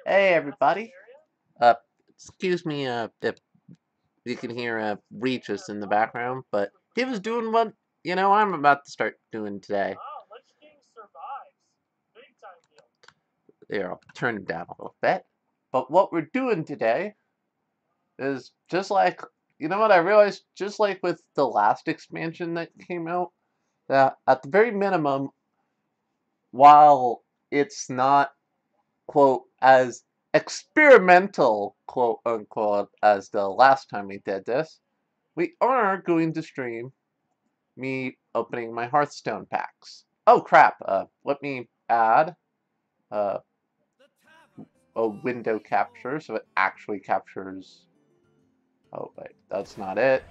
Hey everybody. Uh, excuse me, if you can hear Regis in the background, but he was doing what, I'm about to start doing today. There, I'll turn it down a little bit. But what we're doing today is just like, what I realized, just like with the last expansion that came out, that at the very minimum, while it's not, quote, as experimental, quote unquote, as the last time we did this, we are going to stream me opening my Hearthstone packs. Oh crap, let me add uh, a window capture so it actually captures. Oh wait, that's not it.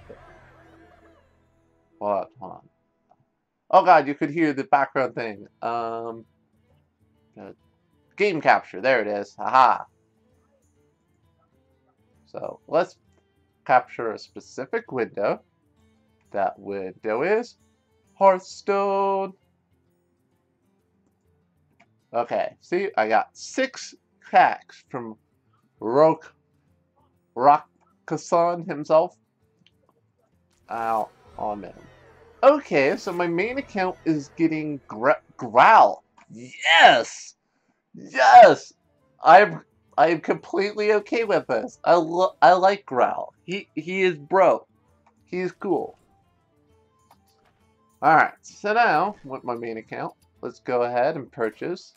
Hold on. Oh god, you could hear the background thing. Game capture, there it is. Haha. So let's capture a specific window. That window is Hearthstone. Okay, see, I got 6 packs from Rastakan himself. Oh man. Okay, so my main account is getting Growl. Yes! Yes! I'm completely okay with this. I like Growl. He is bro. He's cool. Alright, so now, with my main account, let's go ahead and purchase.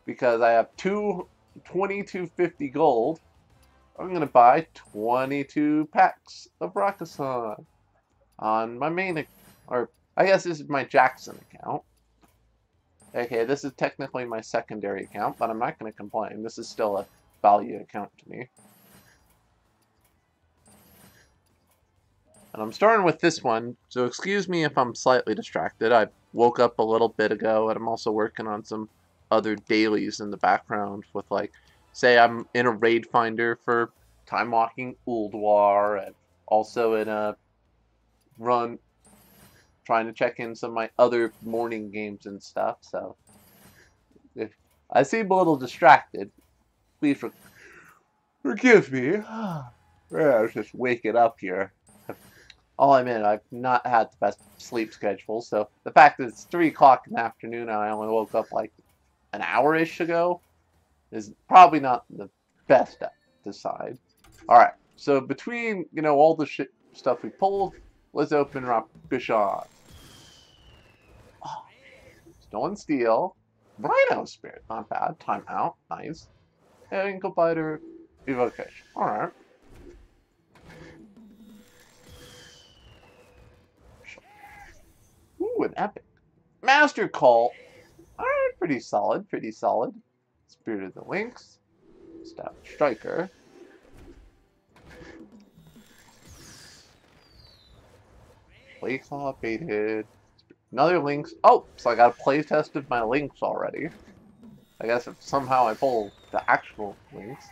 Because I have 2250 gold, I'm going to buy 22 packs of Rastakan on my main, or I guess this is my Jackson account. Okay, this is technically my secondary account, but I'm not going to complain. This is still a value account to me. And I'm starting with this one, so excuse me if I'm slightly distracted. I woke up a little bit ago, and I'm also working on some other dailies in the background with, like, say I'm in a raid finder for time walking Ulduar, and also in a run trying to check in some of my other morning games and stuff. So if I seem a little distracted, please forgive me. I was just waking up here. All I'm in, I've not had the best sleep schedule, so the fact that it's 3 o'clock in the afternoon and I only woke up like an hour-ish ago is probably not the best to decide. Alright, so between, all the stuff we pulled, let's open Rastakan. Oh, Stolen Steel, Rhino Spirit, not bad, Timeout, nice. Ankle Biter, Evocation, alright. Ooh, an epic. Master Call, alright, pretty solid, pretty solid. Spirit of the Lynx, Stout Striker. Playclaw baited. Another Lynx. Oh, so I got a playtest of my Lynx already. I guess if somehow I pull the actual Lynx.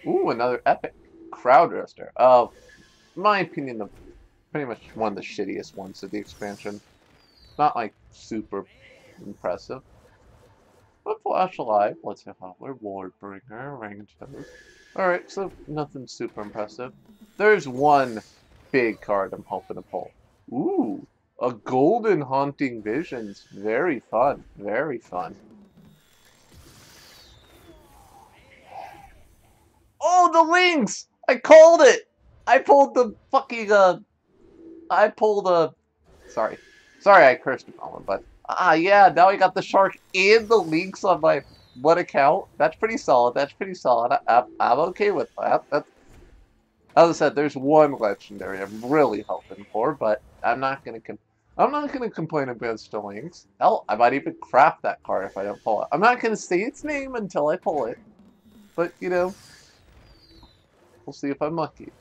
Ooh, another epic. Crowd Roaster. In my opinion, pretty much one of the shittiest ones of the expansion. Not like super impressive. But Flash Alive, let's have Howler, Wardbringer, Rangtoad. Alright, so nothing super impressive. There's one big card I'm hoping to pull. Ooh, a Golden Haunting Visions. Very fun, very fun. Oh, the Lynx! I called it! I pulled the fucking, sorry. Sorry I cursed a moment, but yeah, now I got the shark and the Lynx on my one account. That's pretty solid. That's pretty solid. I'm okay with that. As I said, there's one legendary I'm really hoping for, but I'm not gonna complain against the Lynx. Hell, I might even craft that card if I don't pull it. I'm not gonna say its name until I pull it, but we'll see if I'm lucky.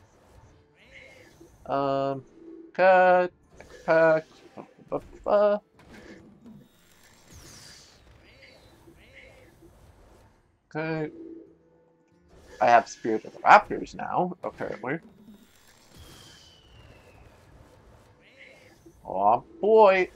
Cut, pack. Okay. I have Spirit of the Raptors now, apparently. Oh boy.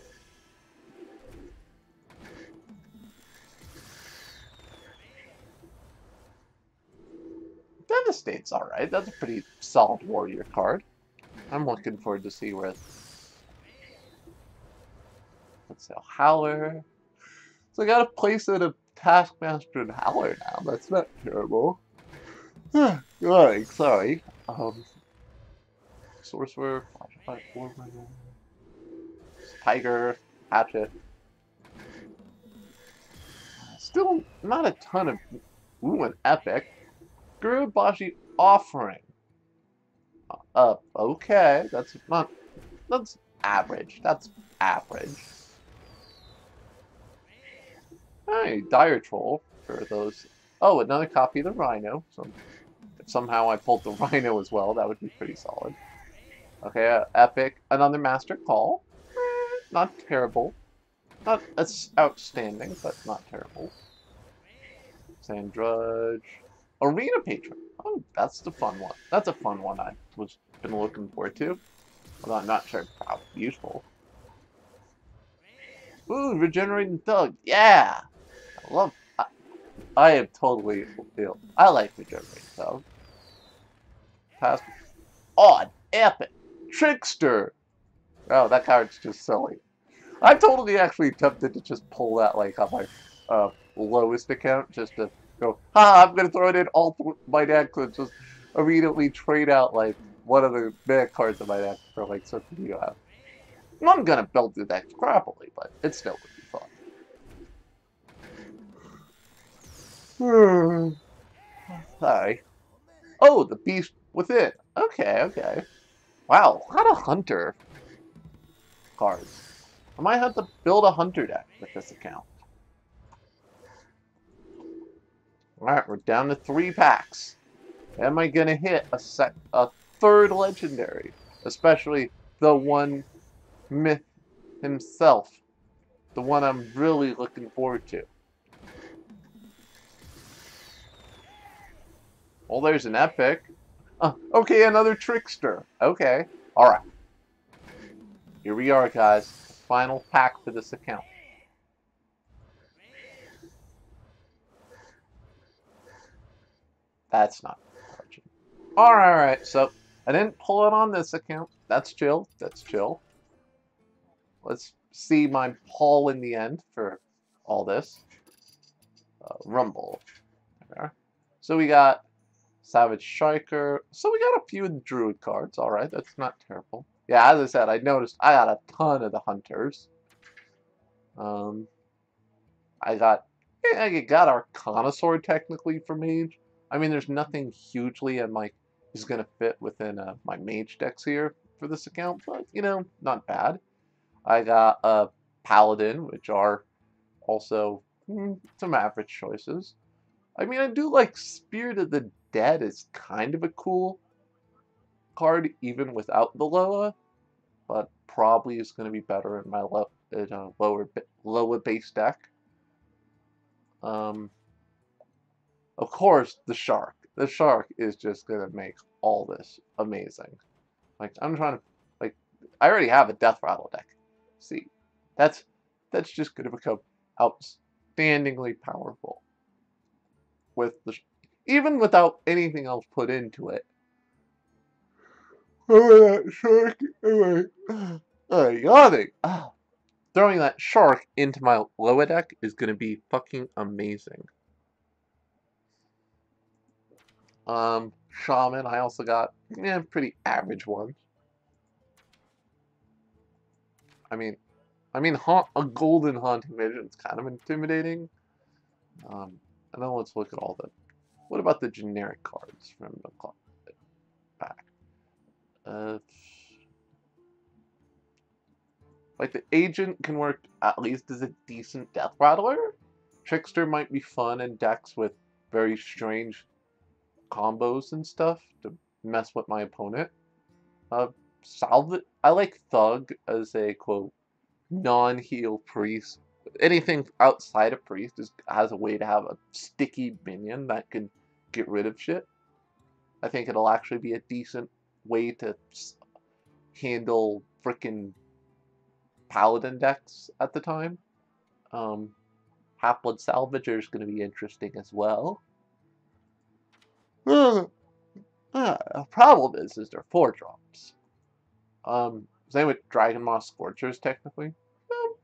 Devastate's alright. That's a pretty solid warrior card. I'm looking forward to see where... Let's say Howler. So I got a place at a Taskmaster and Howler now. That's not terrible. Right, sorry. Sorcerer, Tiger, Hatchet. Still not a ton of... Ooh, an Epic. Gurubashi Offering. Okay. That's not... That's average. That's average. Hey, Dire Troll for those... Oh, another copy of the Rhino. So if somehow I pulled the Rhino as well, that would be pretty solid. Okay, Epic. Another Master Call. Not terrible. Not as outstanding, but not terrible. Sand Drudge. Arena Patron. Oh, that's the fun one. That's a fun one I was been looking forward to. Although I'm not sure how useful. Ooh, Regenerating Thug. Yeah! I love... I am totally... I like Regenerating Thug. Task... Odd. Epic. Trickster. Oh, that card's just silly. I'm totally actually tempted to just pull that, like, on my lowest account, just to go, I'm gonna throw it in all my decks and just immediately trade out, like, one of the bad cards in my deck for, like, something you have. I'm gonna build the deck crappily, but it still would be fun. Hi. Oh, the Beast Within. Okay, okay. Wow, a lot of Hunter cards. I might have to build a Hunter deck with this account. Alright, we're down to 3 packs. Am I gonna hit a third legendary? Especially the one Myth himself. The one I'm really looking forward to. Well, there's an Epic. Okay, another Trickster. Okay, alright. Here we are, guys. Final pack for this account. That's not touching. Alright, so I didn't pull it on this account. That's chill. That's chill. Let's see my haul in the end for all this. Rumble. There. So we got Savage Striker. So we got a few of the Druid cards. Alright, that's not terrible. Yeah, as I said, I noticed I got a ton of the Hunters. I got Arcana Sword technically for Mage. I mean, there's nothing hugely I'm like is gonna fit within my Mage decks here for this account, but you know, not bad. I got a Paladin, which are also some average choices. I mean, I do like Spirit of the Dead is kind of a cool card even without the Loa, but probably is going to be better in my lower base deck. Of course, the Shark. The Shark is just going to make all this amazing. Like, I'm trying to, like, I already have a Death Rattle deck. See, that's just going to become outstandingly powerful. With the, even without anything else put into it. Oh, that Shark, yawning. Throwing that Shark into my Loa deck is going to be fucking amazing. Shaman, I also got, pretty average ones. I mean, a Golden Haunting Vision is kind of intimidating. And then let's look at all the, what about the generic cards from the pack? Like the Agent can work at least as a decent Death Rattler. Trickster might be fun in decks with very strange combos and stuff to mess with my opponent. Salvage. I like Thug as a quote non-heal priest. Anything outside of priest has a way to have a sticky minion that can get rid of shit. I think it'll actually be a decent way to handle frickin' Paladin decks at the time. Half-Blood Salvager is going to be interesting as well. The problem is they're 4-drops. Same with Dragon Moss Scorchers, technically.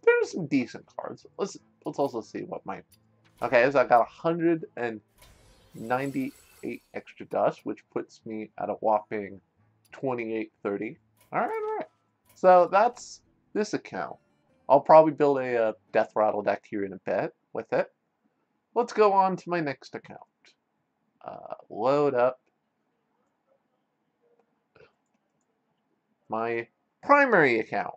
There's some decent cards. Let's also see what my... Okay, so I got 198 extra dust, which puts me at a whopping 2830. Alright. So that's this account. I'll probably build a Death Rattle deck here in a bit with it. Let's go on to my next account. Load up my primary account.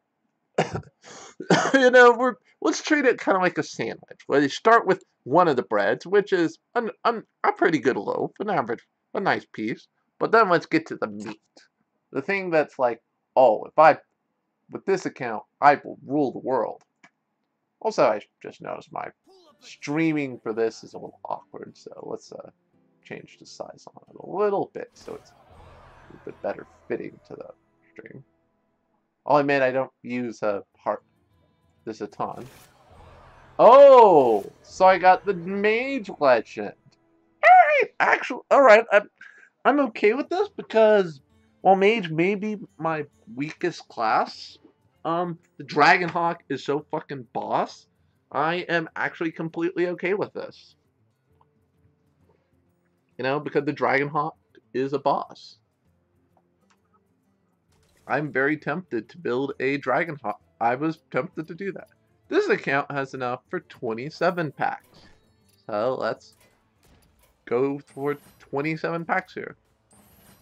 Let's treat it kind of like a sandwich, where you start with one of the breads, which is a pretty good loaf, a nice piece. But then let's get to the meat, the thing that's like, oh, with this account, I will rule the world. Also, I just noticed my streaming for this is a little awkward, so let's change the size on it a little bit so it's a bit better fitting to the stream. I'll admit I don't use this a ton. Oh, so I got the Mage Legend. Alright, I'm okay with this because while Mage may be my weakest class, the Dragonhawk is so fucking boss. I am actually completely okay with this. Because the Dragonhawk is a boss. I'm very tempted to build a Dragonhawk. I was tempted to do that. This account has enough for 27 packs. So let's go for 27 packs here.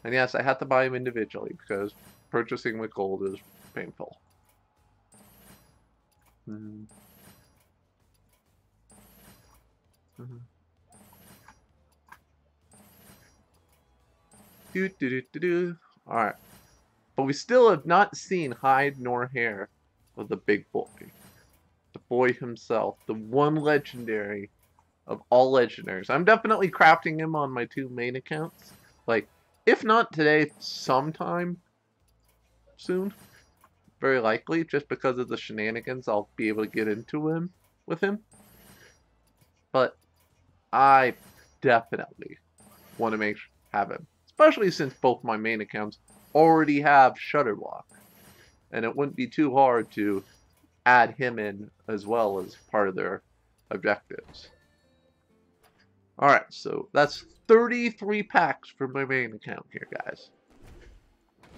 And yes, I have to buy them individually because purchasing with gold is painful. Alright. But we still have not seen hide nor hair of the big boy. The boy himself. The one legendary of all legendaries. I'm definitely crafting him on my 2 main accounts. Like, if not today, sometime soon. Very likely, just because of the shenanigans I'll be able to get into him with him. But I definitely want to have him. Especially since both my main accounts already have Shutterwalk. And it wouldn't be too hard to add him in as well as part of their objectives. Alright, so that's 33 packs for my main account here, guys.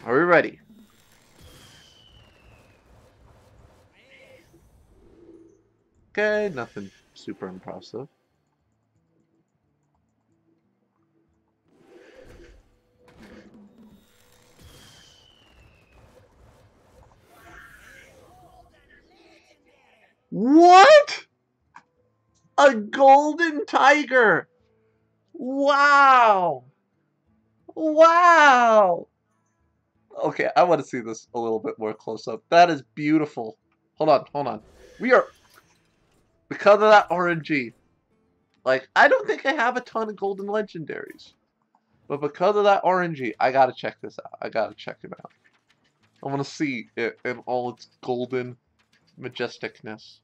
Are we ready? Okay, nothing super impressive. What? A golden tiger! Wow! Wow! Okay, I want to see this a little bit more close up. That is beautiful. Hold on. We are... Because of that RNG. Like, I don't think I have a ton of golden legendaries. But because of that RNG, I gotta check this out. I gotta check him out. I want to see it in all its golden majesticness.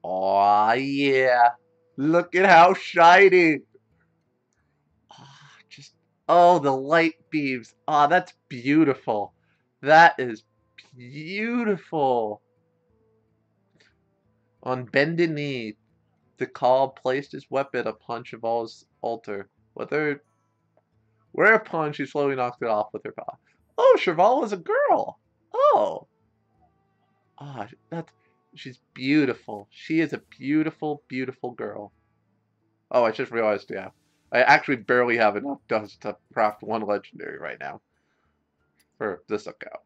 Aw, yeah. Look at how shiny. Oh, the light beams. Oh, that's beautiful. That is beautiful. On bended knee, the Call placed his weapon upon Cheval's altar. Whereupon she slowly knocked it off with her paw. Oh, Cheval is a girl. Oh. Ah, she's beautiful. She is a beautiful, beautiful girl. Oh, I just realized, yeah. I actually barely have enough dust to craft 1 legendary right now. For this account.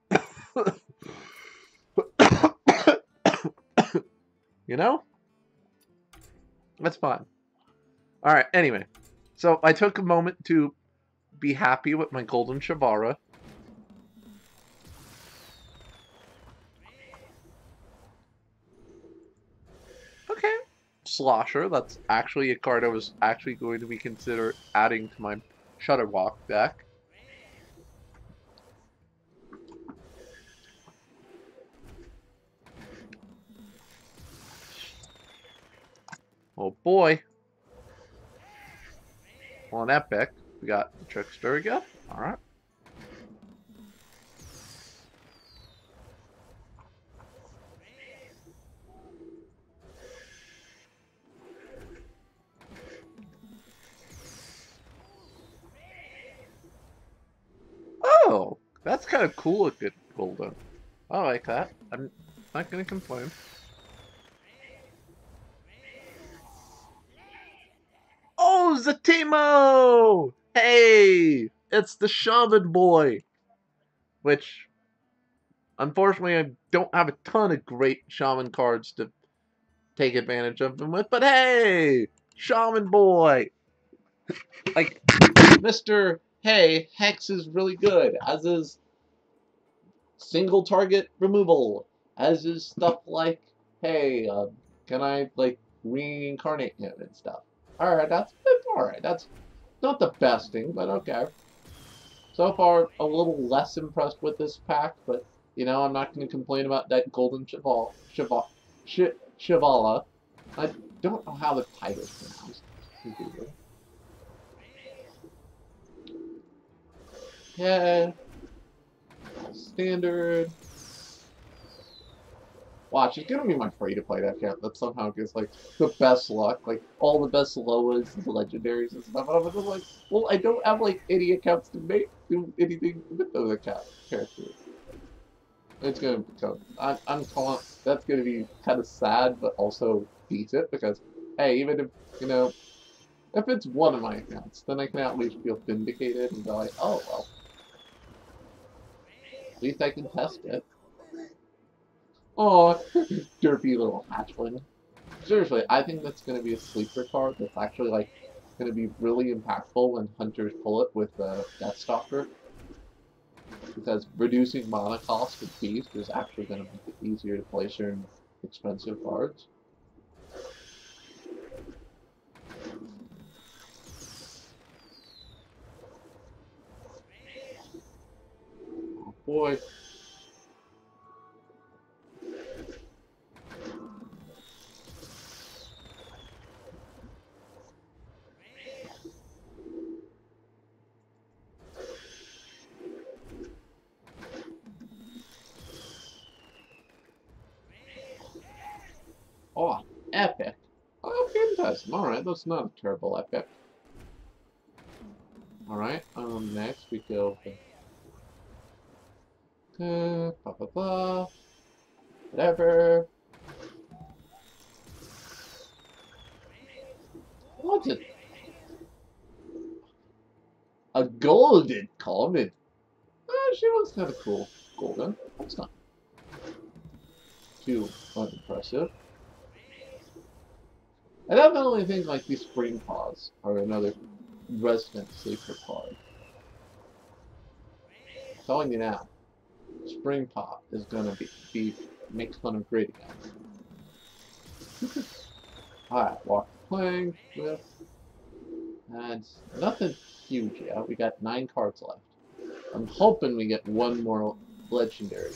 That's fine. Alright, anyway. So, I took a moment to be happy with my Golden Shavara. Okay. Slosher, that's actually a card I was actually going to be consider adding to my Shutterwalk deck. Oh boy. On Epic, we got the Trickster again. Alright. Oh, that's kind of cool looking golden. I like that. I'm not gonna complain. Oh, Zatimo! Hey, it's the Shaman Boy. Which, unfortunately, I don't have a ton of great Shaman cards to take advantage of them with. But hey, Shaman Boy! Like, Mr. Hey, Hex is really good, as is single target removal, as is stuff like, hey, can I, like, reincarnate him and stuff. Alright, that's not the best thing, but okay. So far, a little less impressed with this pack, but, you know, I'm not going to complain about that golden Shivala. I don't know how the title's pronounced. Yeah, standard. Watch, it's gonna be my free-to-play account that somehow gets, like, the best luck, like, all the best Loas and legendaries and stuff, and I'm just like, well, I don't have, like, any accounts to do anything with those characters. It's gonna become, I'm calling, that's gonna be kind of sad, but also decent, because, hey, even if, you know, if it's one of my accounts, then I can at least feel vindicated and be like, oh, well, at least I can test it. Oh, derpy little hatchling. Seriously, I think that's going to be a sleeper card that's actually, like, going to be really impactful when hunters pull it with Deathstalker. Because reducing mana cost with Beast is actually going to make it easier to play certain expensive cards. Oh boy. Oh, epic. Oh, Phantasm. Alright, that's not a terrible epic. Alright, next we go blah blah blah. Whatever. What's it? A golden comet. She was kind of cool. Golden. That's not too unimpressive. I definitely think like these spring paws are another resident sleeper card. I'm telling you now, spring paw is gonna be make fun of great again. Alright, walk the plank with, and nothing huge yet. We got 9 cards left. I'm hoping we get one more legendary.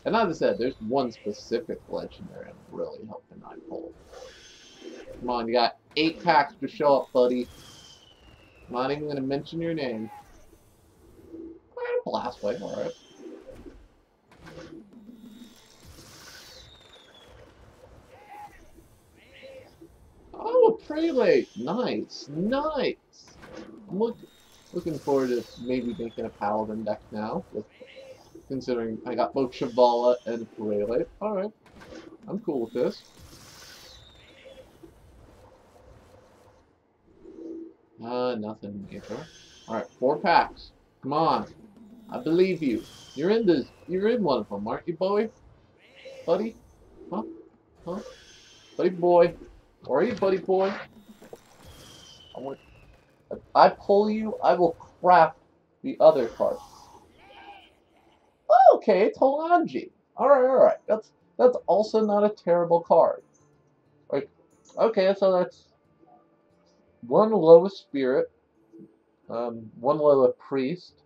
And as I said, there's one specific legendary I'm really hoping I pull. Come on, you got 8 packs to show up, buddy. I'm not even going to mention your name. Blast Wave, alright. Oh, a Prelate! Nice, nice! I'm looking forward to maybe making a Paladin deck now, with, considering I got both Shivala and Prelate. Alright, I'm cool with this. Nothing major. Alright, 4 packs. Come on. I believe you. You're in one of them, aren't you, boy? Buddy? Huh? Huh? Buddy boy. Or are you, buddy boy? If I pull you, I will craft the other card. Oh, okay, Tolanji. Alright. That's also not a terrible card. Like, okay, so that's 1 lowest spirit, 1 lowest priest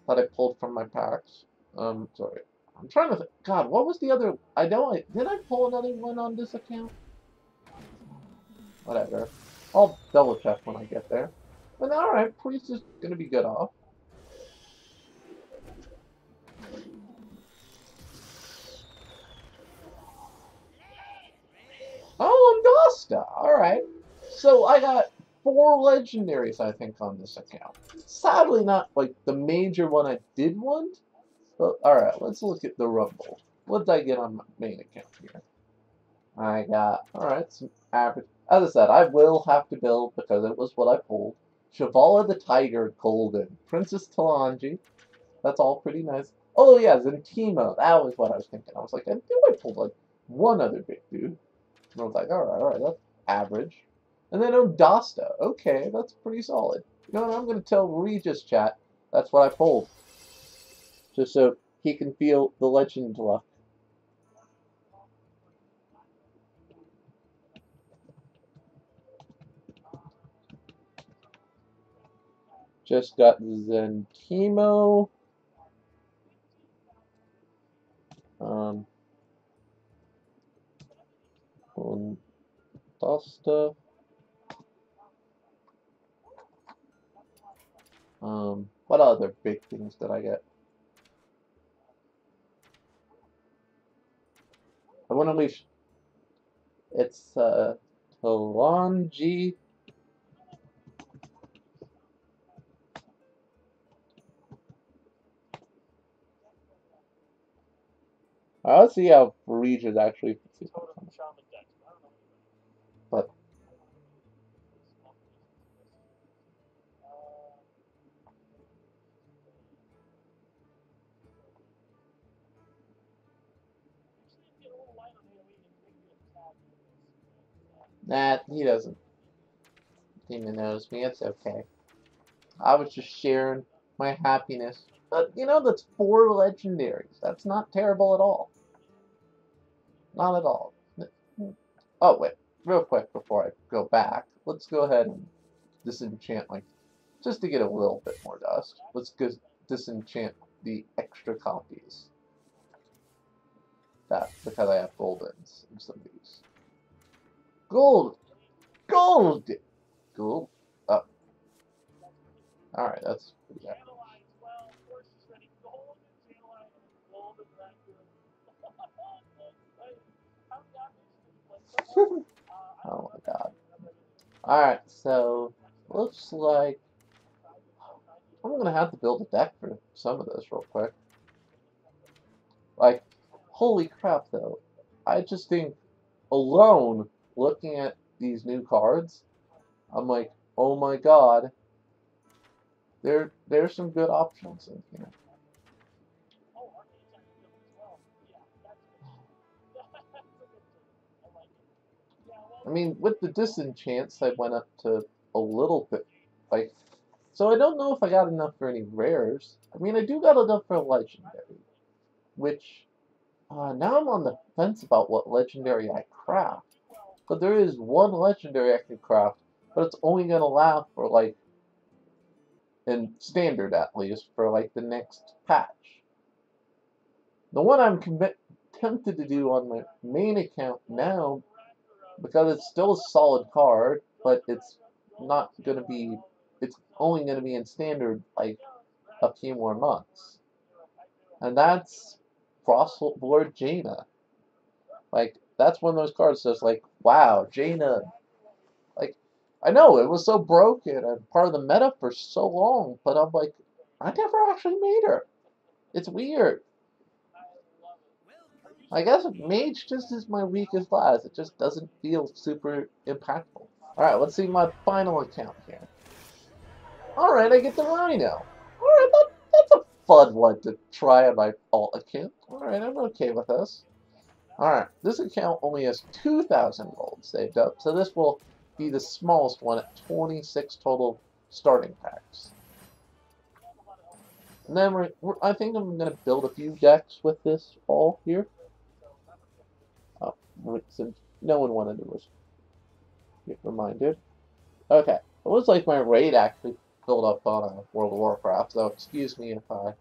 that I pulled from my packs. Sorry. I'm trying to think. God, what was the other? Did I pull another one on this account? Whatever. I'll double check when I get there. But alright, Priest is gonna be good off. Oh, Augusta! Alright. So I got 4 legendaries, I think, on this account. Sadly not, like, the major one I did want. But, alright, let's look at the Rumble. What did I get on my main account here? I got, alright, some average. As I said, I will have to build because it was what I pulled. Shivala the Tiger Golden. Princess Talanji. That's all pretty nice. Oh, yeah, Zentimo. That was what I was thinking. I was like, I knew I pulled, like, one other big dude. And I was like, alright, that's average. And then Odasta. Okay, that's pretty solid. You know what, I'm going to tell Regis chat that's what I pulled. Just so he can feel the legend luck. Just got Zentimo. Odasta. What other big things did I get? I want to leave. It's Talanji. I'll see how Regis actually. But nah, he doesn't even notice me. It's okay. I was just sharing my happiness. But you know, that's 4 legendaries. That's not terrible at all. Not at all. Oh wait, real quick before I go back, let's go ahead and disenchant like just to get a little bit more dust. Let's go disenchant the extra copies. That because I have goldens in some of these. Gold! Gold! Gold? Oh. Alright, that's pretty good. Oh my god. Alright, so looks like I'm gonna have to build a deck for some of this real quick. Like, holy crap though. I just think alone looking at these new cards, I'm like, oh my god, there's some good options in here. I mean, with the disenchants, I went up to a little bit, like, so I don't know if I got enough for any rares. I mean, I do got enough for legendary, which, now I'm on the fence about what legendary I craft. But there is one legendary I can craft, but it's only going to last for, like, in standard at least, for, like, the next patch. The one I'm tempted to do on my main account now, because it's still a solid card, but it's not going to be, it's only going to be in standard, like, a few more months. And that's Frostlord Jaina. Like, that's one of those cards that's like, wow, Jaina. Like, I know, it was so broken and part of the meta for so long, but I'm like, I never actually made her. It's weird. I guess Mage just is my weakest class. It just doesn't feel super impactful. Alright, let's see my final account here. Alright, I get the Rhino. Alright, that's a fun one to try on my alt account. Alright, I'm okay with this. Alright, this account only has 2,000 gold saved up, so this will be the smallest one at 26 total starting packs. And then I think I'm going to build a few decks with this all here. Oh, since no one wanted to get reminded. Okay, it looks like my raid actually filled up on World of Warcraft, so excuse me if I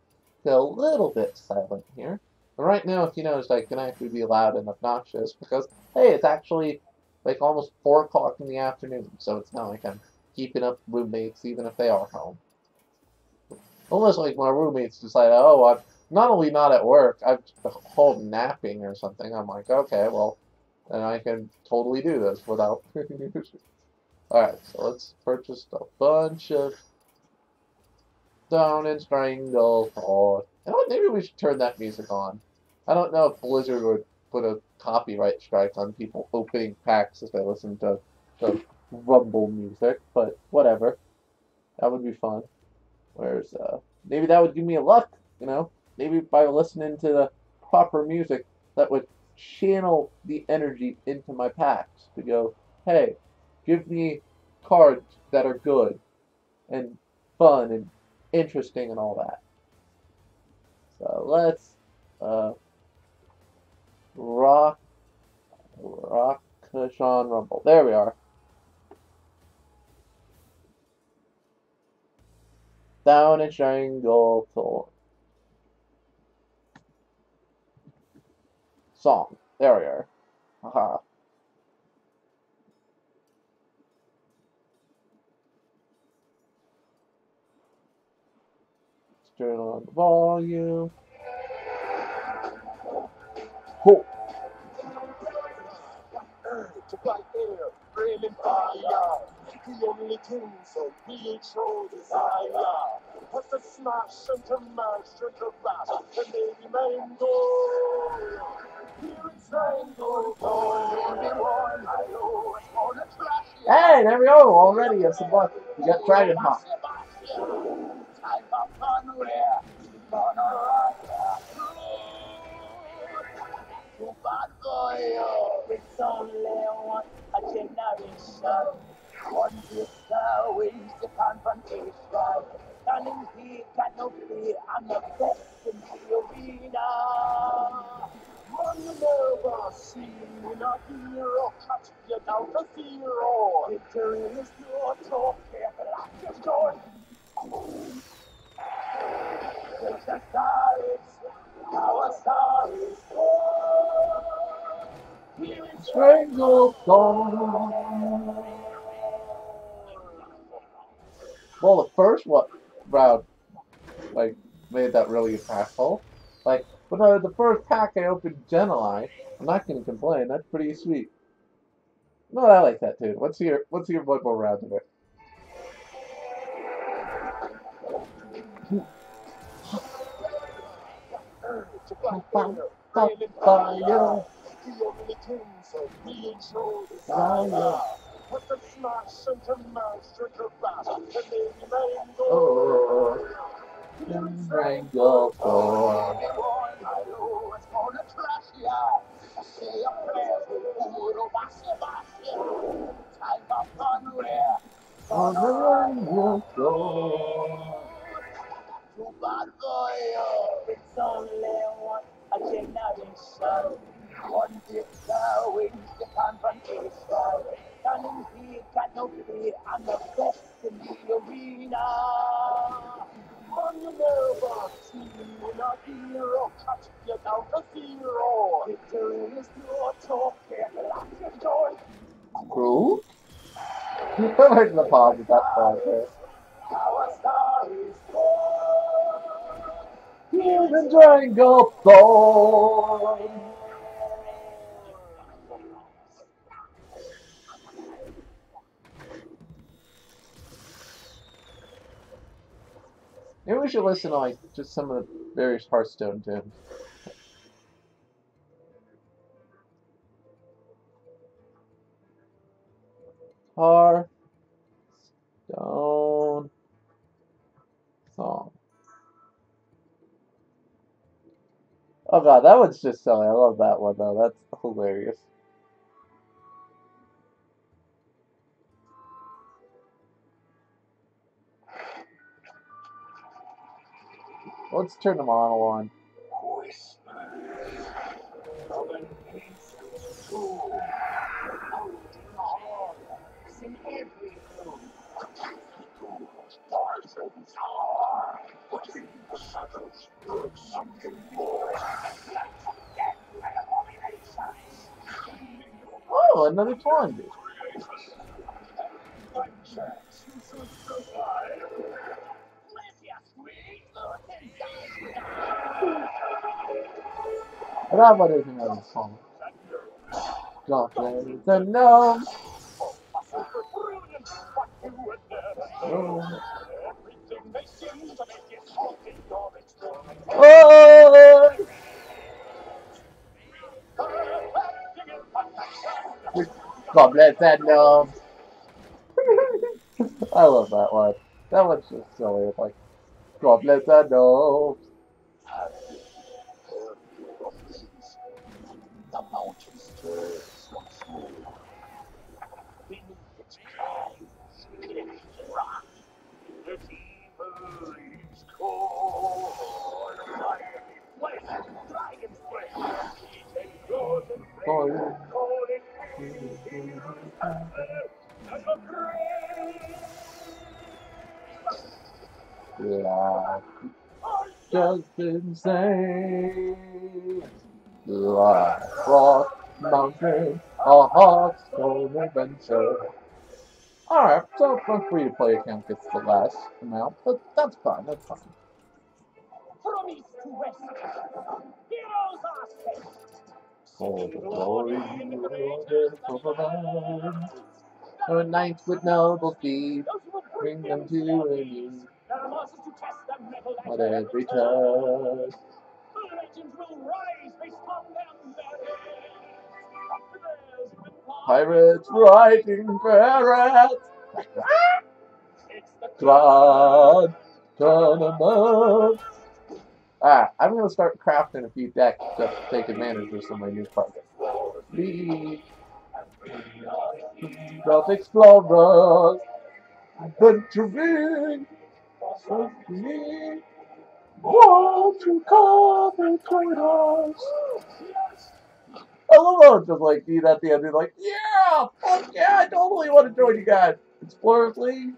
get a little bit silent here. But right now, if you notice, I can actually be loud and obnoxious because, hey, it's actually like almost 4 o'clock in the afternoon, so it's not like I'm keeping up roommates, even if they are home. Almost like my roommates decide, oh, I'm not only not at work, I'm home napping or something. I'm like, okay, well, then I can totally do this without. Alright, so let's purchase a bunch of Down and Strangle. Oh, you know what? Maybe we should turn that music on. I don't know if Blizzard would put a copyright strike on people opening packs if they listen to the Rumble music, but whatever. That would be fun. Whereas, maybe that would give me a luck, you know? Maybe by listening to the proper music, that would channel the energy into my packs to go, hey, give me cards that are good and fun and interesting and all that. So let's uh, rock Rastakan Rumble. There we are. Down and Strangle song. There we are. Haha. Let's turn on the volume. Cool. To fight air, raining fire. The only thing so we show desire. Was to smash and to mash and to bash and maybe mango. Here it's mango, only one I know. It's gonna trash you. Hey, there we go. Already, it's a buck. We got Dragon Hawk. Time of fun, we're gonna rock ya. Too bad for you. It's only one a generation. One sister wins the confrontation. Standing here, got no fear. I'm the best in the arena. Man, you never seen a hero cut you down to zero. Victory is your talk, careful at your door. It's a star, it's our star is born. Here in Strangle song. Well, the first one round, like, made that really impactful. Like, but the first pack I opened Geneli, I'm not gonna complain. That's pretty sweet. No, I like that too. What's your one more round of it? to fight fire, raining fire. The only things that we show desire. Was to smash and to mash and to bash and maybe mango. Strangle song. I know it's gonna trash ya. Say a prayer for food or wash ya. Time of fun, we're On the run, we'll go. too bad for you. It's only one a generation. One sister wins the confrontation. Standing here, got no fear. I'm the best in the arena. Man, you never seen a hero cut you down to zero. Victory is your talk, careful at your door. Cool. I like the pause with that part there. Our star is born. Here's the Strangle song. Maybe we should listen to like just some of the various Hearthstone tunes. Hearthstone song. Oh god, that one's just silly. I love that one though. That's hilarious. Let's turn the model on. Oh, another Twan dude. that one isn't really fun. Goblins and gnomes. Oh. Oh! Goblins and gnomes. I love that one. That one's just silly. It's like, goblins and gnomes. The mountain stirs once more. Beneath its cries, cliffs rock. Its evil leaves cold. Fiery flesh, dragon's flesh. Heat and blood and flame. Calling me as a grave. Life just insane. Life, rock, mountain, a hot stone adventure. Alright, so my free to play account gets the last amount, but that's fine, that's fine. From east to west, heroes are sent. For the glory and the of the land. The knights with noble deeds, bring them to an ease. There are monsters to test their metal At every turn. Legends will rise based on them. Pirates riding pirates. It's the Glad tournament. I'm gonna start crafting a few decks just to take advantage of some of my new cards. The Explorers adventuring, want to come between us. I love how it's just like Dean at the end is like, yeah, fuck yeah, I totally want to join you guys. Explorers League?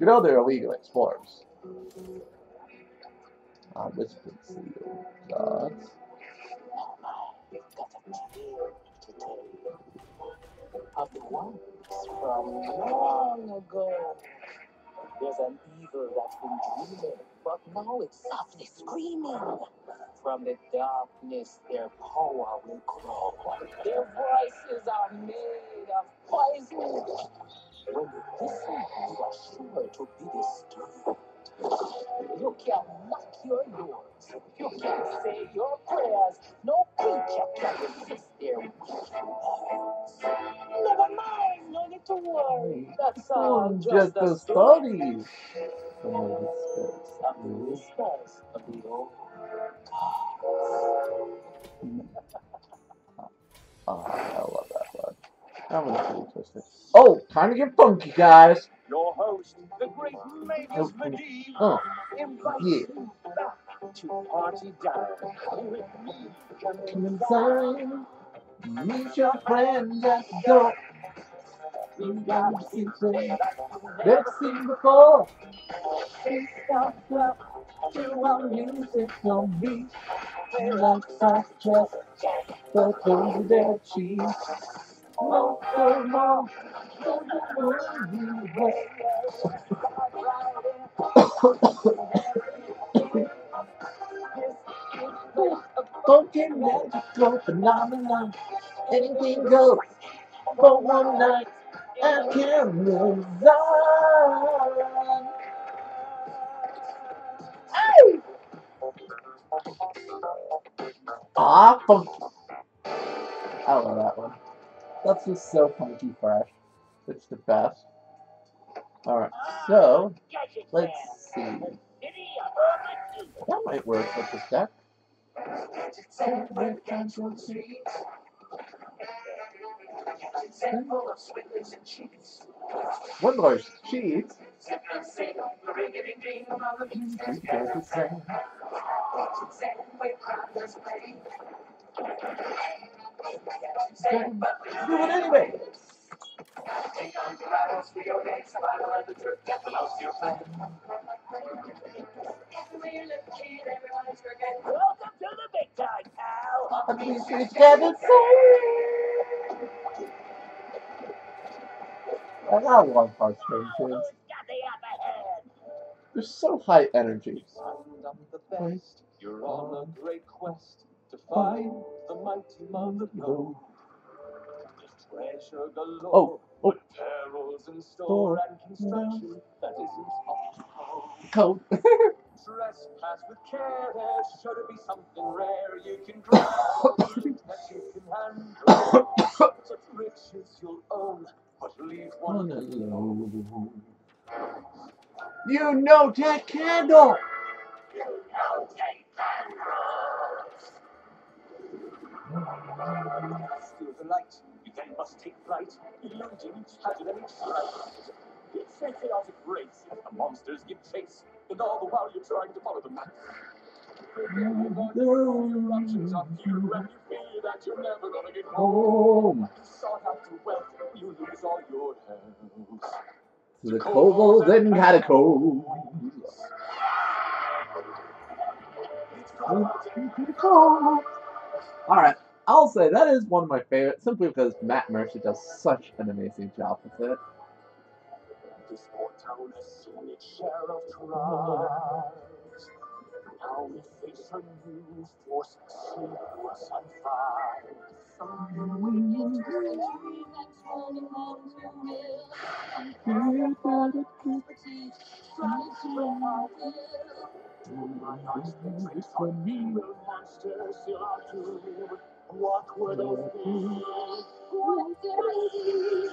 You know they're illegal explorers. Whispered Seal. Gods. Of the ones from long ago. There's an evil that's been dreaming, but now it's softly screaming. From the darkness, their power will grow. Their voices are made of poison. When you listen, you are sure to be disturbed. You can knock your doors. You can say your prayers. No creature can resist their wicked words. Never mind, no need to worry. That's all just a story. Some of the spells. Of the whispers of the old I love that one. I'm gonna twist it. Oh, time to get funky, guys. Your host, the great Mavis Medivh, invites you back to party down with me. Come inside, meet your friends at the door. We got a secret never seen before. It's got up to our music on beat. We like soft chest, but those are their cheese. No, no, funky magical phenomenon. Anything goes for one night and cameras on. Ah, funky. I love that one. That's just so funky fresh. It's the best. Alright, so let's see. That might work with this deck. Swindlers, cheats. Do it anyway. Welcome to the big time, pal. At least we get it safe. I got one part strange kids. Got the upper hand. They're so high energy. I'm the best. You're on a great quest to find the mighty mother low. There's treasure galore, Oh. but perils in store and construction that isn't up to Code. Trespass with care, there's sure to be something rare you can grab, that you can handle. Such riches you'll own, but leave one alone. You know, take candle. You know, take candles. Steal the light, you then must take flight, eluding each hazard and each strife. It's a chaotic race, the monsters give chase, and all the while you're trying to follow the map. Your options are few, and you fear that you're never gonna get home. You sought after wealth, you lose all your health. To the kobolds and catacombs. Alright, I'll say that is one of my favorites, simply because Matt Mercer does such an amazing job with it. This poor town has seen its share of trials. Now we face a new force of sleepless and fight. Some wicked treachery that's turning them to ill. Expertise strives to break our will. My eyes betrays on evil monsters still are doomed. What were those things? What did I see?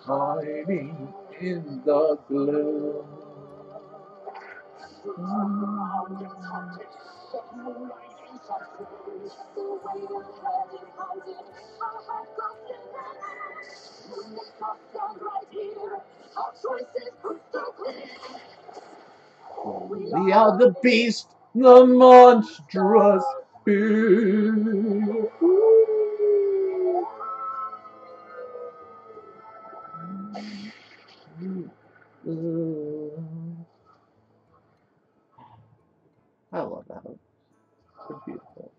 Hiding in the gloom. We are the beast, the monstrous beast. I love that one. It's beautiful.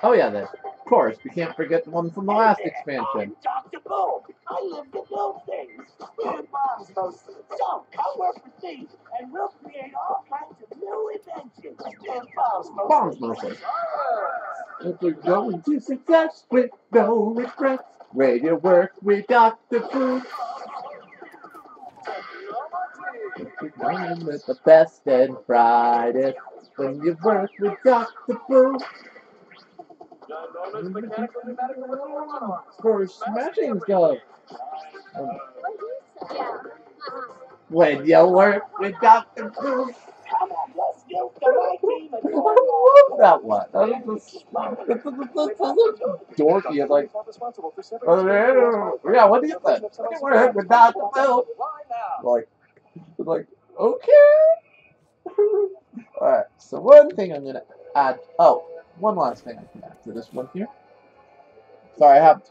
Oh yeah, then. Of course, we can't forget the one from the last expansion. Dr. Boom! I live to build things. Build bombs mostly. So, come work with me, and we'll create all kinds of new inventions. Build bombs mostly. Bombs mostly. If we're going to success with no regrets, radio work with Dr. Boom. We're going with the best and brightest when you work with Dr. Boom. For smashing stuff. When you work with Dr. Boom. Come on, let's go to my team and I love that one. That was just, it's dorky. It's like, yeah, what do you think? We're heading with Dr. Boom. Like, okay. Alright, so one thing I'm going to add. Oh, one last thing I can add to this one here. Sorry, I have.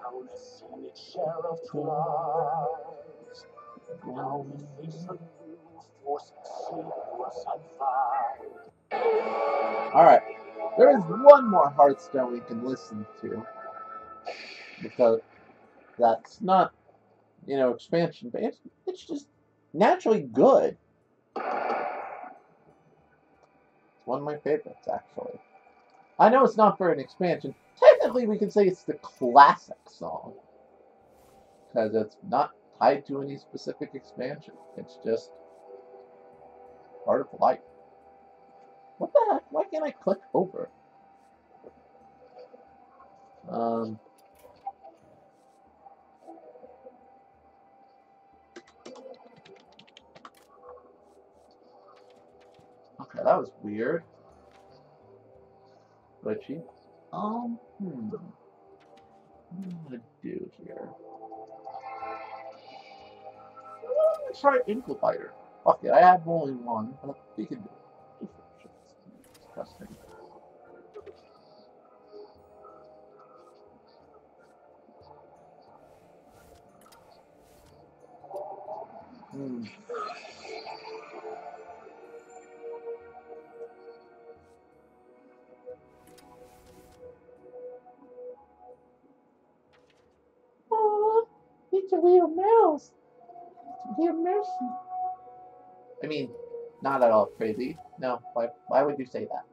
Alright, there is one more Hearthstone we can listen to. Because that's not, expansion based. It's just naturally good. It's one of my favorites, actually. I know it's not for an expansion. Technically, we can say it's the classic song. Because it's not tied to any specific expansion. It's just part of life. What the heck? Why can't I click over? Okay, that was weird. Glitchy. What am I gonna do here? Let's try Incubator. Fuck it, I have only one, but we can do it. Just disgusting. Oh, it's a weird mouse. It's a weird mouse. I mean, Not at all crazy. No, why would you say that?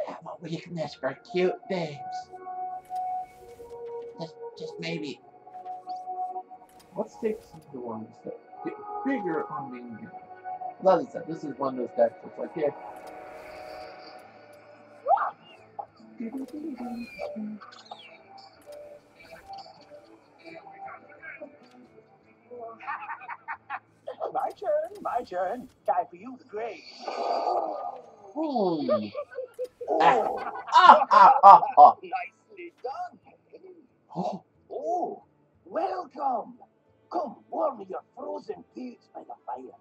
I have a weakness for cute things. Just maybe. Let's take some of the ones that get bigger on me. As I said, this is one of those decks that's like, yeah. My turn. Time for you to grade. Ooh. Oh. Nicely done. Oh. Oh, welcome. Come, warm your frozen feet by the fire.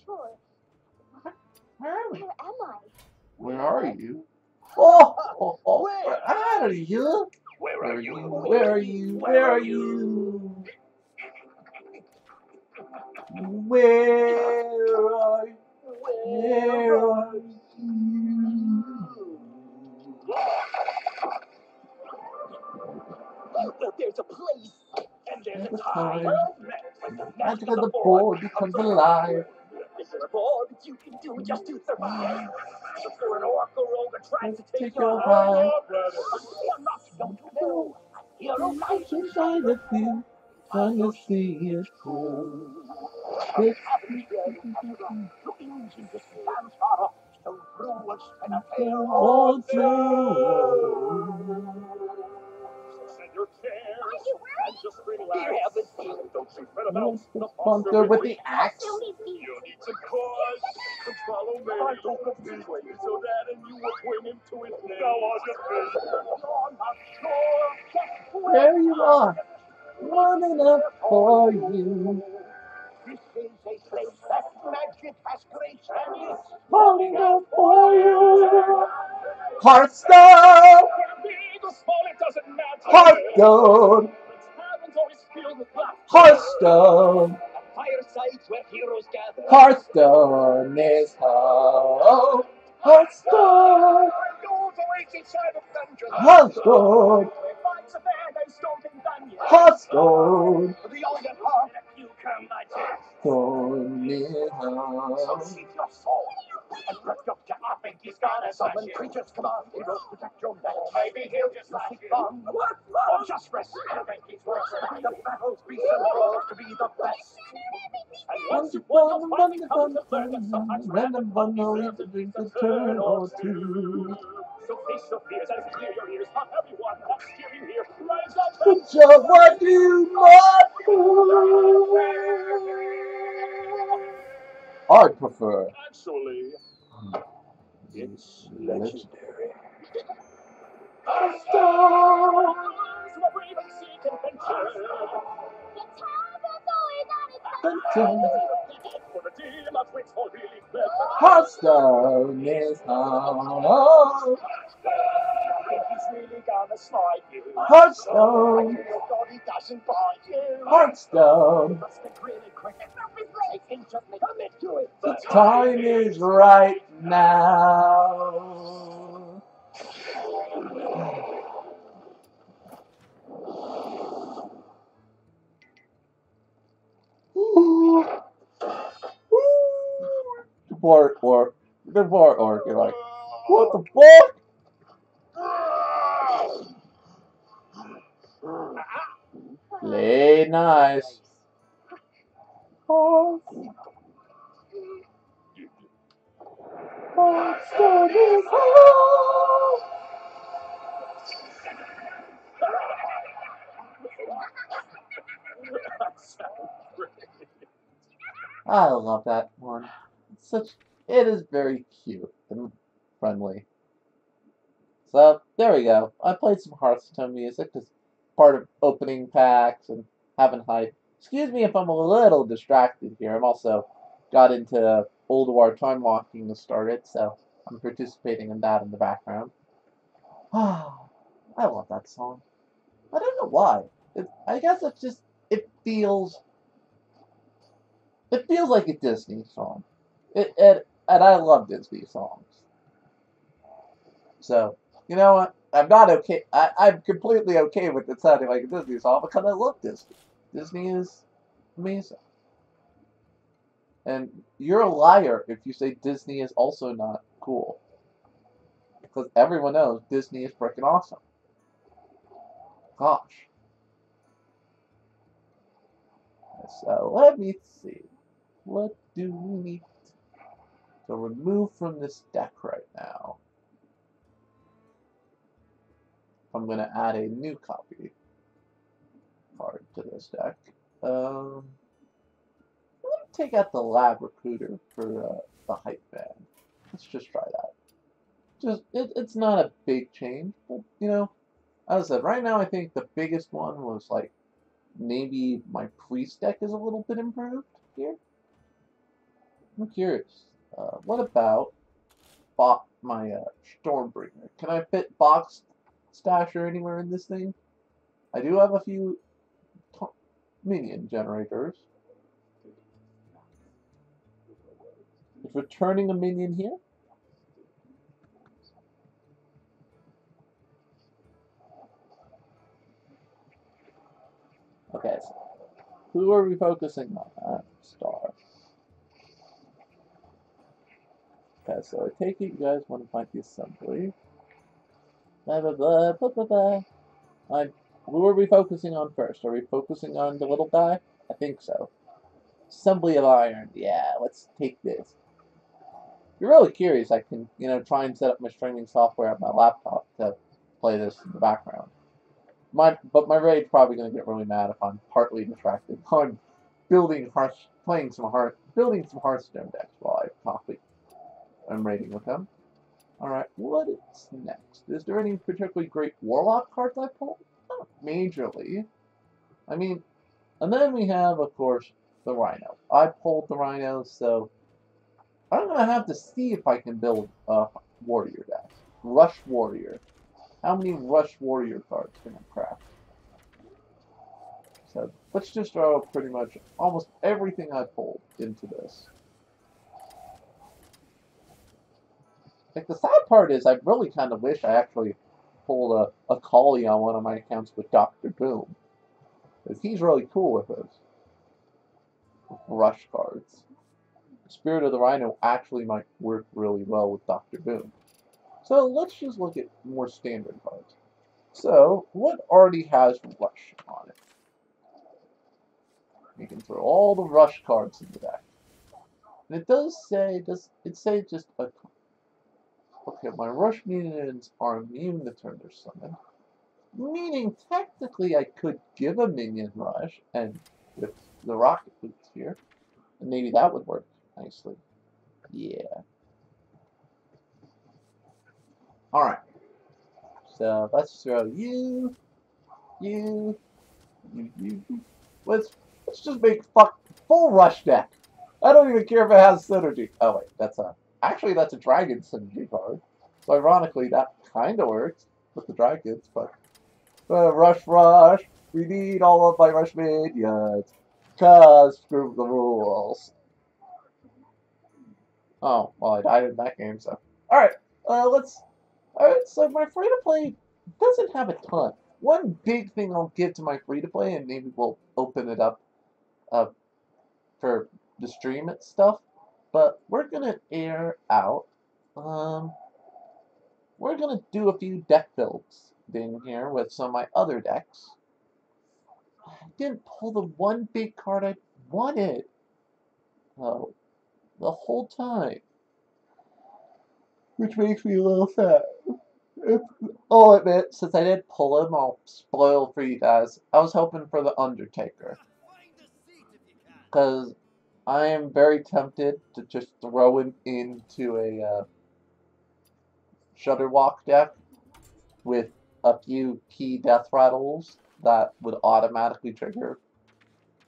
Sure. Where are we? Where am I? Where are you? Oh, where are you? Where are you? Where are you? Where are you? Where are you? Where are you? Well, there's a place, and there's a time. When the Magic of the board becomes alive. This is all that you can do just to survive. Before an orc or ogre tries to take your life. Fear not, don't you know? A hero lies Inside of you, honesty is true. This to engine this dance horror, so brewers spin a tale all on true. Send your cares and just relax. Don't you fret about the Bunker with the axe. You need some cause to follow me. I don't know this way, so that and you will swing into his name. Now on your face. You're not sure just Where you are, running up for you. This is a place that magic has grace and it's Falling up for you. Hearthstone! big or small, it doesn't matter. Hearthstone! The tavern's always filled with laughter. Hearthstone! Firesides where heroes gather. Hearthstone is home. Hearthstone! Those await inside of dungeons. Hearthstone! Where fights are bad and stomping dungeons. Hearthstone! The young at heart, you come my chance. Hearthstone is So home. sheath your sword and protect your offing. He's gonna summon creatures, come on, heroes, protect your neck. Maybe he'll just like fun. Or just rest. I think he's worth it. The battles be so close to be the best. And once you've won, you'll finally come to learn that sometimes random fun deserves at least a turn or two. So face your fears and clear your ears. Not everyone that's steering here. Rise up and So what do you want? I prefer. actually, it's legendary. Hearthstone! Hearthstone is home. Hearthstone! Hearthstone! The time is right now. Ooh. The poor orc. You're like, what the fuck? Play nice. Hearthstone is home. I love that one. It is very cute and friendly. So there we go. I played some Hearthstone music as part of opening packs and having hype. Excuse me if I'm a little distracted here. I'm also got into Old War Time Walking to start it, so I'm participating in that in the background. I love that song. I don't know why. I guess it's just it feels like a Disney song. And I love Disney songs. So, you know what? I'm not okay. I'm completely okay with it sounding like a Disney song because I love Disney. Disney is amazing. And you're a liar if you say Disney is also not cool. Because everyone knows Disney is freaking awesome. Gosh. So let me see. What do we need to remove from this deck right now? I'm going to add a new copy card to this deck. I'm going to take out the Lab Recruiter for the Hype Band. Let's just try that. It's not a big change, but you know, as I said, right now I think the biggest one was like maybe my Priest deck is a little bit improved here. I'm curious. What about my Stormbringer? Can I fit Box Stasher anywhere in this thing? I do have a few minion generators. Is returning a minion here? Okay, so who are we focusing on? Star. Okay, so I take it you guys want to find the assembly. Blah, blah, blah, blah, blah, blah. Who are we focusing on first? Are we focusing on the little guy? I think so. Assembly of Iron. Yeah, let's take this. If you're really curious, I can, you know, try and set up my streaming software on my laptop to play this in the background. But my raid's probably going to get really mad if I'm partly distracted on building building some Hearthstone decks while I'm raiding with them. Alright, what's next? Is there any particularly great Warlock cards I pulled? Not majorly. I mean, and then we have, of course, the Rhino. I pulled the Rhino, so I'm going to have to see if I can build a Warrior deck. Rush Warrior. How many Rush Warrior cards can I craft? So let's just throw pretty much almost everything I pulled into this. Like, the sad part is I really kind of wish I actually pulled a Collie on one of my accounts with Dr. Boom. Because he's really cool with those rush cards. Spirit of the Rhino actually might work really well with Dr. Boom. So let's just look at more standard cards. So, what already has rush on it? You can throw all the rush cards in the deck. And it does say just a... Okay, my rush minions are immune to turn their summon. Meaning, technically, I could give a minion rush, and with the rocket boots here, and maybe that would work nicely. Yeah. Alright. So, let's throw you. Let's just make full rush deck. I don't even care if it has synergy. Oh wait, actually that's a dragon synergy card. So ironically, that kind of works with the dragons, but rush. We need all of my rush minions. Cause screw the rules. Oh well, I died in that game. So all right, so my free to play doesn't have a ton. One big thing I'll give to my free to play, and maybe we'll open it up for the stream and stuff. But we're gonna air out. We're gonna do a few deck builds in here with some of my other decks. I didn't pull the one big card I wanted. Oh, the whole time, which makes me a little sad. I'll admit, since I did pull him, I'll spoil for you guys. I was hoping for the Undertaker. Because I am very tempted to just throw him into a Shutterwalk deck with a few key death rattles that would automatically trigger.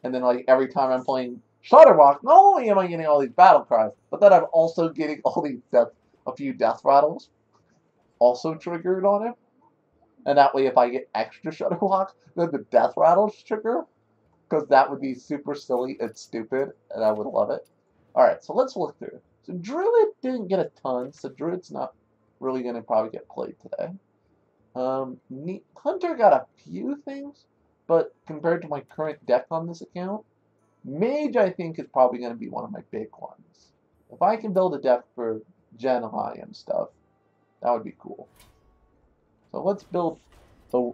And then, like, every time I'm playing Shutterwalk, not only am I getting all these battle cries, but then I'm also getting all these a few death rattles also triggered on him. And that way, if I get extra Shutterwalk, then the death rattles trigger. Because that would be super silly and stupid, and I would love it. Alright, so let's look through. So Druid didn't get a ton, so Druid's not really going to probably get played today. Hunter got a few things, but compared to my current deck on this account, Mage, I think, is probably going to be one of my big ones. If I can build a deck for Genhi and stuff, that would be cool. So let's build a...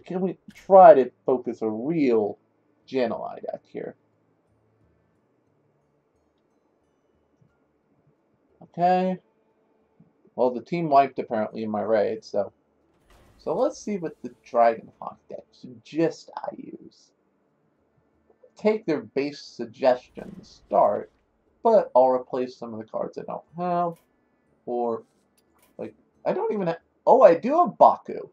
Can we try to focus a real Genhi deck here? Okay. Well, the team wiped apparently in my raid, so let's see what the Dragonhawk deck suggest I use. Take their base suggestions, start, but I'll replace some of the cards I don't have, or, like, I don't even have, oh, I do have Baku.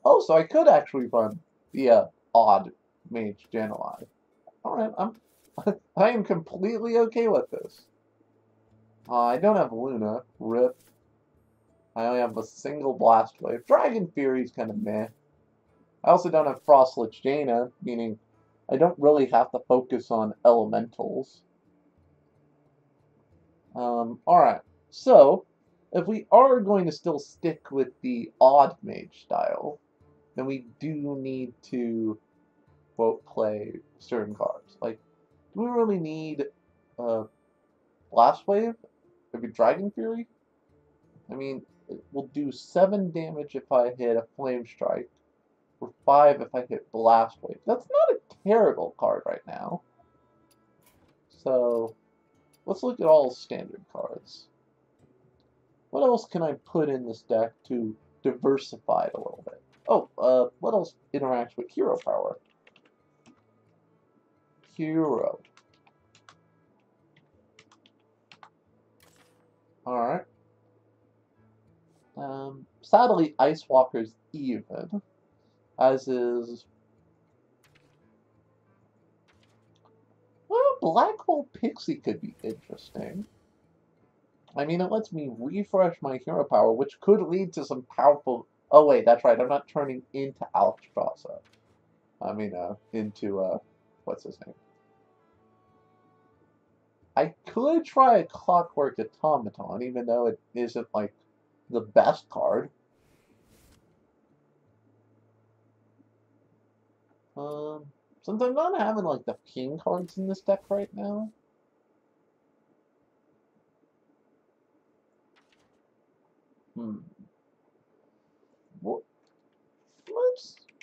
Oh, so I could actually run the, odd Mage Genhi. Alright, I am completely okay with this. I don't have Luna, rip. I only have a single Blast Wave. Dragon Fury's kind of meh. I also don't have Frostlich Jaina, meaning I don't really have to focus on elementals. Alright, so if we are going to still stick with the odd mage style, then we do need to, quote, play certain cards. Like, do we really need Blast Wave? Maybe Dragon Fury? I mean, it will do 7 damage if I hit a Flame Strike, or 5 if I hit Blast Wave. That's not a terrible card right now. So, let's look at all standard cards. What else can I put in this deck to diversify it a little bit? Oh, what else interacts with hero power? Hero. Alright. Sadly, Ice Walker's even, as is... Well, Black Hole Pixie could be interesting. I mean, it lets me refresh my hero power, which could lead to some powerful... Oh, wait, that's right. I'm not turning into Alexstrasza. I mean, into, what's his name? I could try a Clockwork Automaton, even though it isn't, like, the best card. Since I'm not having, like, the king cards in this deck right now, well,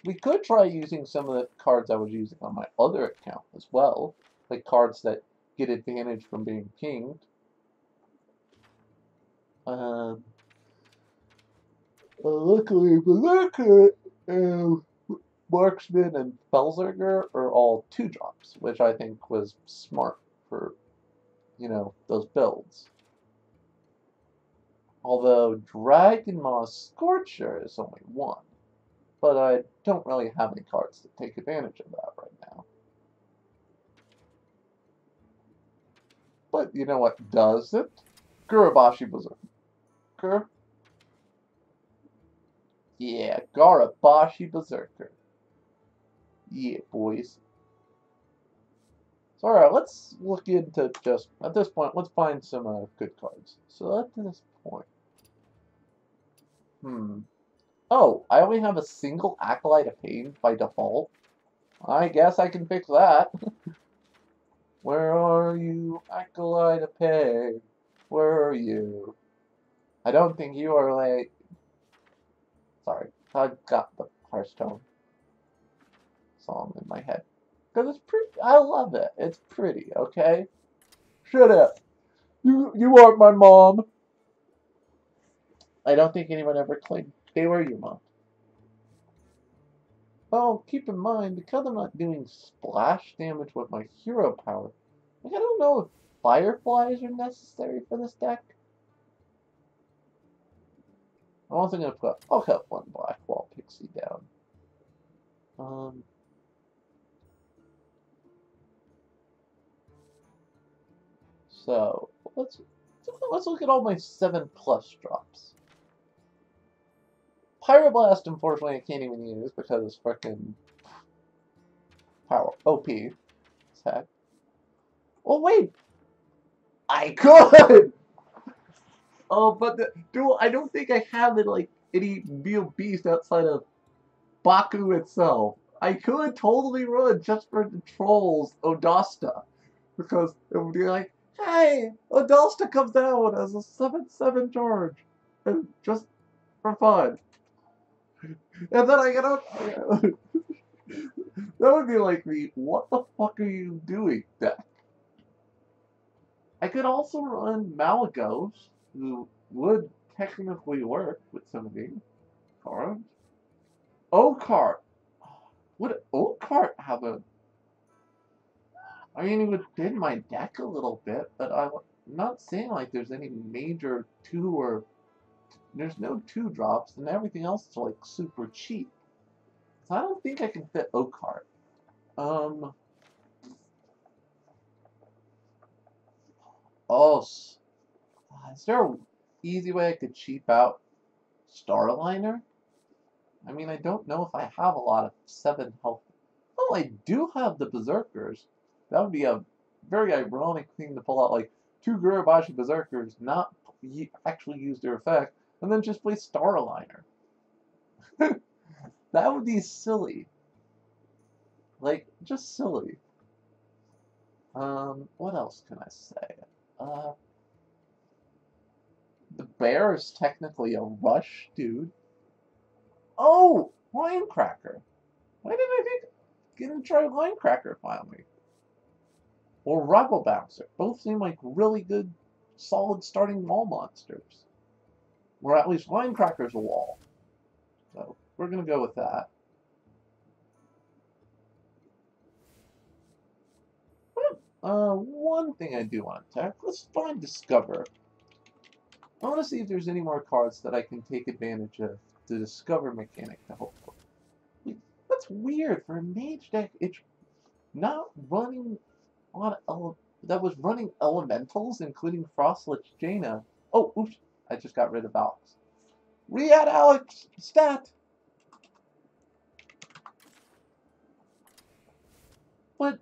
we could try using some of the cards I was using on my other account as well, like cards that get advantage from being pinged. Luckily, Marksman and Felzerger are all 2-drops, which I think was smart for, you know, those builds. Although Dragon Maw Scorcher is only 1. But I don't really have any cards to take advantage of that right now. But you know what does it? Gurabashi Berserker. Yeah, Garabashi Berserker. Yeah, boys. So, alright, let's look into just, at this point, let's find some good cards. So, at this point. Oh, I only have a single Acolyte of Pain by default. I guess I can fix that. Where are you, Acolyte of Pain? Where are you? I don't think you are late. Sorry, I've got the Hearthstone song in my head. Because it's pretty, I love it. It's pretty, okay? Shut up. You aren't my mom. I don't think anyone ever claimed they were your mom. Oh, keep in mind, because I'm not doing splash damage with my hero power, like, I don't know if fireflies are necessary for this deck. I'm also going to put, I'll cut 1 Blackwall Pixie down. So, let's look at all my 7+ drops. Pyroblast, unfortunately, I can't even use because it's freaking power OP. Attack. Oh wait, I could. Oh, but I don't think I have it like any real beast outside of Baku itself. I could totally run just for the trolls Odasta. Because it would be like, hey, Odasta comes out as a 7/7 charge. And just for fun. And then I get out. That would be like the, what the fuck are you doing? I could also run Malagos, who would technically work with some of these cards. Okart. Would Okart have a... I mean, it would thin my deck a little bit, but I'm not saying like there's any major two or... There's no 2-drops, and everything else is like super cheap. So I don't think I can fit Okart. Oh, is there an easy way I could cheap out Starliner? I mean, I don't know if I have a lot of 7 health. Oh, I do have the Berserkers. That would be a very ironic thing to pull out, like, 2 Gurubashi Berserkers, not actually use their effect, and then just play Starliner. That would be silly. Like, just silly. What else can I say? The bear is technically a rush, dude. Oh, Linecracker. Why did I think get to try Linecracker finally? Or Rebel Bouncer. Both seem like really good, solid starting wall monsters. Or at least Linecracker's a wall. So we're gonna go with that. One thing I do want to check. Let's find Discover. I want to see if there's any more cards that I can take advantage of the Discover mechanic to help. That's weird for a mage deck. It's not running on that was running elementals, including Frostlich Jaina. Oh, oops! I just got rid of Alex. Re-add Alex stat. But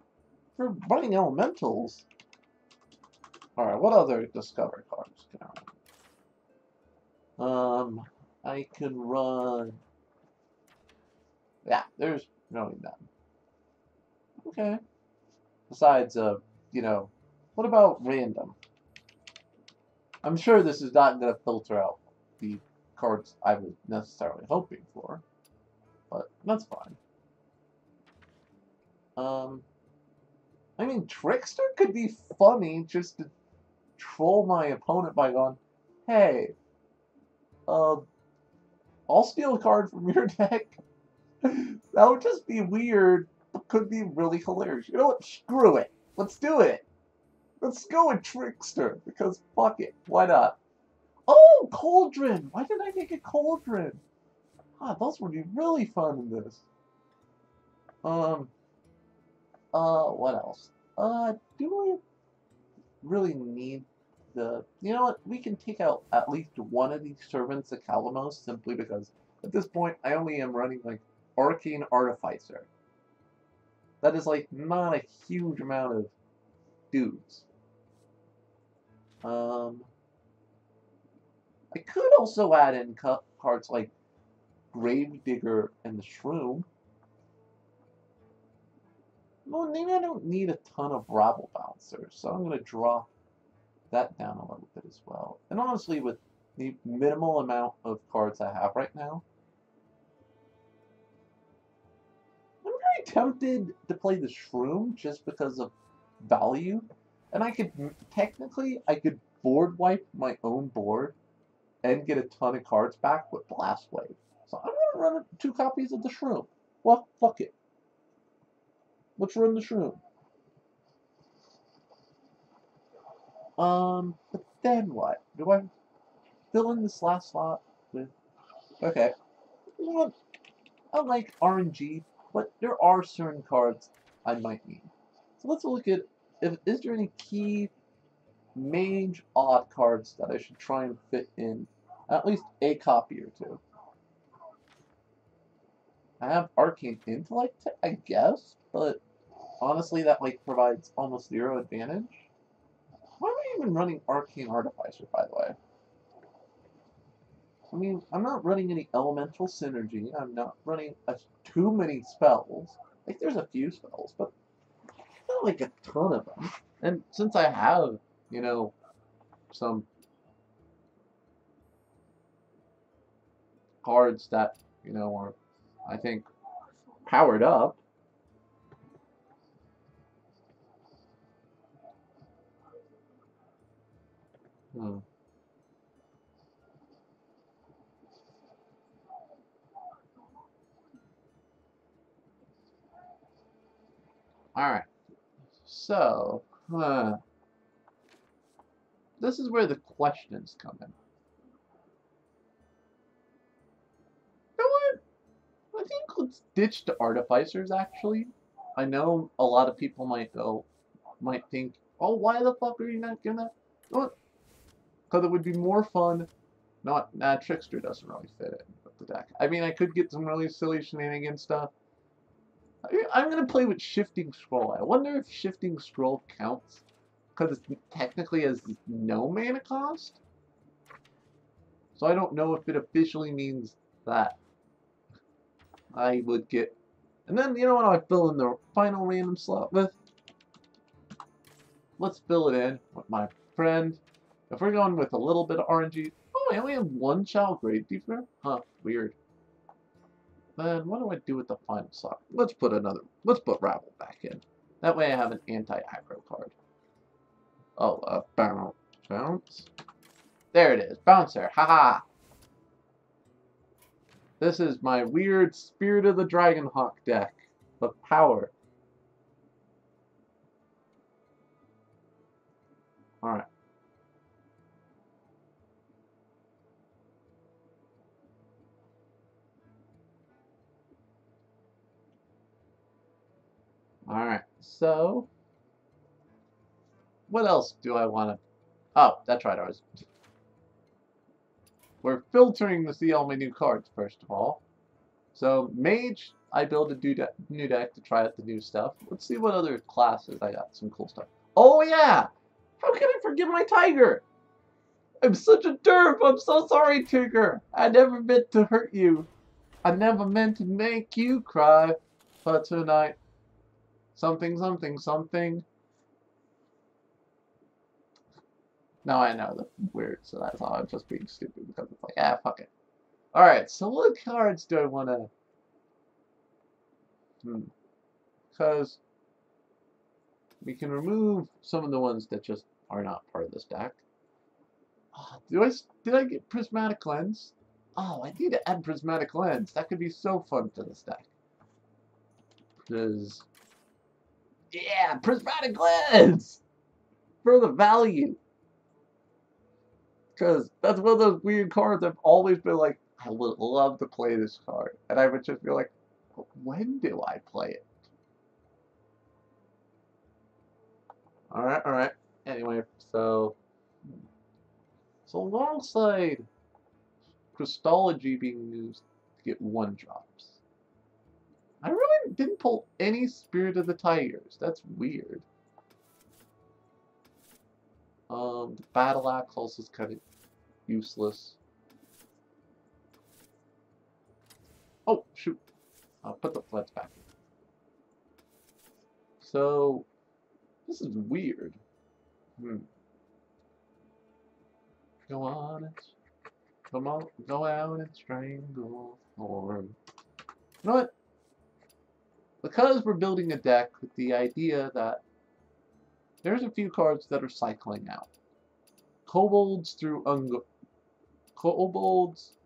for running elementals, all right. What other Discover cards can I run? I can run. Yeah, there's really none. Okay. Besides, what about random? I'm sure this is not going to filter out the cards I was necessarily hoping for, but that's fine. I mean, Trickster could be funny just to troll my opponent by going, hey, I'll steal a card from your deck. That would just be weird, but could be really hilarious. You know what? Screw it. Let's do it. Let's go with Trickster, because fuck it. Why not? Oh, Cauldron! Why didn't I make a Cauldron? Ah, those would be really fun in this. What else? Do I really need the... You know what? We can take out at least one of these Servants of Calamos, simply because at this point I only am running, like, Arcane Artificer. That is, like, not a huge amount of dudes. I could also add in cards like Gravedigger and the Shroom. Well, maybe I don't need a ton of Rabble Bouncers, so I'm going to drop that down a little bit as well. And honestly, with the minimal amount of cards I have right now, I'm very tempted to play the Shroom just because of value. And I could, technically, I could board wipe my own board and get a ton of cards back with Blast Wave. So I'm going to run 2 copies of the Shroom. Well, fuck it. Let's run the Shroom. But then what? Do I fill in this last slot with... Okay. You know what? I like RNG, but there are certain cards I might need. So let's look at, is there any key mage odd cards that I should try and fit in at least a copy or 2. I have Arcane Intellect, I guess, but honestly that like provides almost 0 advantage. Why am I even running Arcane Artificer, by the way? I mean, I'm not running any elemental synergy. I'm not running too many spells. Like, there's a few spells, but not like a ton of them. And since I have, you know, some cards that, you know, are, I think, powered up. Hmm. Alright, so, this is where the questions come in. You know what? I think let's ditch the artificers, actually. I know a lot of people might think, oh, why the fuck are you not giving that? What? Because it would be more fun. Not, nah, Trickster doesn't really fit in with the deck. I mean, I could get some really silly shenanigans stuff. I'm gonna play with Shifting Scroll. I wonder if Shifting Scroll counts because it technically has no mana cost. So I don't know if it officially means that I would get. And then, you know what I fill in the final random slot with? Let's fill it in with my friend. If we're going with a little bit of RNG. Oh, I only have one Child Gravekeeper? Huh, weird. Then what do I do with the final slot? Let's put Rabble back in. That way I have an anti-aggro card. Oh, bounce. Bounce? There it is. Bouncer. Haha. This is my weird Spirit of the Dragonhawk deck. The power. Alright. Alright, so what else do I want to... Oh, that's right, we're filtering to see all my new cards, first of all. So, Mage, I build a new deck to try out the new stuff. Let's see what other classes I got some cool stuff. Oh, yeah! How can I forget my Tiger? I'm such a derp! I'm so sorry, Tigger! I never meant to hurt you. I never meant to make you cry. But tonight, something, something, something. No, I know, that's weird, so that's all. I'm just being stupid because it's like, ah, fuck it. Alright, so what cards do I want to... Because we can remove some of the ones that just are not part of this deck. Oh, did I get Prismatic Lens? Oh, I need to add Prismatic Lens. That could be so fun to this deck. Because... Yeah, Prismatic Lens! For the value. Because that's one of those weird cards I've always been like, I would love to play this card. And I would just be like, when do I play it? Alright, alright. Anyway, so alongside Crystology being used to get 1-drops, I really didn't pull any Spirit of the Tigers. That's weird. The Battle Axe also is kind of useless. Oh, shoot. I'll put the floods back in. So, this is weird. Go on and go out and strangle Thorn. You know what? Because we're building a deck with the idea that there's a few cards that are cycling out. Kobolds,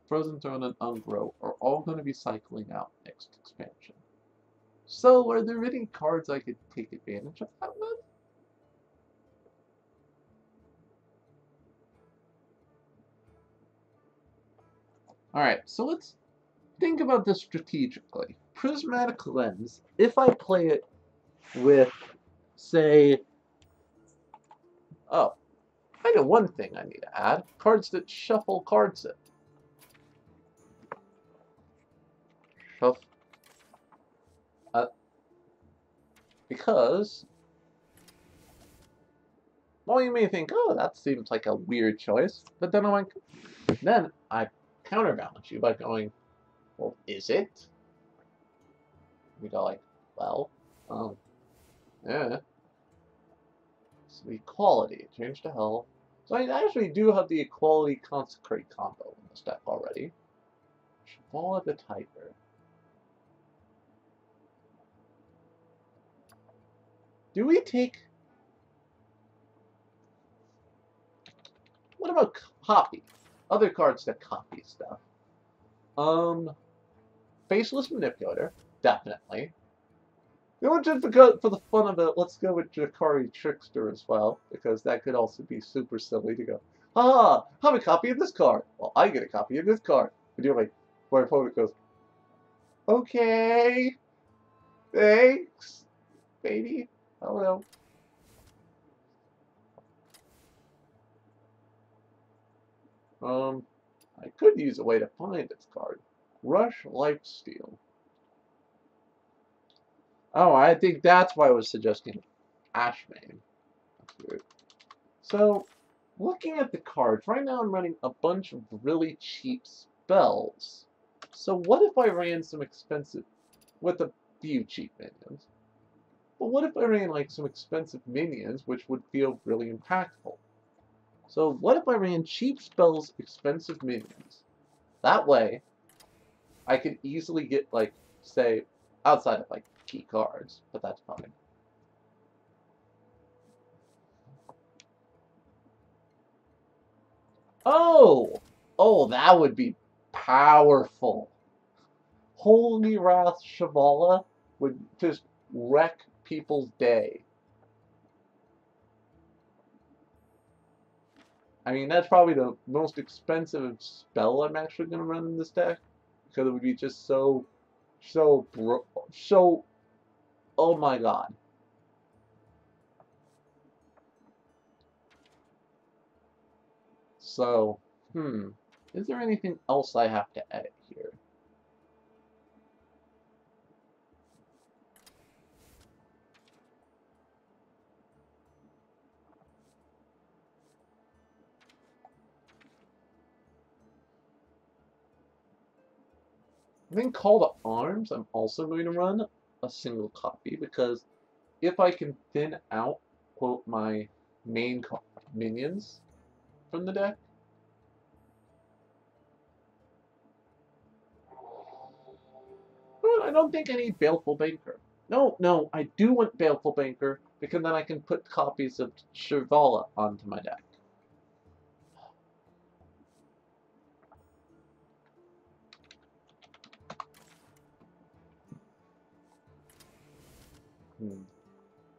Frozen Throne, and Ungro are all going to be cycling out next expansion. So, are there any cards I could take advantage of that with? Alright, so let's think about this strategically. Prismatic Lens, if I play it with, say... Oh, I know one thing I need to add. Cards that shuffle card set. Shuffle. Because... Well, you may think, oh, that seems like a weird choice. But then I'm like... Then I counterbalance you by going, well, is it? We go like, well, yeah. So equality, change to hell. So I actually do have the equality consecrate combo in this deck already. Fall of the Tiger. Do we take... What about copy? Other cards that copy stuff. Faceless Manipulator, definitely. You know, just for the fun of it, let's go with Jakari Trickster as well, because that could also be super silly to go, ah, have a copy of this card. Well, I get a copy of this card. But you're like, my opponent goes, okay, thanks, baby. I don't know. I could use a way to find this card. Rush Lifesteal. Oh, I think that's why I was suggesting Ashmane. That's weird. So, looking at the cards, right now I'm running a bunch of really cheap spells. So what if I ran some expensive, with a few cheap minions, but what if I ran like some expensive minions which would feel really impactful? So what if I ran cheap spells, expensive minions? That way, I could easily get like, say, outside of like key cards, but that's fine. Oh! Oh, that would be powerful. Holy Wrath Shavala would just wreck people's day. I mean, that's probably the most expensive spell I'm actually going to run in this deck. Because it would be just so, oh my god. So, is there anything else I have to edit here? I think Call to Arms, I'm also going to run a single copy because if I can thin out, quote, my main minions from the deck, I don't think I need Baleful Banker. No, I do want Baleful Banker because then I can put copies of Shivala onto my deck.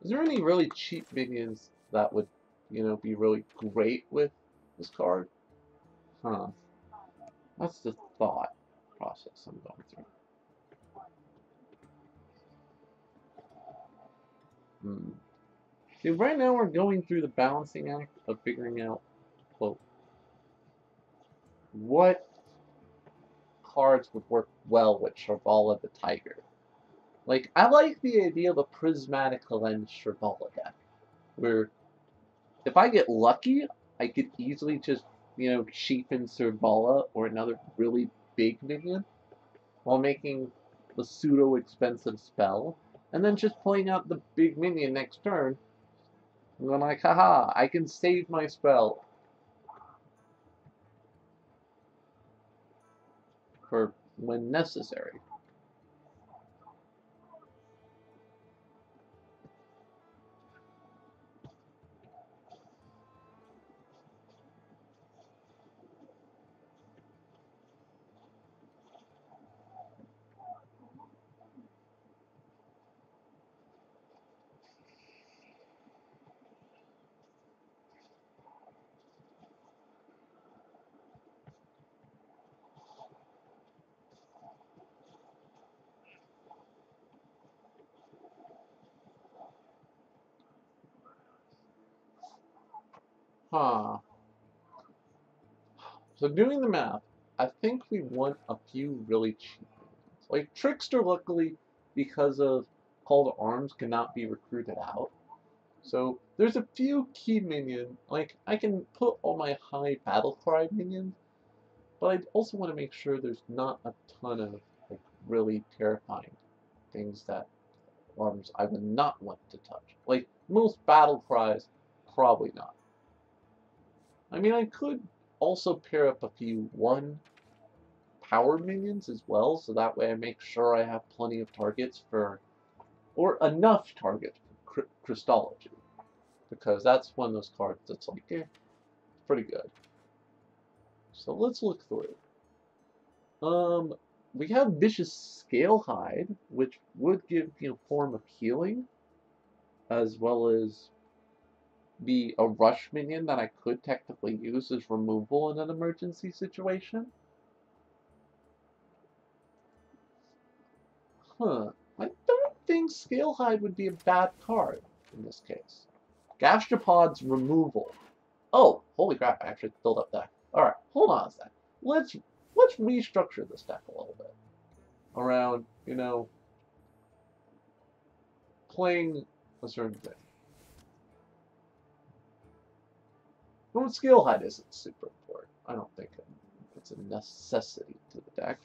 Is there any really cheap minions that would, be really great with this card? Huh. That's the thought process I'm going through. See, right now we're going through the balancing act of figuring out, quote, what cards would work well with Shivala the Tiger. Like, I like the idea of a prismatic lens Shivala deck, where if I get lucky, I could easily just, cheapen Shivala or another really big minion while making the pseudo-expensive spell, and then just pulling out the big minion next turn, and I'm like, haha, I can save my spell for when necessary. Huh. So doing the math, I think we want a few really cheap ones. Like Trickster, luckily, because of Call to Arms, cannot be recruited out. So there's a few key minions. Like I can put all my high battle cry minions But I also want to make sure there's not a ton of like really terrifying things that arms I would not want to touch. Like most battle cries, probably not. I mean, I could also pair up a few 1 power minions as well, so that way I make sure I have plenty of targets for, or enough targets for Christology. Because that's one of those cards that's like, pretty good. So let's look through. We have Vicious Scalehide, which would give me a form of healing, as well as be a rush minion that I could technically use as removal in an emergency situation. Huh. I don't think Scalehide would be a bad card in this case. Gastropod's removal. Oh, holy crap, I actually filled up that. Alright, hold on a sec. Let's restructure this deck a little bit. Around, playing a certain thing. Well, Scalehide isn't super important. I don't think it's a necessity to the deck.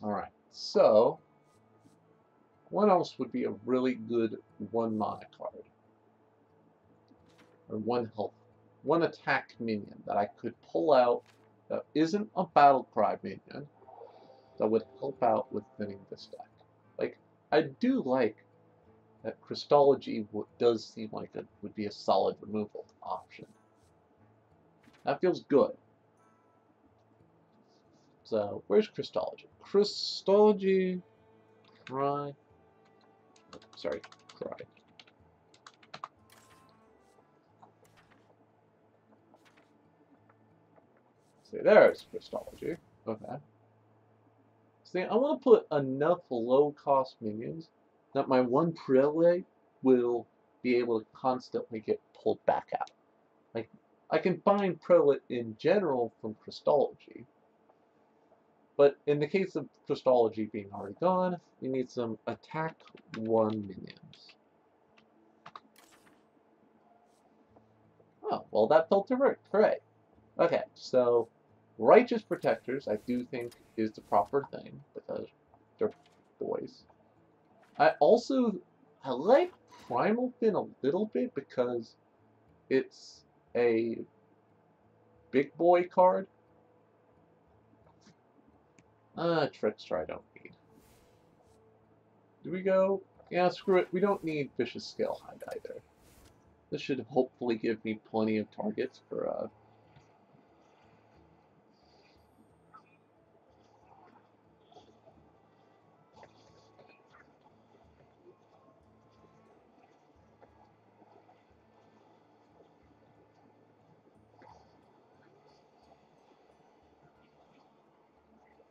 Alright, so what else would be a really good 1 mana card? Or 1 health, 1 attack minion that I could pull out that isn't a battle cry minion that would help out with winning this deck. Like, I do like that Christology does seem like it would be a solid removal option. That feels good. So, where's Christology? Christology, cry. Sorry, cry. See, there's Christology. Okay. See, I want to put enough low-cost minions that my 1 prelate will be able to constantly get pulled back out. Like, I can find prelate in general from Christology, but in the case of Christology being already gone, we need some attack 1 minions. Oh, well that felt to work. Hooray. Okay, so Righteous Protectors I do think is the proper thing, because they're boys. I like Primal Fin a little bit because it's a big boy card. Trickster I don't need. Do we go? Yeah, screw it. We don't need Vicious Scalehide either. This should hopefully give me plenty of targets for,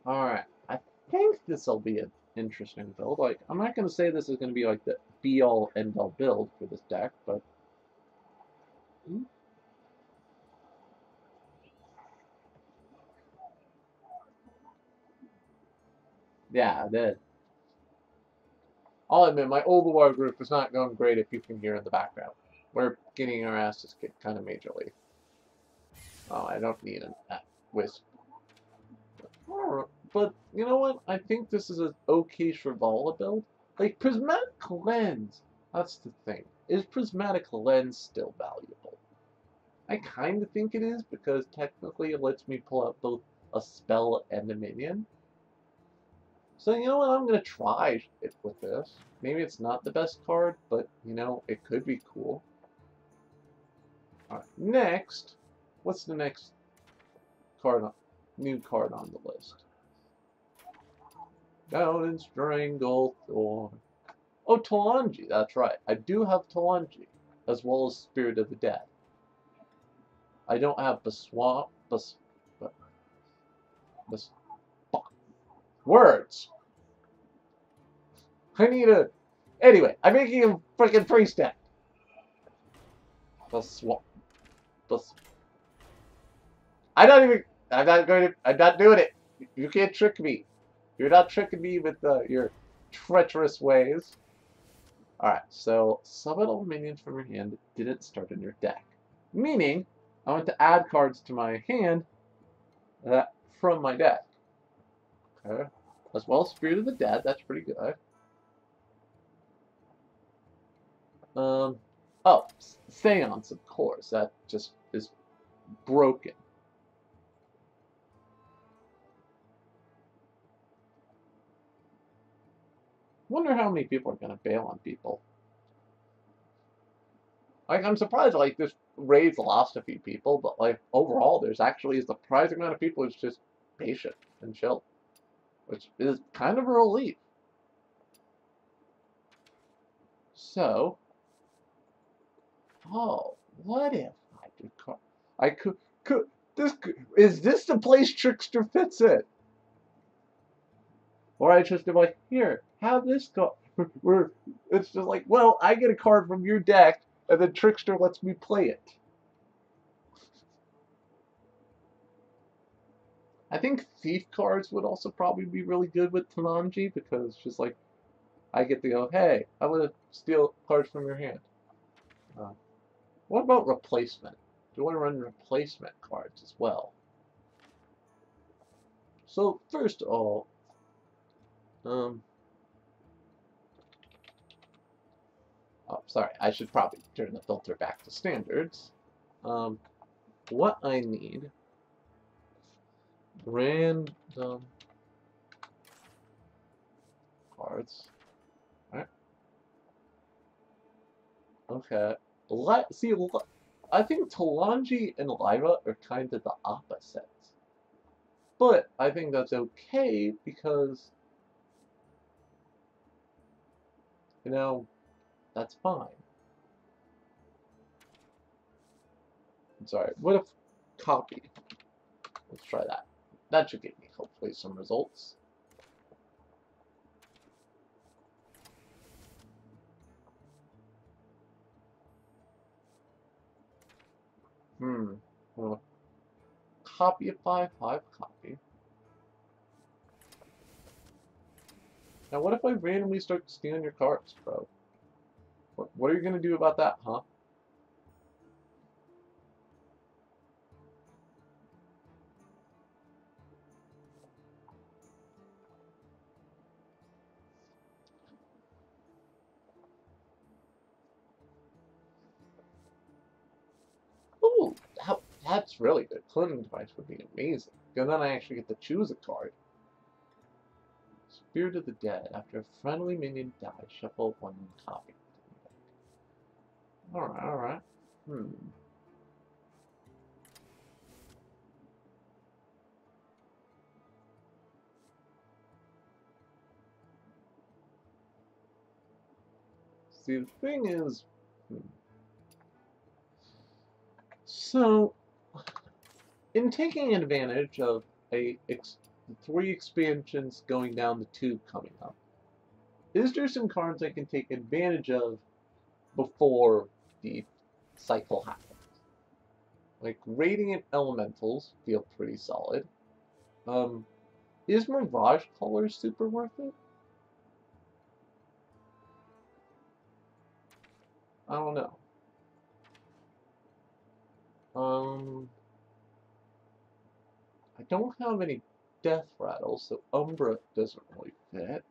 Alright. I think this will be an interesting build. Like, I'm not going to say this is going to be like the be-all, end-all build for this deck, but... Yeah, I did. I'll admit, my Overlord group is not going great if you can hear in the background. We're getting our asses kicked kind of majorly. Oh, I don't need a wisp. But, you know what? I think this is an okay Shrivala build. Like, Prismatic Lens, that's the thing. Is Prismatic Lens still valuable? I kind of think it is, because technically it lets me pull out both a spell and a minion. So, you know what? I'm going to try it with this. Maybe it's not the best card, but, it could be cool. Alright, next, what's the next new card on the list? Down and Stranglethorn. Oh, Talanji, that's right. I do have Talanji, as well as Spirit of the Dead. I don't have Baswamp, Bas, words. I need a... Anyway, I'm making a freaking priest deck. Baswamp, Bas... I'm not doing it. You can't trick me. You're not tricking me with your treacherous ways. Alright, so summon all minions from your hand that didn't start in your deck. Meaning, I want to add cards to my hand from my deck. Okay. As well as Spirit of the Dead, that's pretty good. Oh, Seance, of course. That just is broken. Wonder how many people are going to bail on people. Like, I'm surprised, like, this raid's lost a few people, but, like, overall, there's actually a surprising amount of people who's just patient and chill. Which is kind of a relief. So, oh, what if I could, is this the place Trickster fits in? Or I just am like, here, have this card. It's just like, well, I get a card from your deck, and then Trickster lets me play it. I think Thief cards would also probably be really good with Tamanji, because it's just like, I get to go, hey, I'm going to steal cards from your hand. What about replacement? Do I run replacement cards as well? So, first of all, oh, sorry, I should probably turn the filter back to standards. What I need, random cards. Alright. Okay. See, I think Talanji and Lyra are kind of the opposites. But I think that's okay because, you know, that's fine. I'm sorry, what if copy? Let's try that. That should give me hopefully some results. Well, copy a 5/5 copy. Now what if I randomly start stealing your cards, bro? What are you gonna do about that, huh? Ooh, that's really good. Cloning device would be amazing. And then I actually get to choose a card. Spirit of the Dead. After a friendly minion dies, shuffle one copy. Alright, alright. See, the thing is... So, in taking advantage of the 3 expansions going down the tube coming up, is there some cards I can take advantage of before the cycle happens? Like, Radiant Elementals feel pretty solid. Is Mirage Color super worth it? I don't know. I don't have any Death Rattles, so Umbra doesn't really fit.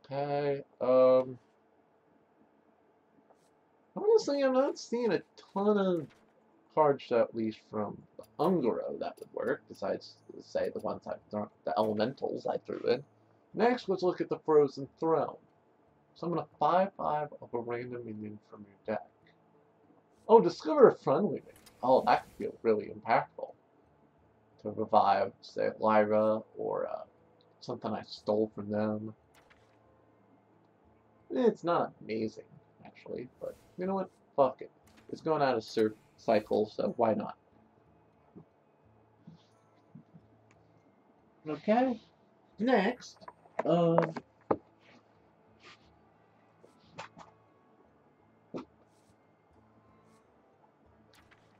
Okay, honestly, I'm not seeing a ton of cards, at least from the Ungaro, that would work, besides, say, the ones I've thrown, the Elementals I threw in. Next, let's look at the Frozen Throne. Summon a 5/5 of a random minion from your deck. Oh, discover a friendly minion. Oh, that could feel really impactful. To revive, say, Lyra, or something I stole from them. It's not amazing, actually, but you know what? Fuck it. It's going out of cycle, so why not? Okay. Next, um,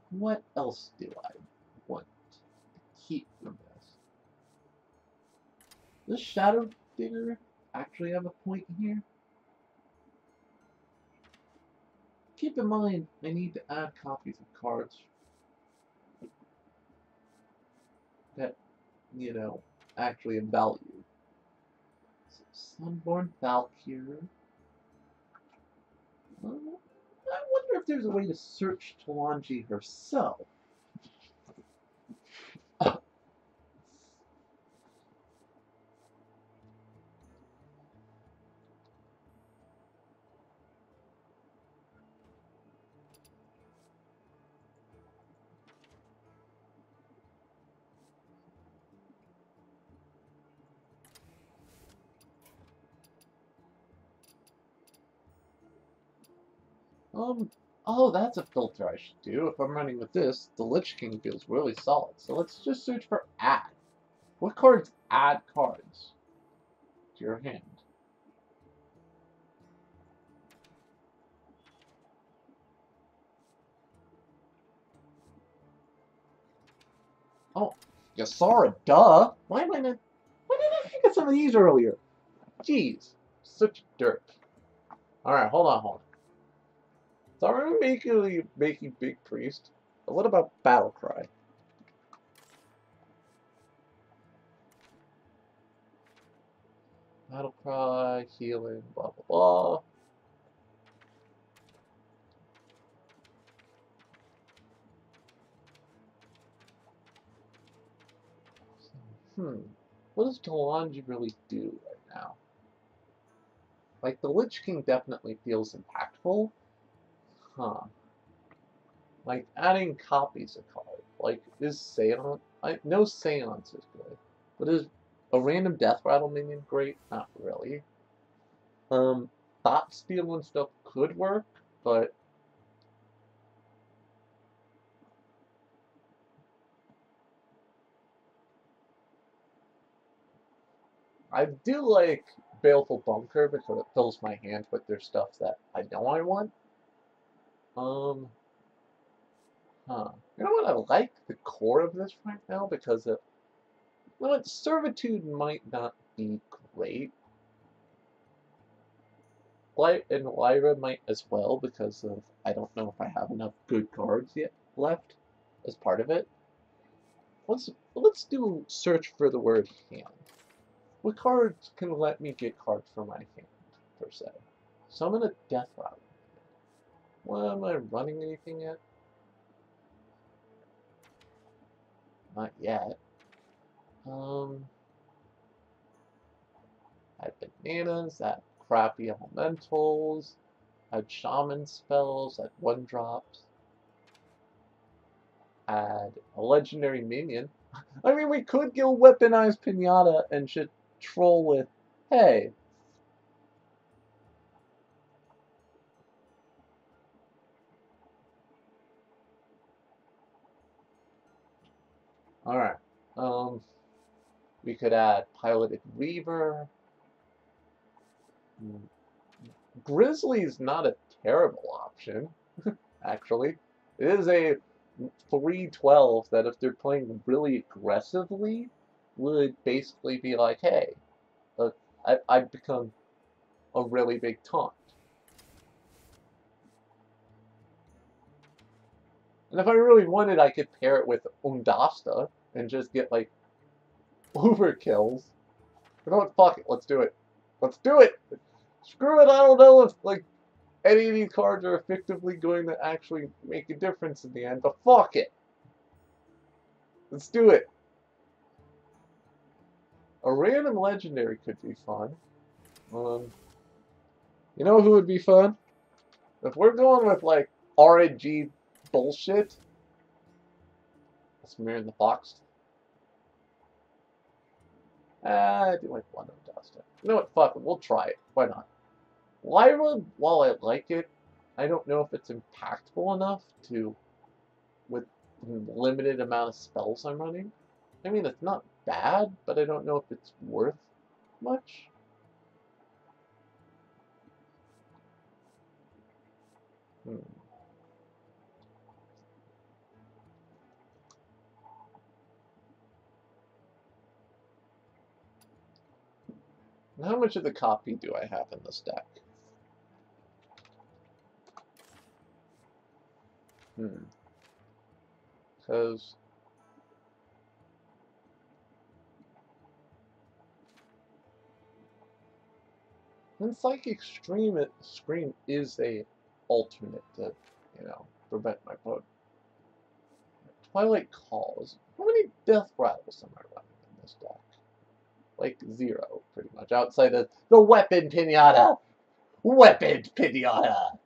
what else do I want to keep from this? Does Shadow Digger actually have a point here? Keep in mind, I need to add copies of cards that, you know, actually have value. So, Sunborn Valkyrie. I wonder if there's a way to search Talanji herself. Oh, that's a filter I should do. If I'm running with this, the Lich King feels really solid. So let's just search for add. What cards add cards to your hand? Oh, Yasara, duh! Why didn't I think of some of these earlier? Jeez, such dirt. Alright, hold on. So I'm making Big Priest. But what about Battle Cry? Battle Cry, healing, blah blah blah. What does Talanji really do right now? Like, the Lich King definitely feels impactful. Huh. Like, adding copies of cards. Like, is Seance... no Seance is good. But is a random Death Rattle minion great? Not really. Thought Steal and stuff could work, but... I do like Baleful Bunker because it fills my hand with their stuff that I know I want. You know what? I like the core of this right now because it... Well, Servitude might not be great. Light and Lyra might as well because of I don't know if I have enough good cards yet left as part of it. Let's do search for the word hand. What cards can let me get cards from my hand per se? Summon a Death Rattle. Well, am I running anything yet? Not yet. I had bananas, I had crappy elementals, I had shaman spells, I had 1-drops. Add a legendary minion. I mean, we could go weaponize Pinata and should troll with, hey. Alright. We could add Piloted Reaver. Grizzly's not a terrible option, actually. It is a 3/12 that if they're playing really aggressively, would basically be like, hey, I've become a really big taunt. And if I really wanted, I could pair it with Undasta and just get, like, overkills. You know what? Fuck it. Let's do it. Let's do it! Screw it, I don't know if, like, any of these cards are effectively going to actually make a difference in the end, but fuck it! Let's do it! A random legendary could be fun. You know who would be fun? If we're going with, like, RNG bullshit, Smear in the box. I do like one of Dustin. You know what? Fuck it. We'll try it. Why not? Lyra, while I like it, I don't know if it's impactful enough to, with the limited amount of spells I'm running. I mean, it's not bad, but I don't know if it's worth much. Hmm. How much of the copy do I have in this deck? Because Psychic Scream is a alternate to, prevent my opponent. Twilight Calls. How many Death Rattles am I running in this deck? Like 0, pretty much. Outside of the Weapon Pinata! Weapon Pinata!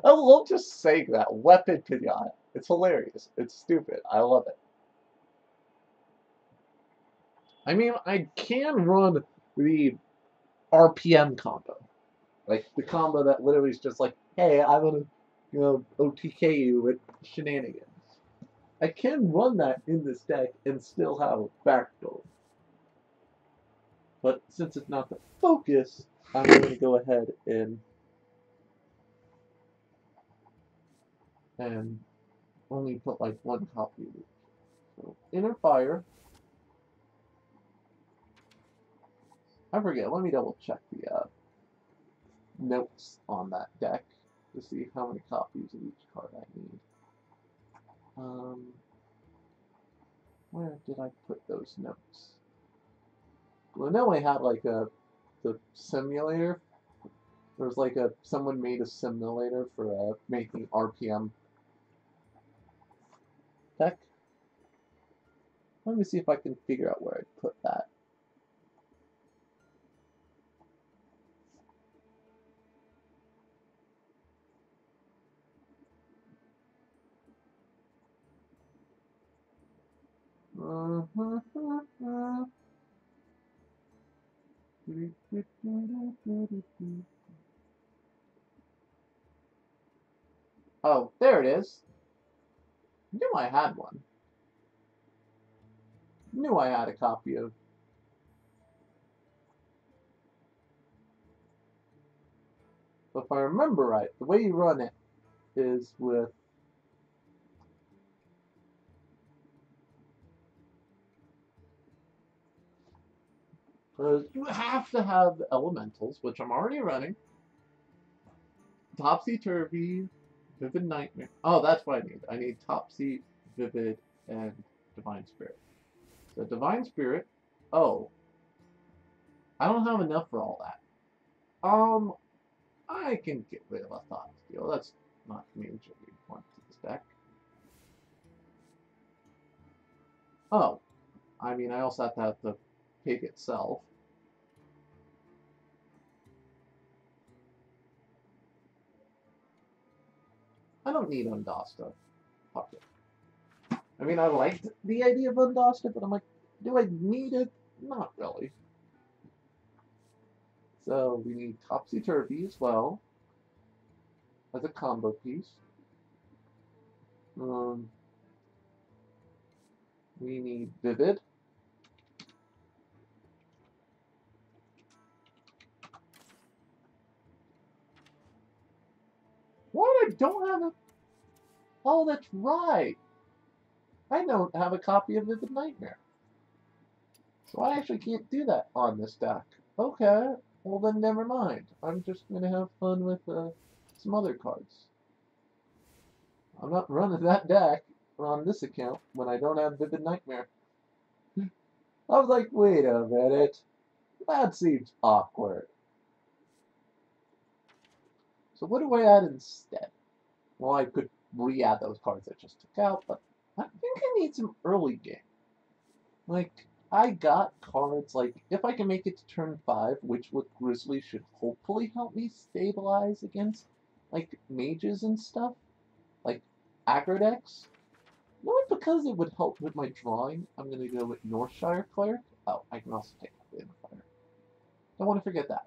I love just saying that. Weapon Pinata. It's hilarious. It's stupid. I love it. I mean, I can run the RPM combo. Like, the combo that literally is just like, hey, I'm gonna, OTK you with shenanigans. I can run that in this deck and still have a backdoor. But since it's not the focus, I'm going to go ahead and only put like one copy of it. So, Inner Fire. I forget, let me double check the notes on that deck to see how many copies of each card I need. Where did I put those notes? Well, I know I had like the simulator. There was like someone made a simulator for making RPM deck. Let me see if I can figure out where I put that. Oh, there it is. Knew I had one. Knew I had a copy of. But if I remember right, the way you run it is with you have to have the elementals, which I'm already running. Topsy Turvy, Vivid Nightmare. Oh, that's what I need. I need Topsy, Vivid, and Divine Spirit. So Divine Spirit. Oh, I don't have enough for all that. I can get rid of a Thought Steal. That's not majorly important to this deck. Oh, I mean, I also have to have the pig itself. I don't need Undasta. Fuck it. I mean, I liked the idea of Undasta, but I'm like, do I need it? Not really. So we need Topsy Turvy as well as a combo piece. We need Vivid. What? I don't have a... Oh, that's right. I don't have a copy of Vivid Nightmare. So I actually can't do that on this deck. Okay, well then never mind. I'm just going to have fun with some other cards. I'm not running that deck on this account when I don't have Vivid Nightmare. I was like, wait a minute. That seems awkward. So what do I add instead? Well, I could re-add those cards I just took out, but I think I need some early game. Like, I got cards, like, if I can make it to turn 5, which with Grizzly should hopefully help me stabilize against, like, mages and stuff, like, aggro decks, Not because it would help with my drawing, I'm going to go with Northshire Cleric. Oh, I can also take Flame of Fire. Don't want to forget that.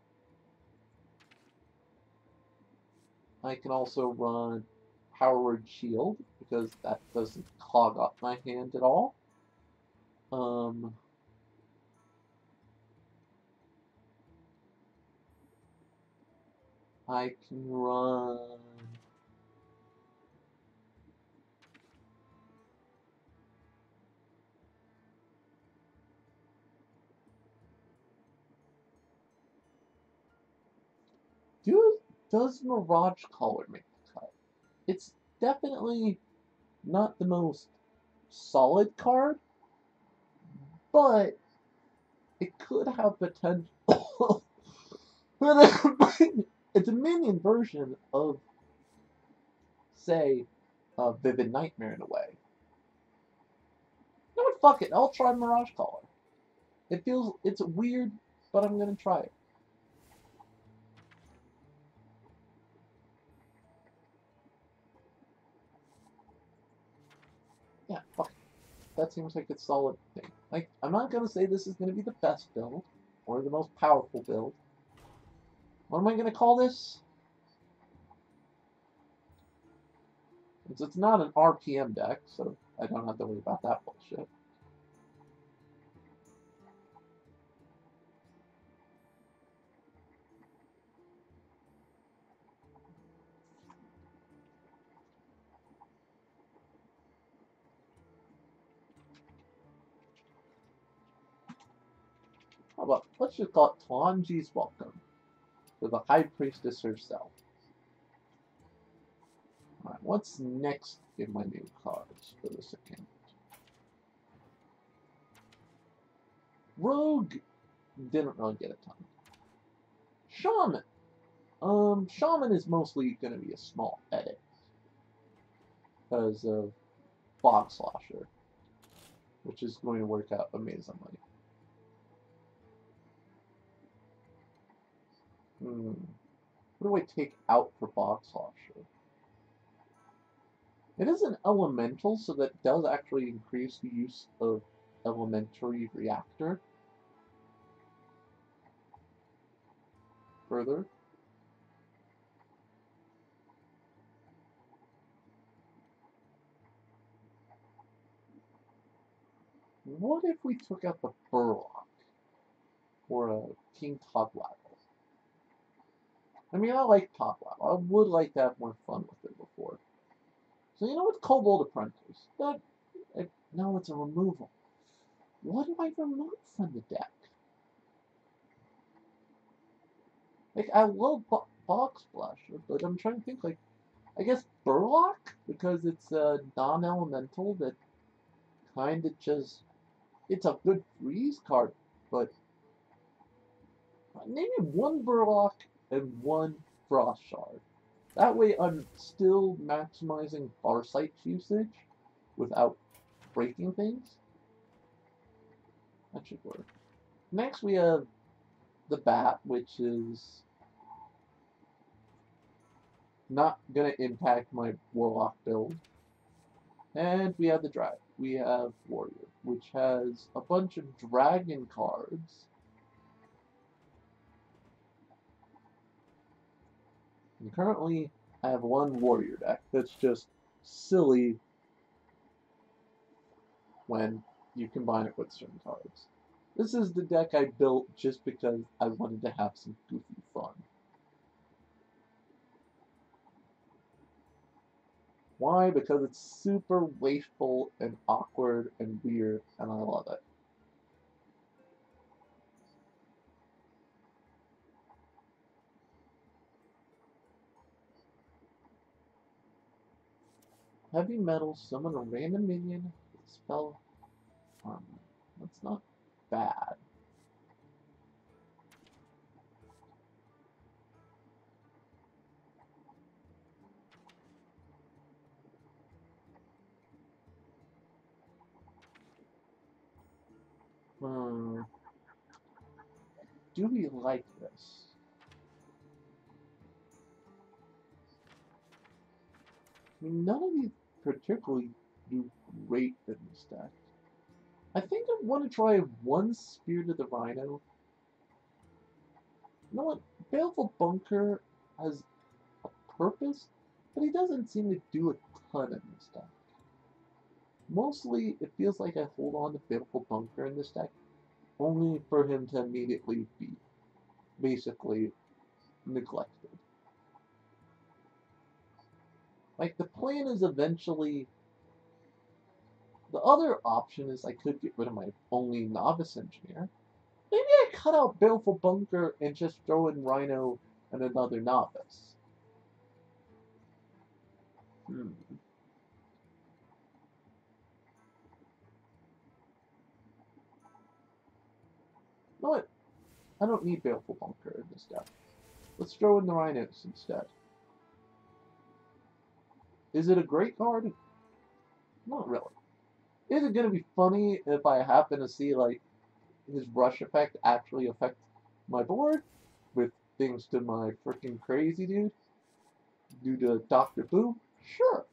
I can also run Power Word Shield, because that doesn't clog up my hand at all. I can run... Does Mirage Collar make the cut? It's definitely not the most solid card, but it could have potential. It's a minion version of, say, Vivid Nightmare in a way. You know what? Fuck it. I'll try Mirage Collar. It's weird, but I'm gonna try it. Yeah, fuck it. That seems like a solid thing. Like, I'm not gonna say this is gonna be the best build, or the most powerful build. What am I gonna call this? It's not an RPM deck, so I don't have to worry about that bullshit. How about, let's just call it Tlanji's Welcome, for the High Priestess herself. Alright, what's next in my new cards for this account? Rogue didn't really get a ton. Shaman. Shaman is mostly going to be a small edit because of Bog Slosher, which is going to work out amazingly. What do I take out for Bog Slosher? It is an elemental, so that does actually increase the use of Elementary Reactor further. What if we took out the Burlock or a King Togwaggle? I mean, I like Togwaggle. I would like to have more fun with it before. So you know what? Kobold Apprentice. No, it's a removal. What do I remove from the deck? Like, I love Bog Splasher, but I'm trying to think, like, I guess Burlock? Because it's a non-elemental that kind of just... It's a good freeze card, but... Maybe one Burlock and one Frost Shard. That way I'm still maximizing Farsight's usage without breaking things. That should work. Next we have the Bat, which is not going to impact my Warlock build. And we have the Dragon. We have Warrior, which has a bunch of Dragon cards. And currently, I have one Warrior deck that's just silly when you combine it with certain cards. This is the deck I built just because I wanted to have some goofy fun. Why? Because it's super wasteful and awkward and weird, and I love it. Heavy Metal, summon a random minion, spell armor. That's not bad. Do we like this? I mean, none of these particularly do great in this deck. I think I want to try one Spirit of the Rhino. You know what? Baleful Bunker has a purpose, but he doesn't seem to do a ton in this deck. Mostly, it feels like I hold on to Baleful Bunker in this deck, only for him to immediately be basically neglected. Like, the plan is eventually... The other option is I could get rid of my only Novice Engineer. Maybe I cut out Baleful Bunker and just throw in Rhino and another Novice. Hmm. You know what? I don't need Baleful Bunker in this deck. Let's throw in the Rhinos instead. Is it a great card? Not really. Is it going to be funny if I happen to see, like, his Rush effect actually affect my board? With things to my freaking crazy dude? Due to Dr. Boom? Sure.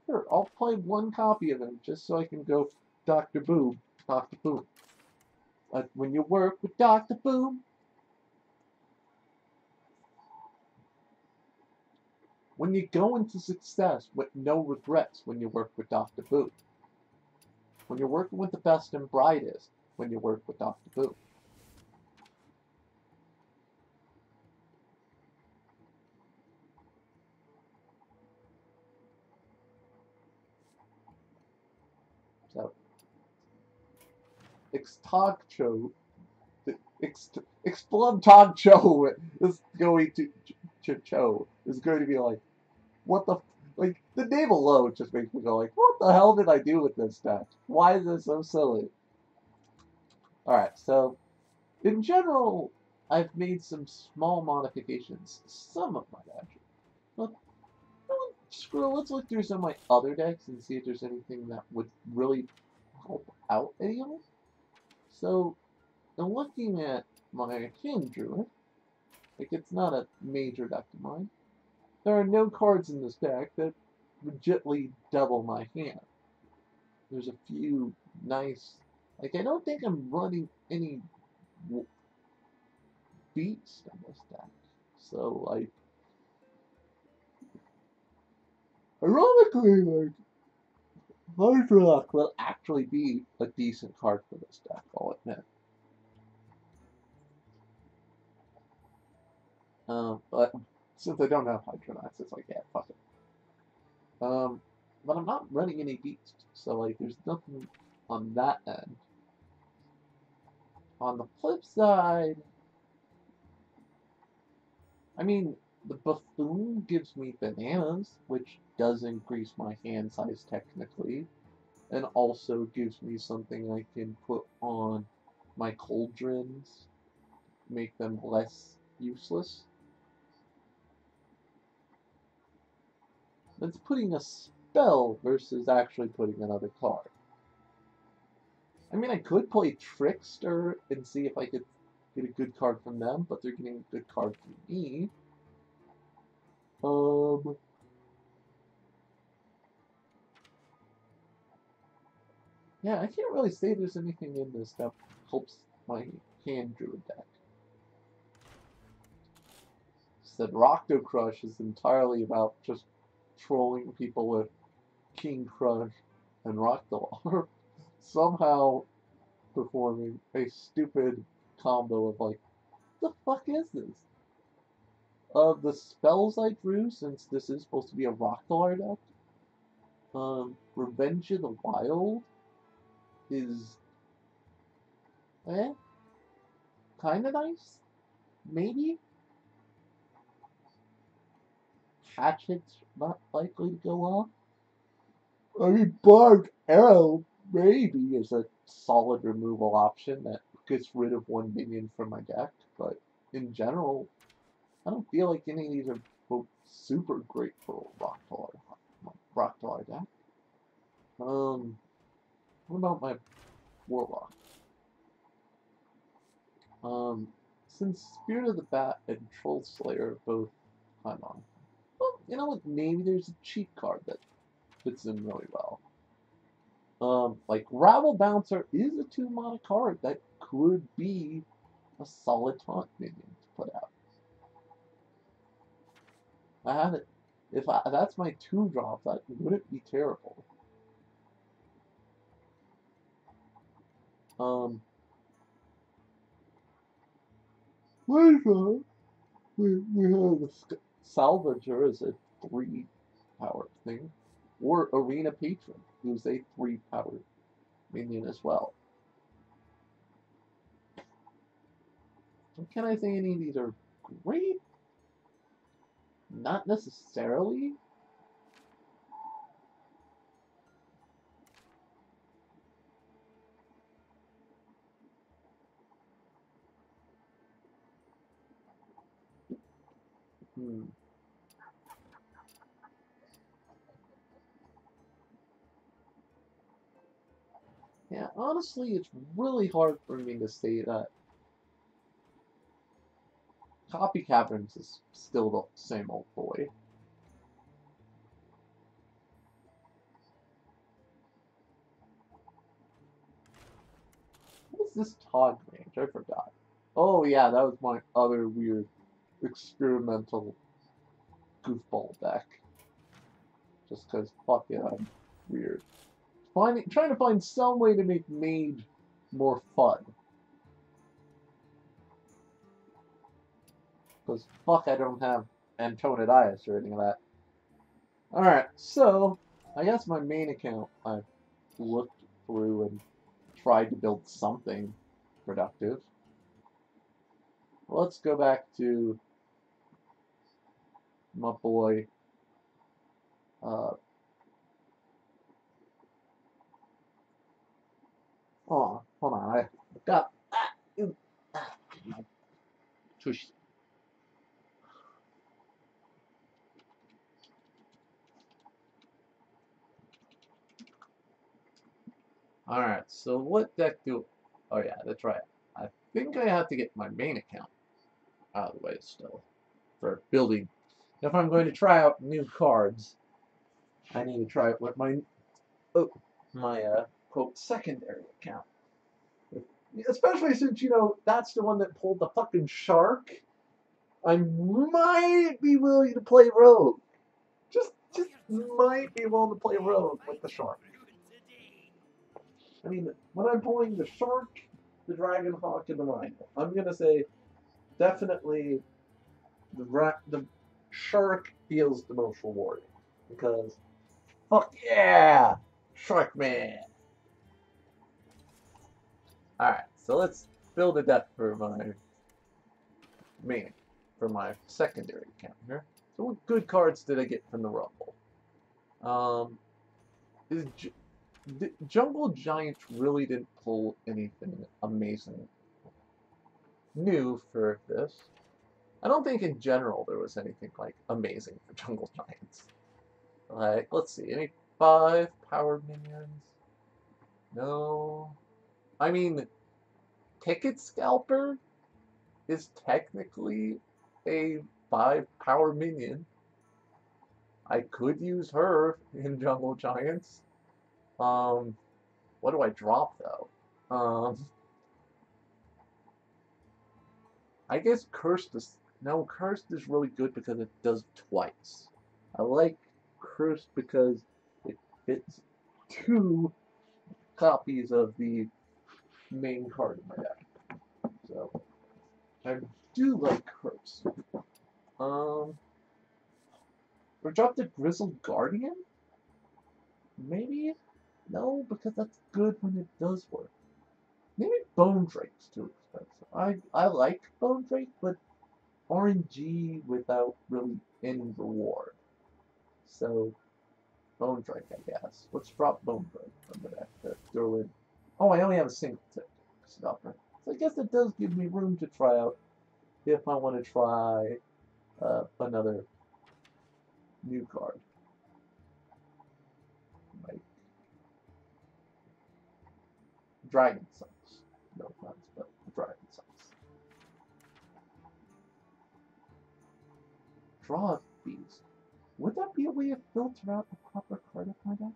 Sure, I'll play one copy of him just so I can go Dr. Boom, Dr. Boom. Like when you work with Dr. Boom. When you go into success with no regrets when you work with Dr. Boom. When you're working with the best and brightest when you work with Dr. Boom. So, Extogcho, Explode Cho is going to be like, what the, like, the name alone just makes me go like, what the hell did I do with this deck? Why is this so silly? Alright, so, in general, I've made some small modifications, some of my decks. But, screw it, let's look through some of my other decks and see if there's anything that would really help out any of them. So, in looking at my Hand Druid, like it's not a major deck of mine, there are no cards in this deck that legitly double my hand. There's a few nice, like I don't think I'm running any beast in this deck. So like, ironically, like Hydrock will actually be a decent card for this deck, I'll admit. But since I don't have Hydronax, it's like, yeah, fuck it. But I'm not running any beasts, so like, there's nothing on that end. On the flip side, I mean, the Buffoon gives me bananas, which does increase my hand size technically, and also gives me something I can put on my cauldrons, make them less useless. That's putting a spell versus actually putting another card. I mean, I could play Trickster and see if I could get a good card from them, but they're getting a good card from me. Yeah, I can't really say there's anything in this that helps my Hand Druid deck. Said Rocto Crush is entirely about just trolling people with King Crush and Rockdollar. Somehow performing a stupid combo of like, what the fuck is this? The spells I drew, since this is supposed to be a Rockdollar deck, Revenge of the Wild is, kinda nice? Maybe? Hatchet's not likely to go off. I mean, Barbed Arrow maybe is a solid removal option that gets rid of one minion from my deck, but in general, I don't feel like any of these are super great for Rockdollar deck. What about my Warlock? Since Spirit of the Bat and Troll Slayer both I'm on. Well, you know what? Maybe there's a cheat card that fits in really well. Like Rabble Bouncer is a 2 mana card that could be a solid taunt minion to put out. I had it. If that's my 2-drop, that wouldn't be terrible. What is that? We have the Salvager as a 3-power thing, or Arena Patron, who's a 3-power minion as well. So can I say any of these are great? Not necessarily. Hmm. Yeah, honestly, it's really hard for me to say that Copy Caverns is still the same old boy. What is this Tog range? I forgot. Oh yeah, that was my other weird experimental goofball deck. Just because, fuck it, I'm weird. Trying to find some way to make Mage more fun. Because, fuck, I don't have Antonidius or anything of that. Alright, so, I guess my main account, I've looked through and tried to build something productive. Let's go back to my boy, oh, hold on, I got, tush. Alright, so what deck do, oh yeah, that's right. I think I have to get my main account out of the way still for building. If I'm going to try out new cards, I need to try it with my quote secondary account. Especially since that's the one that pulled the fucking shark. I might be willing to play rogue. Just might be willing to play rogue with the shark. I mean, when I'm pulling the shark, the dragon hawk, and the rhino, I'm gonna say definitely the shark feels the most rewarding because fuck yeah, shark man. All right, so let's build a deck for my main, for my secondary account here. So what good cards did I get from the Rumble? Is Jungle Giants really didn't pull anything amazing new for this. I don't think in general there was anything like amazing for Jungle Giants. Like, let's see, any 5-power minions? No. I mean, Ticket Scalper is technically a 5-power minion. I could use her in Jungle Giants. What do I drop though? I guess Cursed is no Cursed is really good because it does twice. I like Cursed because it fits 2 copies of the main card in my deck. So I do like Cursed. Or drop the Grizzled Guardian? Maybe? No, because that's good when it does work. Maybe Bone Drake's too expensive. I like Bone Drake, but RNG without really any reward. So, Bone Drake, I guess. Let's drop Bone Drake from the deck to throw in. Oh, I only have a single tick stopper. So I guess it does give me room to try out if I want to try another new card. Like Dragon Sons. No offense, but Dragon Sons. Draw a Beast. Would that be a way of filtering out the proper card of my deck?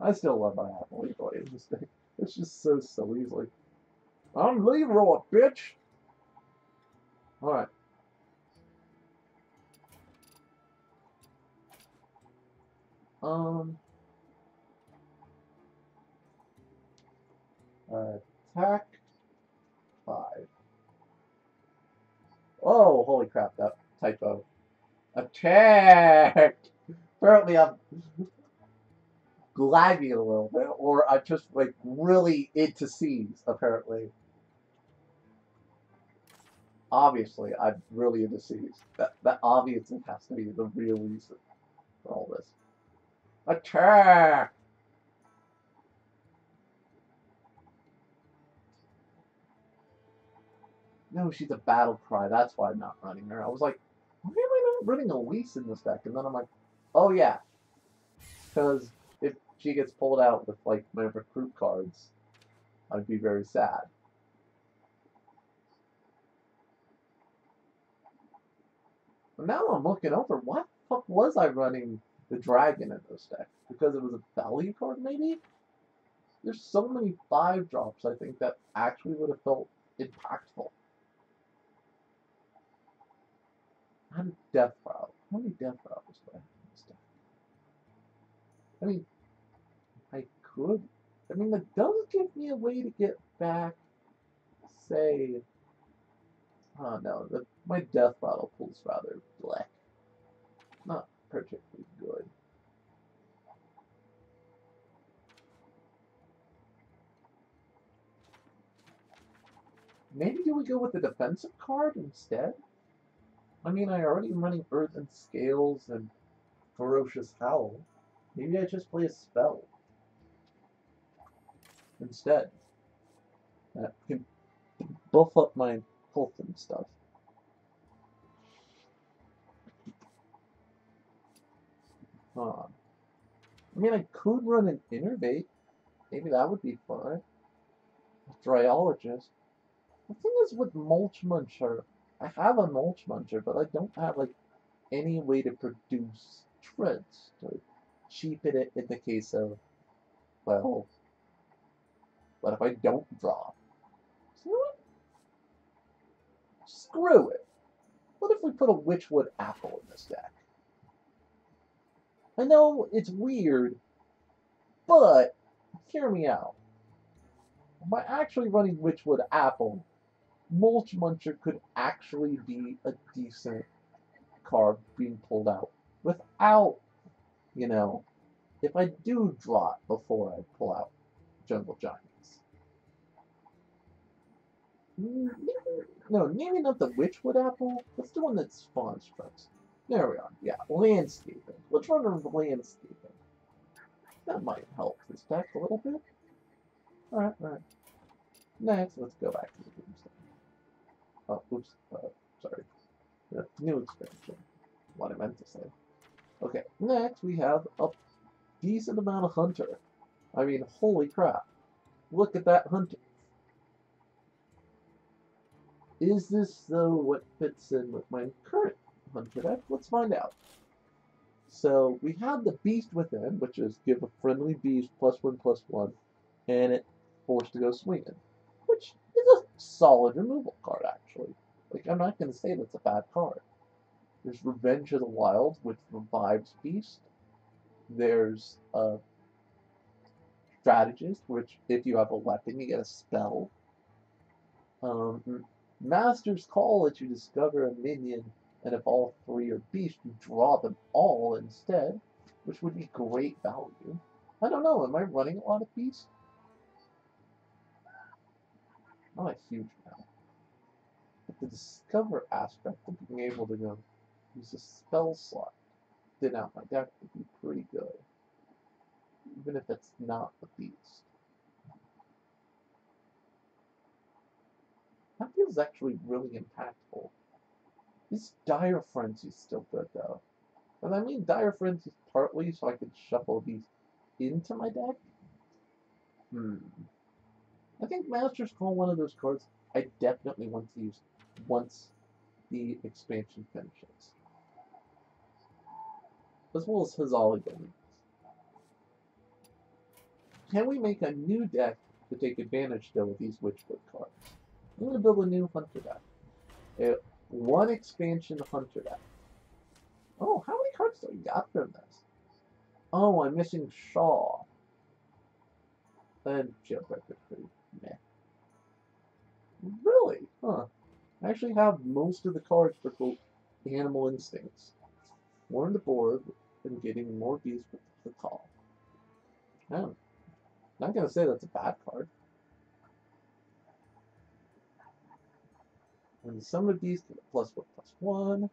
I still love my Apple Leroy in this thing. It's just so silly. He's like, I'm Leroy, bitch! Alright. Um, attack 5. Oh, holy crap, that typo. Attack! Apparently I'm lagging a little bit, or I'm just like really into C's, apparently. Obviously, I'm really into C's. That obviously has to be the real reason for all this. Attack! No, she's a battle cry. That's why I'm not running her. I was like, why am I not running Elise in this deck? And then I'm like, oh yeah, because if she gets pulled out with like my recruit cards, I'd be very sad. But now I'm looking over, why the fuck was I running the dragon in this deck? Because it was a value card, maybe? There's so many 5-drops, I think, that actually would have felt impactful. How many death route? How many death routes do I have in this deck? I mean, I could. I mean, that does give me a way to get back, say, oh no, my death rattle pool's rather black. Not particularly good. Maybe do we go with the defensive card instead? I mean, I already am running Earth and Scales and Ferocious Howl. Maybe I just play a spell instead. That can buff up my health and stuff. Huh. I mean, I could run an Innervate. Maybe that would be fun. A Dryologist. The thing is with Mulch Muncher, I have a Mulch Muncher, but I don't have like any way to produce treads to cheapen it in the case of, well, what if I don't draw? So you know what? Screw it. What if we put a Witchwood Apple in this deck? I know it's weird, but hear me out. By actually running Witchwood Apple, Mulch Muncher could actually be a decent card being pulled out without, you know, if I do draw it before I pull out Jungle Giants. No, maybe not the Witchwood Apple. What's the one that spawn strikes? There we are. Yeah, landscaping. Let's run landscaping. That might help this deck a little bit. Alright, alright. Next, let's go back to the Doomsday. Oh, oops. Sorry. The new expansion. What I meant to say. Okay, next we have a decent amount of Hunter. I mean, holy crap. Look at that Hunter. Is this, though, what fits in with my current Hunter deck? Let's find out. So, we have the Beast Within, which is give a friendly beast +1/+1, and it forced to go swinging, which is a solid removal card, actually. Like, I'm not going to say that's a bad card. There's Revenge of the Wild, which revives Beast. There's a Strategist, which if you have a weapon, you get a spell. Master's Call lets you discover a minion, and if all 3 are beasts, you draw them all instead, which would be great value. I don't know, am I running a lot of beasts? Not a huge amount. But the discover aspect of being able to go use a spell slot to thin out my deck would be pretty good. Even if it's not a beast. That feels actually really impactful. This Dire Frenzy is still good though. And I mean Dire Frenzy partly so I could shuffle these into my deck. I think Master's Call one of those cards I definitely want to use once the expansion finishes. As well as Hazali Bones. Can we make a new deck to take advantage, though, of these Witchwood cards? I'm going to build a new Hunter deck. One expansion Hunter deck. Oh, how many cards do I got from this? Oh, I'm missing Shaw. And Jailbreaker's pretty meh. Really? Huh. I actually have most of the cards for quote Animal Instincts. More on the board and getting more beasts with the call. I'm not gonna say that's a bad card. And some of these get a +1/+1.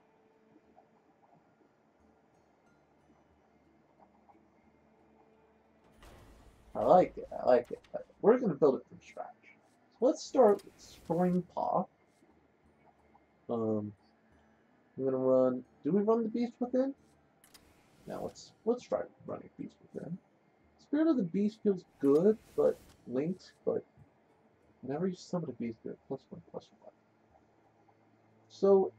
I like it. I like it. But we're gonna build it from scratch. So let's start with Spring Paw. I'm gonna run. Do we run the Beast Within? Now let's try running Beast Within. Spirit of the Beast feels good, but linked, but whenever you summon a beast, you're +1/+1. So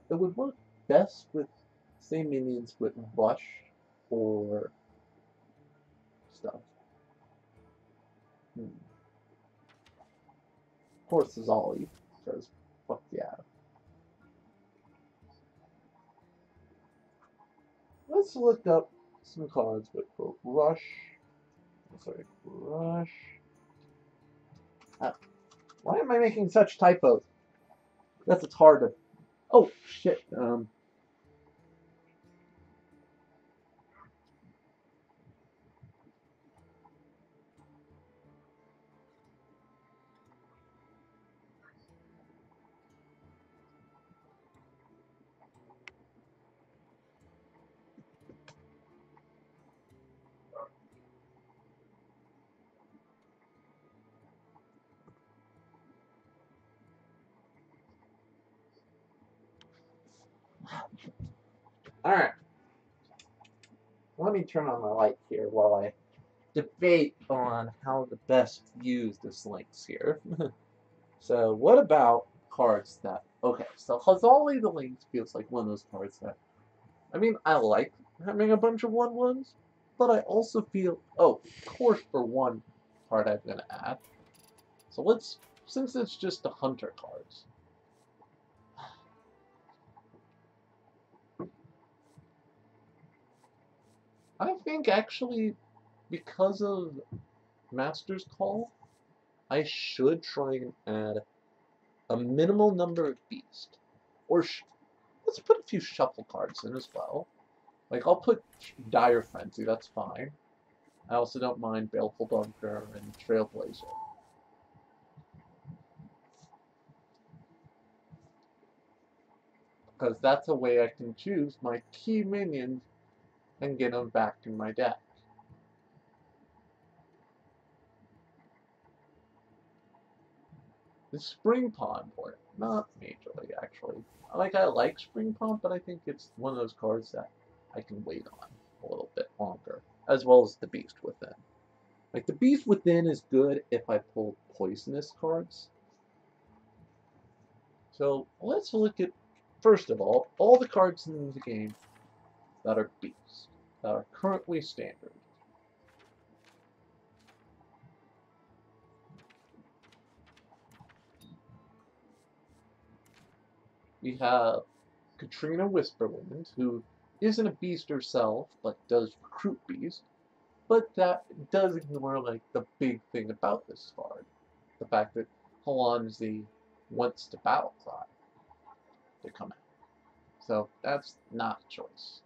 it would work best with same minions with Rush or stuff. Of course, Zolly, because fuck yeah. Let's look up some cards with Rush. Sorry, Rush. Ah, why am I making such typos? It's hard to. Oh shit. All right. Let me turn on my light here while I debate on how to best use this links here. So what about cards that okay, so Hazali the Links feels like one of those cards that I mean I like having a bunch of 1/1s, but I also feel oh, of course for one card I'm gonna add. So let's since it's just the hunter cards. I think actually because of Master's Call, I should try and add a minimal number of beasts. Or let's put a few shuffle cards in as well. Like, I'll put Dire Frenzy, that's fine. I also don't mind Baleful Bunker and Trailblazer. Because that's a way I can choose my key minions and get them back in my deck. The Spring Pond port, not majorly actually. I like Spring Pond, but I think it's one of those cards that I can wait on a little bit longer. As well as the Beast Within. Like, the Beast Within is good if I pull poisonous cards. So, let's look at, first of all the cards in the game that are Beast, that are currently standard. We have Katrina Whisperwind, who isn't a beast herself, but does recruit beast. But that does ignore, like, the big thing about this card. The fact that Halanzi wants to battle cry to come out. So that's not a choice.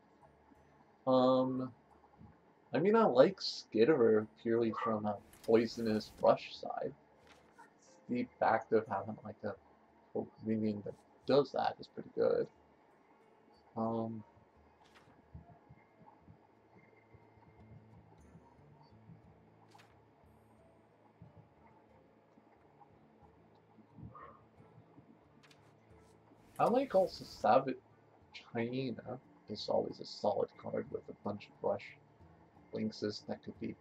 I mean, I like Skitterer purely from a poisonous rush side. The fact of having like a minion that does that is pretty good. I like also Savage Hyena. Is always a solid card with a bunch of rush Lynxes that could be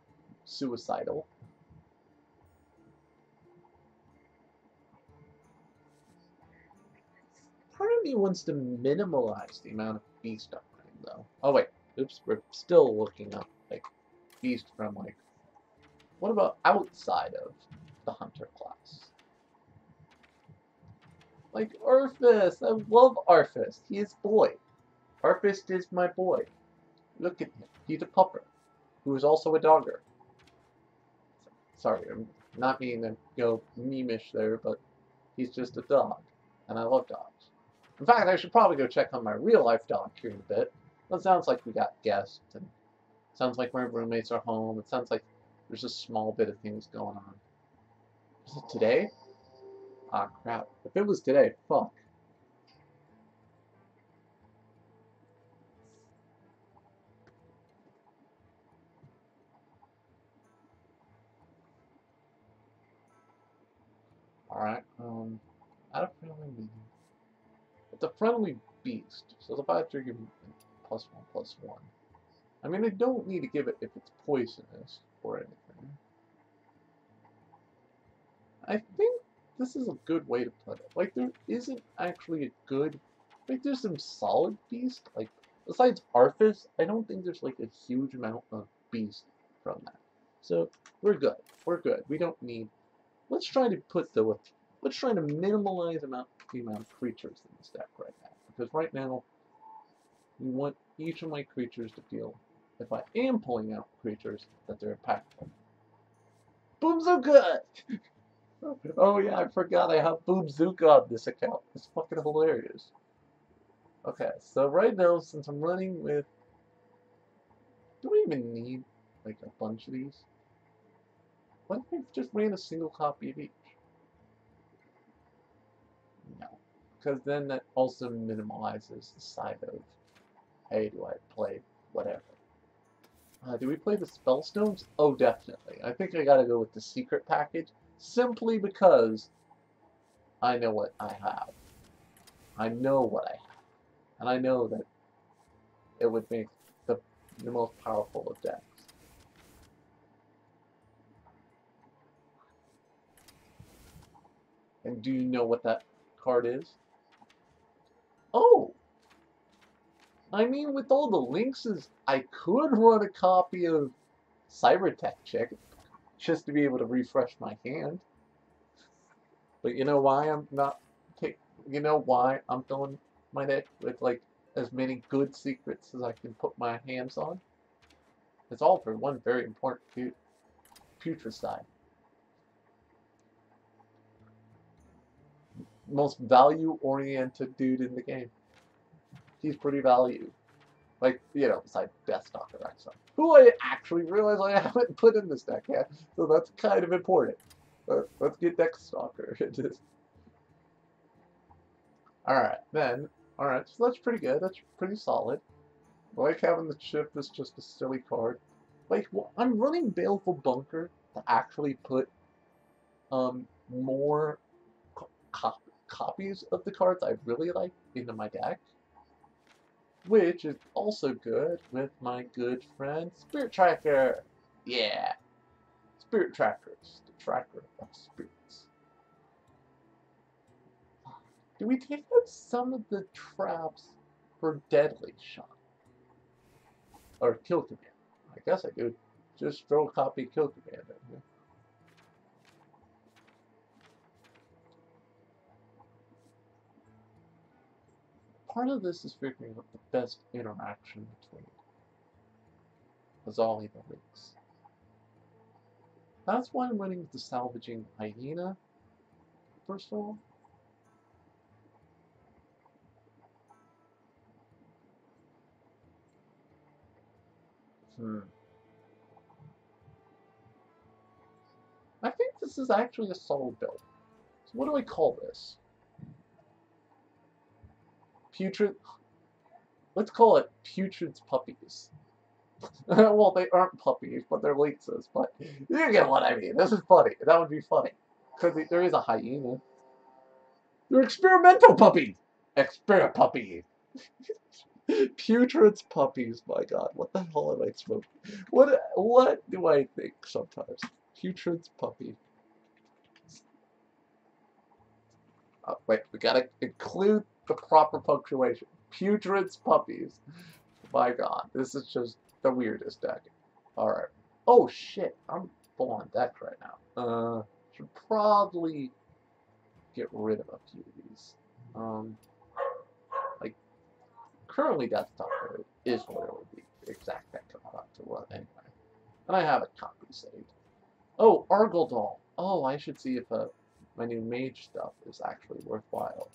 suicidal. Part of me wants to minimalize the amount of beast upgrade though. Oh wait, oops, we're still looking up like beast from like What about outside of the hunter class? Like Arfist. I love Arfist. He is boy. Arfist is my boy. Look at him. He's a pupper who is also a dogger. Sorry, I'm not meaning to go meme-ish there, but he's just a dog. And I love dogs. In fact, I should probably go check on my real-life dog here in a bit. Well, it sounds like we got guests, and it sounds like my roommates are home. It sounds like there's a small bit of things going on. Is it today? Ah, crap. If it was today, fuck. Alright, add a friendly meeting. It's a friendly beast, so the five trigger +1/+1. I mean, I don't need to give it if it's poisonous or anything. I think this is a good way to put it. Like, there isn't actually a good... Like, there's some solid beast. Like, besides Arthas, I don't think there's, like, a huge amount of beast from that. So, we're good. We're good. We don't need... Let's try to put the... Let's try to minimize the amount of creatures in this deck right now. Because right now, we want each of my creatures to feel, if I am pulling out creatures, that they're impactful. Boomzuka! Oh yeah, I forgot I have Boomzuka on this account. It's fucking hilarious. Okay, so right now, since I'm running with... Do I even need, like, a bunch of these? What if I just ran a single copy of each? No. Because then that also minimalizes the side of, hey, do I play whatever? Do we play the Spellstones? Oh, definitely. I think I gotta go with the secret package, simply because I know what I have. I know what I have. And I know that it would make the most powerful of decks. And do you know what that card is? Oh! I mean, with all the Lynxes, I could run a copy of Cybertech Chick, just to be able to refresh my hand. But you know why I'm not... You know why I'm filling my deck with, like, as many good secrets as I can put my hands on? It's all for one very important Putricide. Most value-oriented dude in the game. He's pretty value. Like, you know, besides Deathstalker Rexar, who I actually realize I haven't put in this deck yet, so that's kind of important. Let's get Deathstalker. Alright, then, alright, so that's pretty good. That's pretty solid. I like having the chip as just a silly card. Like, well, I'm running Baleful Bunker to actually put more copies of the cards I really like into my deck. Which is also good with my good friend Spirit Tracker. Yeah. Spirit Trackers. The tracker of spirits. Do we take out some of the traps for Deadly Shot? Or Kill Command? I guess I could just throw a copy of Kill Command in here. Part of this is figuring out the best interaction between Azali and the Lynx. That's why I'm running with the Salvaging Hyena, first of all. I think this is actually a solid build. So what do I call this? Putrid... Let's call it Putrid's Puppies. Well, they aren't puppies, but they're lynxes, but you get what I mean. This is funny. That would be funny. Because there is a hyena. They're experimental puppies! Experiment puppies! Putrid's Puppies, my god. What the hell am I smoking? What do I think sometimes? Putrid's Puppy. Oh, wait, we gotta include the proper punctuation. Putrid's Puppies. My god, this is just the weirdest deck. Alright. Oh shit, I'm full on deck right now. Should probably get rid of a few of these. Like, currently desktop mode is literally the exact deck I'm about to run anyway. And I have a copy saved. Oh, Argle Doll. Oh, I should see if my new mage stuff is actually worthwhile.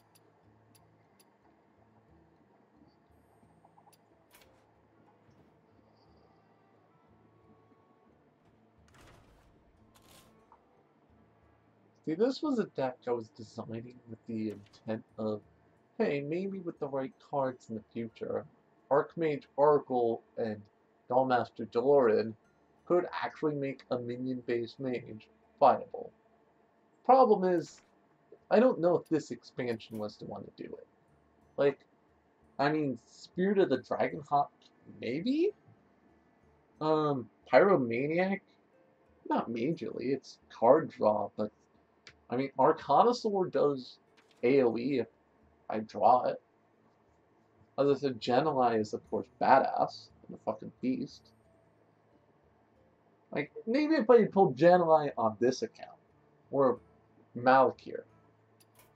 See, this was a deck I was designing with the intent of, hey, maybe with the right cards in the future, Archmage Argle and Dollmaster Delorean could actually make a minion-based mage viable. Problem is, I don't know if this expansion was the one to do it. Like, I mean, Spirit of the Dragonhawk, maybe? Pyromaniac? Not majorly, it's card draw, but I mean, Arcanosaur does AoE if I draw it. As I said, Geneli is, of course, badass and a fucking beast. Like, maybe if I had pulled Geneli on this account, or Malakir,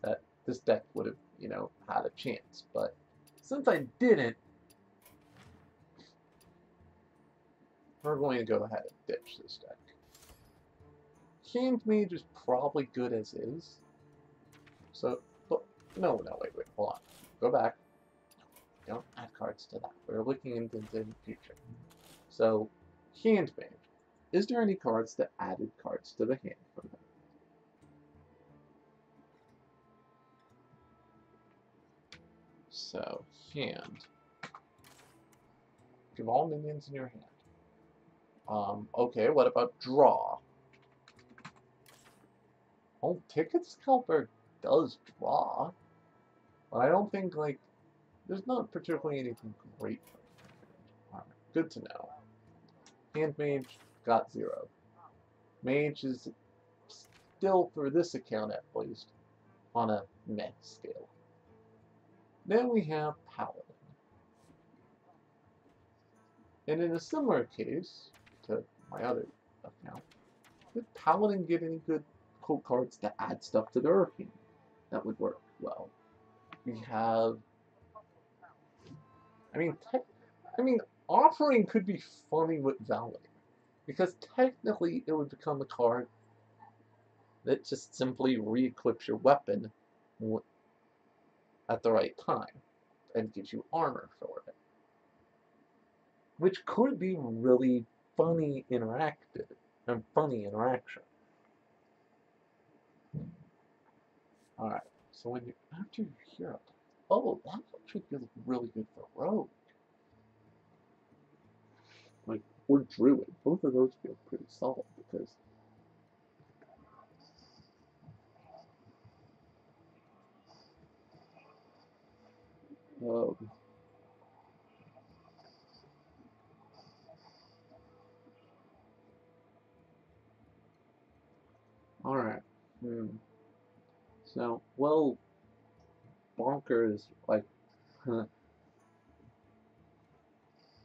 that this deck would have, you know, had a chance. But since I didn't, we're going to go ahead and ditch this deck. Hand Mage is probably good as is. So, but, no, wait, hold on. Go back. Don't add cards to that. We're looking into the future. So, Hand Mage. Is there any cards that added cards to the hand from them? So, hand. Give all minions in your hand. Okay, what about draw? Oh, Ticket Scalper does draw. But I don't think, like, there's not particularly anything great for Hand. Alright, good to know. Hand Mage got 0. Mage is still, for this account at least, on a meh scale. Then we have Paladin. And in a similar case to my other account, did Paladin get any good cool cards to add stuff to their team? That would work well. We have, I mean, Offering could be funny with Valor, because technically it would become a card that just simply re-equips your weapon at the right time and gives you armor for it, which could be really funny interaction. Alright, so when you after your hero, oh, that actually feels really good for Rogue. Like, or Druid. Both of those feel pretty solid because um, alright. So, well, Bonkers, like,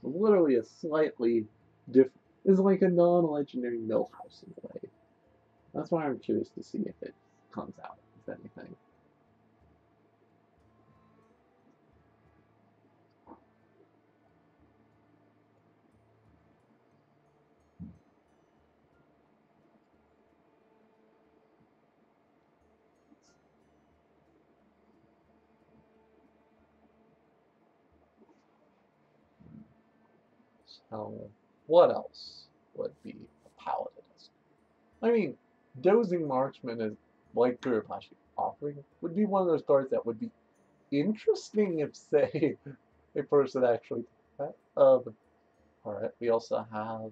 literally a slightly different, is like a non-legendary millhouse in a way. That's why I'm curious to see if it comes out, if anything. So, what else would be a paladin? I mean, Dozing Marksman is like Gurupashi Offering would be one of those cards that would be interesting if, say, a person actually did that. Alright, we also have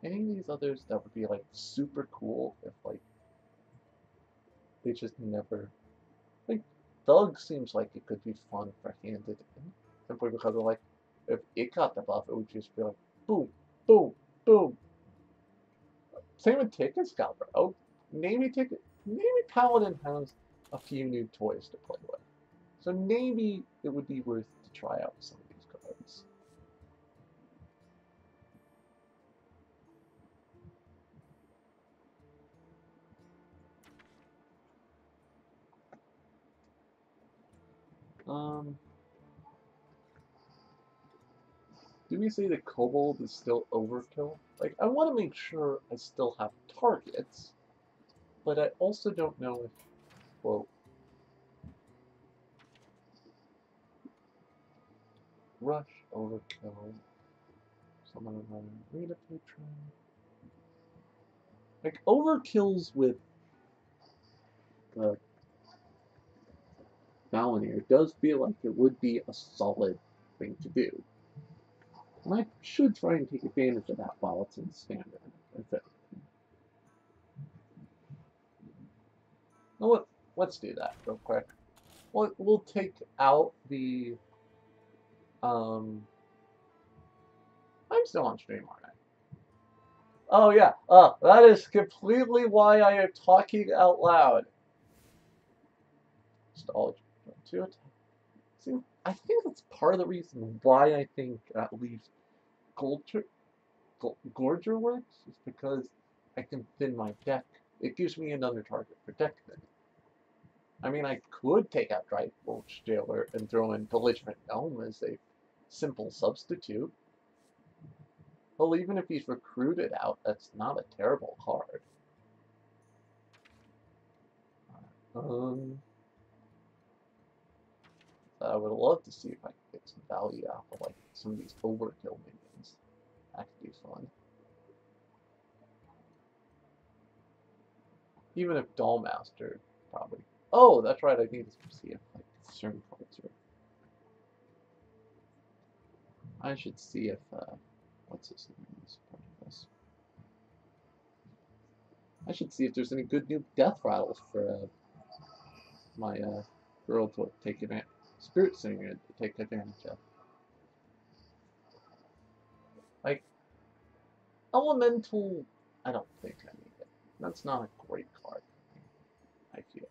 any of these others that would be like super cool if like they just never like Thug seems like it could be fun for handed in. Simply because of like if it got the buff it would just be like boom, boom, boom. Same with Ticket Scalper. Oh, maybe Paladin has a few new toys to play with. So maybe it would be worth to try out some of these cards. Do we say that Kobold is still overkill? Like, I want to make sure I still have targets, but I also don't know if, well, Rush, overkill, someone on Rita Patron. Like, overkills with Valenier does feel like it would be a solid thing to do. And I should try and take advantage of that while it's in standard. Well, let's do that real quick. We'll take out the. I'm still on stream, aren't I? Oh yeah. That is completely why I am talking out loud. Stall to attack. See, I think that's part of the reason why I think at least Gorger works is because I can thin my deck. It gives me another target for deck thinning. I mean, I could take out Drivebolt Jailer and throw in Belligerent Gnome as a simple substitute. Well, even if he's recruited out, that's not a terrible card. I would love to see if I can get some value out of like some of these overkill minions. That could be fun. Even if Dollmaster probably. Oh, that's right. I need to see if like certain cards are. I should see if what's his name is part of this. I should see if there's any good new death rattles for my girl to take advantage. Spirit Singer to take advantage of. Like Elemental, I don't think I need it. That's not a great card. I feel.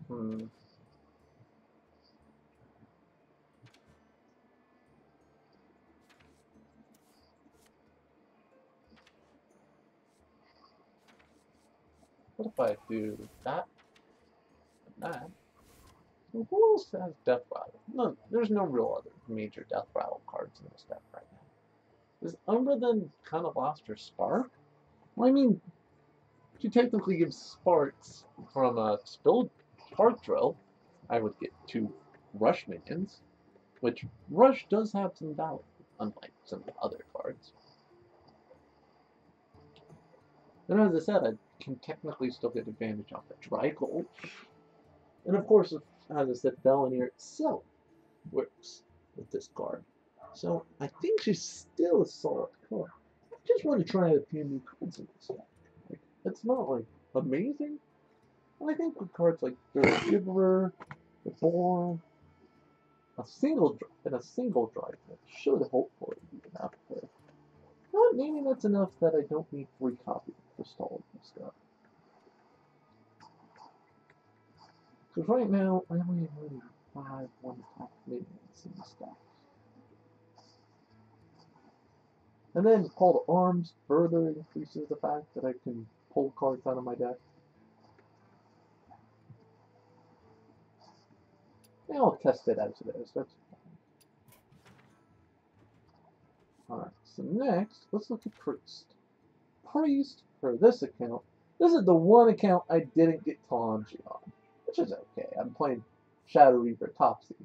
Hmm. What if I do that and that? Who else has Death Rattle? No, there's no real other major Death Rattle cards in this deck right now. Is Umbra then kind of lost her spark? Well, I mean, she technically gives sparks from a spilled spark drill. I would get 2 Rush minions, which Rush does have some value, unlike some other cards. And as I said, I can technically still get advantage off the Drygold. And of course, as I said, Valenier itself works with this card. So I think she's still a solid card. I just want to try a few new cards in this deck. Like, it's not like amazing. And I think with cards like the Giver, the Born, a single drive that should hopefully be enough. Well, maybe that's enough that I don't need 3 copies of Crystal and stuff. Because right now, I only have really 5 one-attack minions in the stack. And then Call to Arms further increases the fact that I can pull cards out of my deck. And I'll test it as it is. That's fine. Alright, so next, let's look at Priest. Priest, for this account, this is the one account I didn't get Talanji on, which is okay. I'm playing Shadow Reaper Topsy.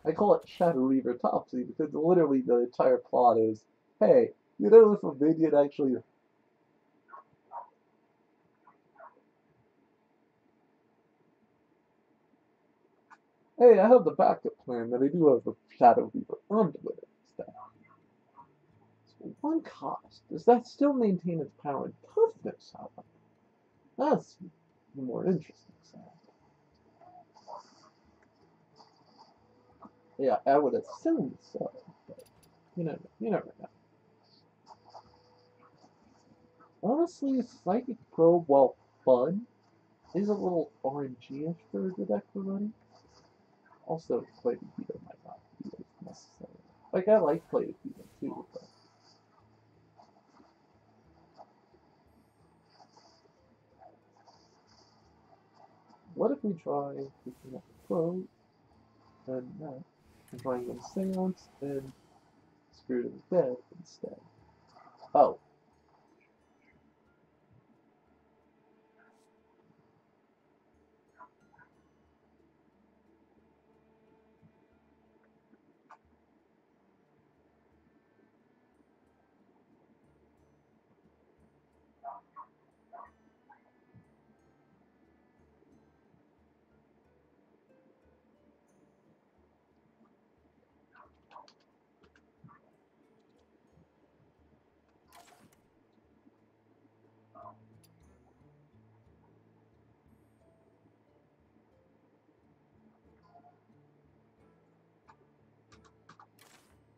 I call it Shadow Reaver Topsy because literally the entire plot is, hey, you know if a minion actually... Hey, I have the backup plan that I do have a Shadow Reaver armed with it instead. So 1 cost. Does that still maintain its power and toughness, however? That's the more interesting side. Yeah, I would assume so, but you never know. Honestly, Psychic Probe, while fun, is a little RNG-ish for a good deck for running. Also, Play to Keto might not be as necessary. Like, I like Play to Keto too, but... What if we try picking up the Probe, and trying to Seance, and Spirit of the Dead instead? Oh.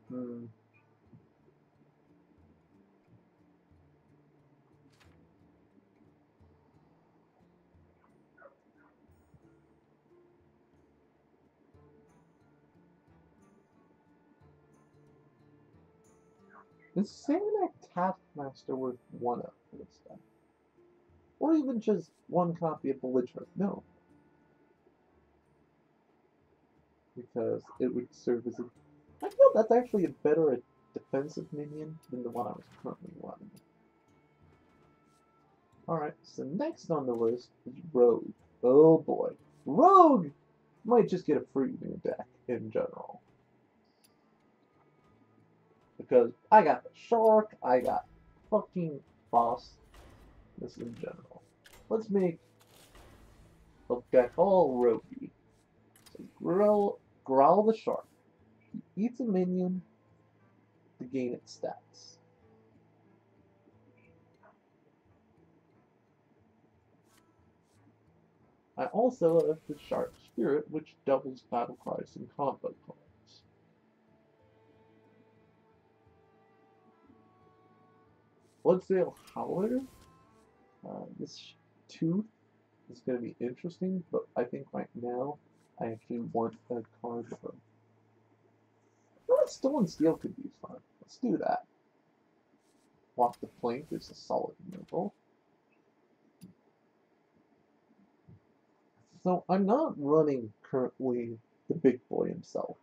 Hmm. Is Samanek Taskmaster worth 1-up for this guy? Or even just one copy of Belligerent? No. Because it would serve as a... I feel that's actually a better defensive minion than the one I was currently running. Alright, so next on the list is Rogue. Oh boy. Rogue might just get a free new deck in general. Because I got the Shark, I got fucking Boss. This in general. Let's make a deck all roguey. So Growl the Shark. He eats a minion to gain its stats. I also have the Shark Spirit, which doubles battle cries and combo cards. Bloodsail Howler. This tooth is going to be interesting, but I think right now I actually want a card from. Stolen Steel could be fun. Let's do that. Walk the Plank is a solid removal. So I'm not running currently the big boy himself.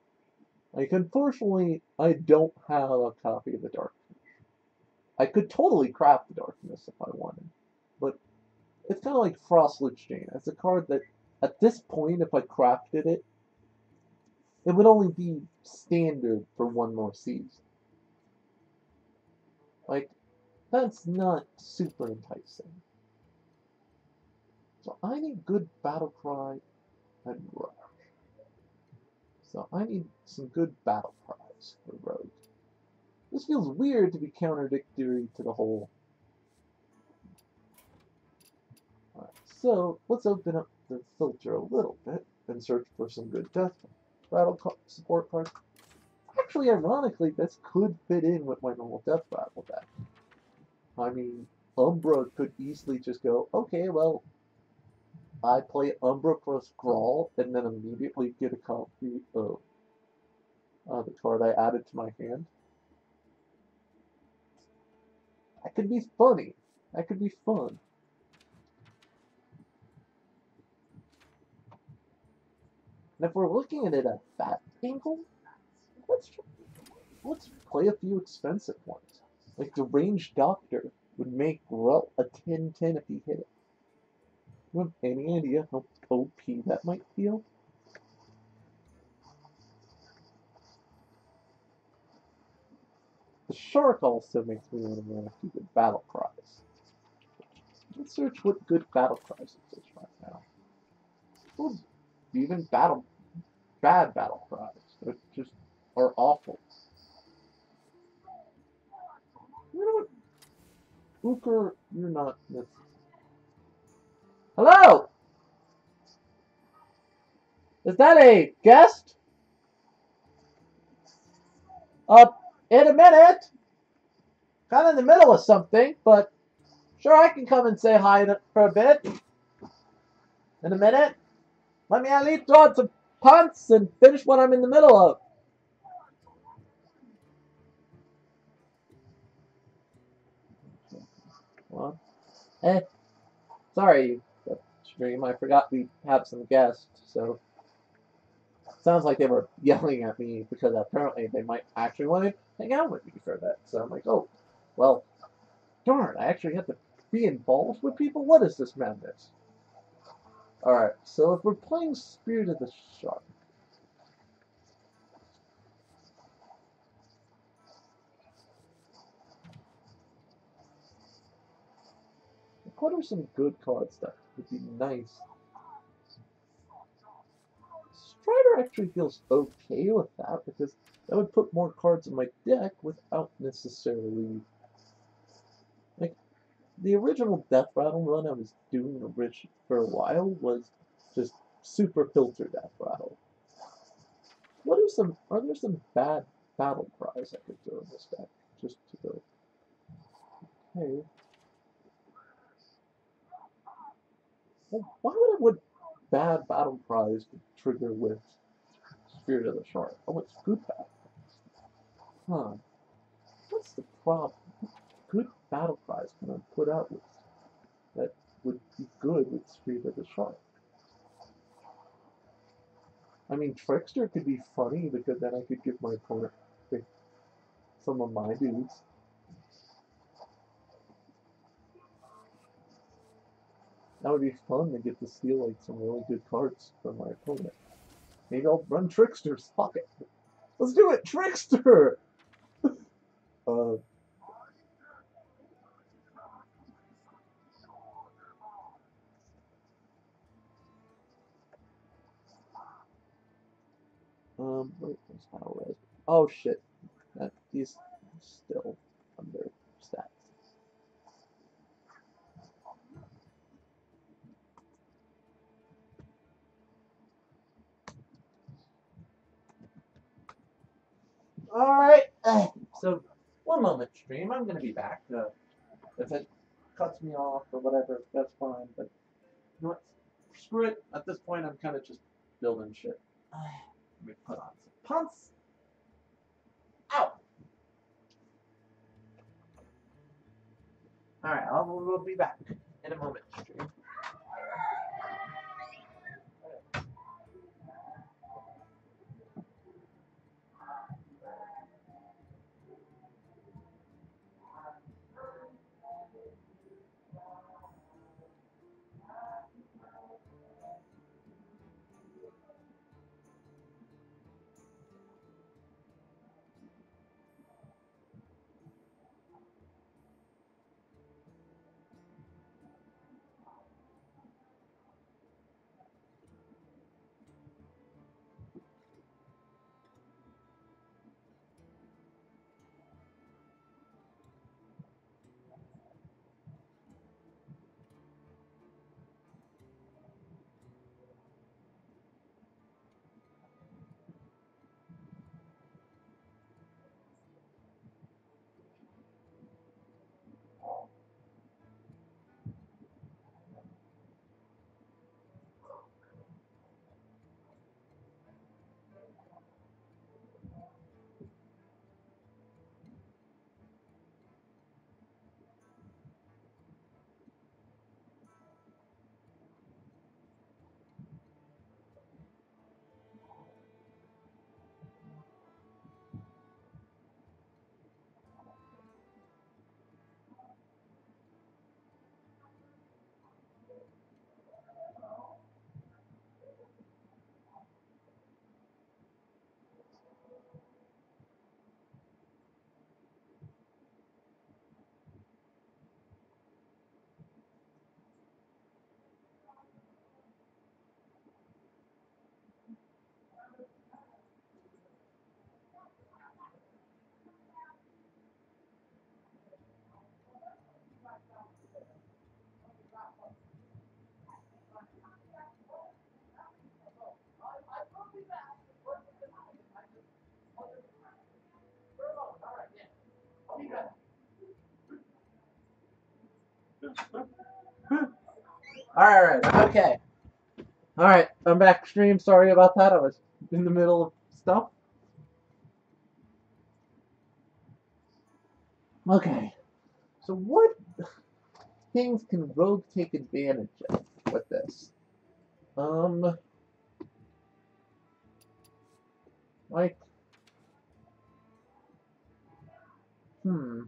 Like, unfortunately, I don't have a copy of the Dark. I could totally craft the Darkness if I wanted, but it's kind of like Frostlich Chain. It's a card that, at this point, if I crafted it, it would only be standard for one more season. Like, that's not super enticing. So I need good battle cry and rush. So I need some good battle cries for Rogue. This feels weird to be contradictory to the whole. Alright, so let's open up the filter a little bit and search for some good death battle support cards. Actually, ironically, this could fit in with my normal death battle deck. I mean, Umbra could easily just go, okay, well, I play Umbra plus Grawl and then immediately get a copy of the card I added to my hand. That could be funny. That could be fun. And if we're looking at it at that angle, let's play a few expensive ones. Like the Ranged Doctor would make Grull a 10-10 if he hit it. You have any idea how OP that might feel? The Shark also makes me want to run a few good battle cries. Let's search what good battle cries exist right now. Well, even bad battle cries that just are awful. You know what? Ooker, you're not necessary. Hello! Is that a guest? In a minute. Kind of in the middle of something, but Sure, I can come and say hi for a bit. In a minute. Let me at least throw out some punts and finish what I'm in the middle of. Well, sorry, stream. I forgot we have some guests, so sounds like they were yelling at me because apparently they might actually want to hang out with me for a bit. So I'm like, oh, well, darn, I actually have to be involved with people? What is this madness? Alright, so if we're playing Spirit of the Shark, what are some good cards that would be nice? Strider actually feels okay with that because that would put more cards in my deck without necessarily, like, the original Death Rattle run I was doing for a while was just super filter Death Rattle. Are there some bad battle cries I could throw in this deck? Just to go, hey, well, why would I want bad battle cries to trigger with Spirit of the Shark? Oh, it's good battle. Huh. What's the problem? What good battle cries can I put out with that would be good with Spirit of the Shark? I mean, Trickster could be funny because then I could give my opponent some of my dudes. That would be fun to get to steal like some really good cards from my opponent. Maybe I'll run Tricksters. Fuck it. Let's do it, Trickster! Uh, wait, where's Power Res? Oh shit. He's still under stats. Alright. So, one moment, stream. I'm gonna be back. If it cuts me off or whatever, that's fine. But, you know what? Screw it. At this point, I'm kind of just building shit. Let me put on some punts. Ow! Alright, we'll be back in a moment, stream. Alright, okay. Alright, I'm back stream. Sorry about that. I was in the middle of stuff. Okay. So what things can Rogue take advantage of with this? Like, hmm.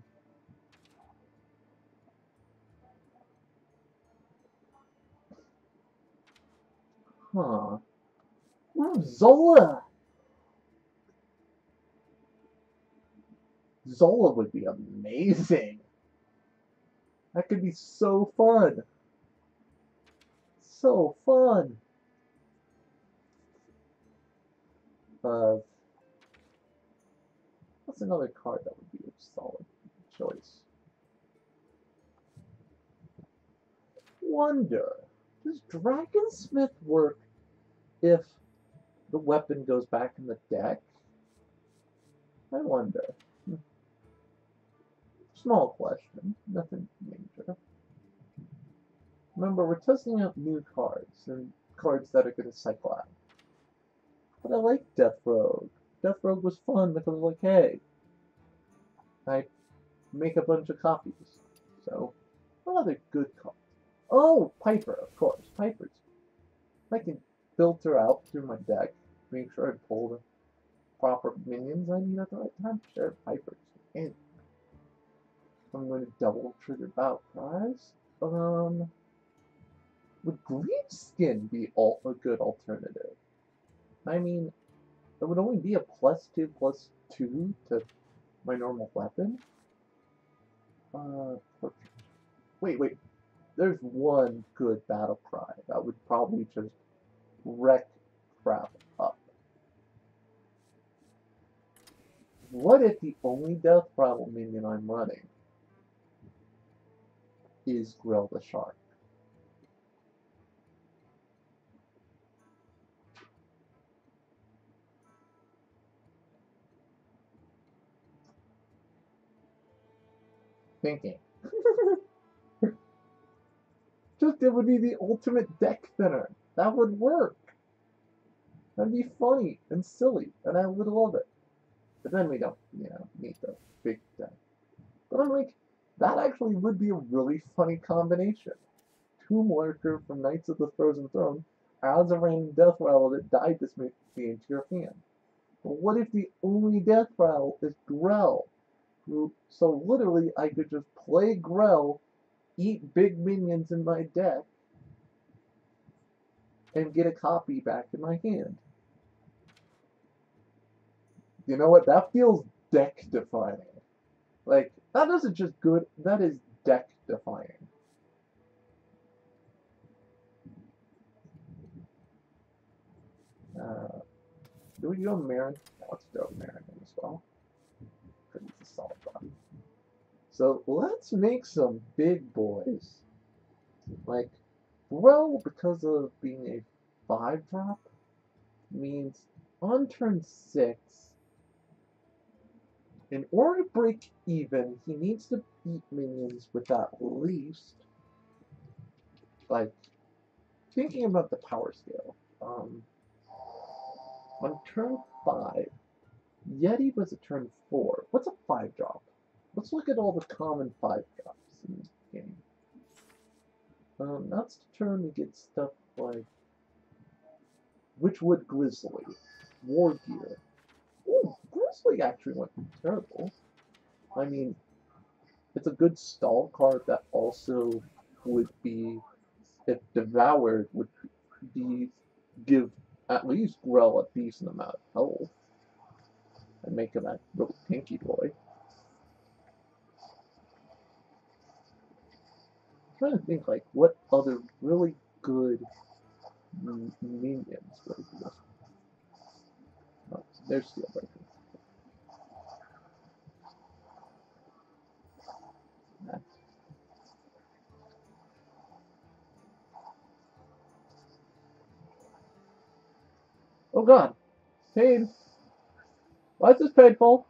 Huh. Ooh, Zola! Zola would be amazing. That could be so fun. So fun. What's another card that would be a solid choice? Wonder. Does Dragonsmith work if the weapon goes back in the deck? I wonder. Small question. Nothing major. Remember, we're testing out new cards, and cards that are going to cycle out. But I like Death Rogue. Death Rogue was fun because I was like, hey, I make a bunch of copies. So, what other good cards? Oh, Piper, of course. Piper's. I can filter out through my deck, make sure I pull the proper minions I need at the right time. Sure, Piper's. And I'm going to double trigger bout prize. Would Greenskin be a good alternative? I mean, it would only be a +2/+2 to my normal weapon. Wait. There's one good battle cry that would probably just wreck crap up. What if the only death problem minion I'm running is Grill the Shark? Thinking. Just, it would be the ultimate deck thinner. That would work. That'd be funny and silly, and I would love it. But then we don't, need the big deck. But I'm like, that actually would be a really funny combination. Tomb Lurker from Knights of the Frozen Throne adds a random death rattle that died this may be into your hand. But what if the only death rattle is Grell? So literally, I could just play Grell, eat big minions in my deck, and get a copy back in my hand. You know what? That feels deck defining. Like, that isn't just good, that is deck defining. Do we go Marin? No, let's go Marin as well. Because it's a solid buff. So let's make some big boys. Like, Grell, because of being a 5-drop, means on turn 6, in order to break even, he needs to beat minions with at least, like, thinking about the power scale. On turn 5, Yeti was a turn 4. What's a 5-drop? Let's look at all the common 5-drops in this game. That's the turn we get stuff like Witchwood Grizzly, War Gear. Ooh, Grizzly actually wasn't terrible. I mean, it's a good stall card that also would be, if devoured, would be give at least Grell a decent amount of health and make him a little pinky boy. I'm trying to think like what other really good minions would exist. Oh, there's Steelbreaker. Oh god, pain. Why is this painful?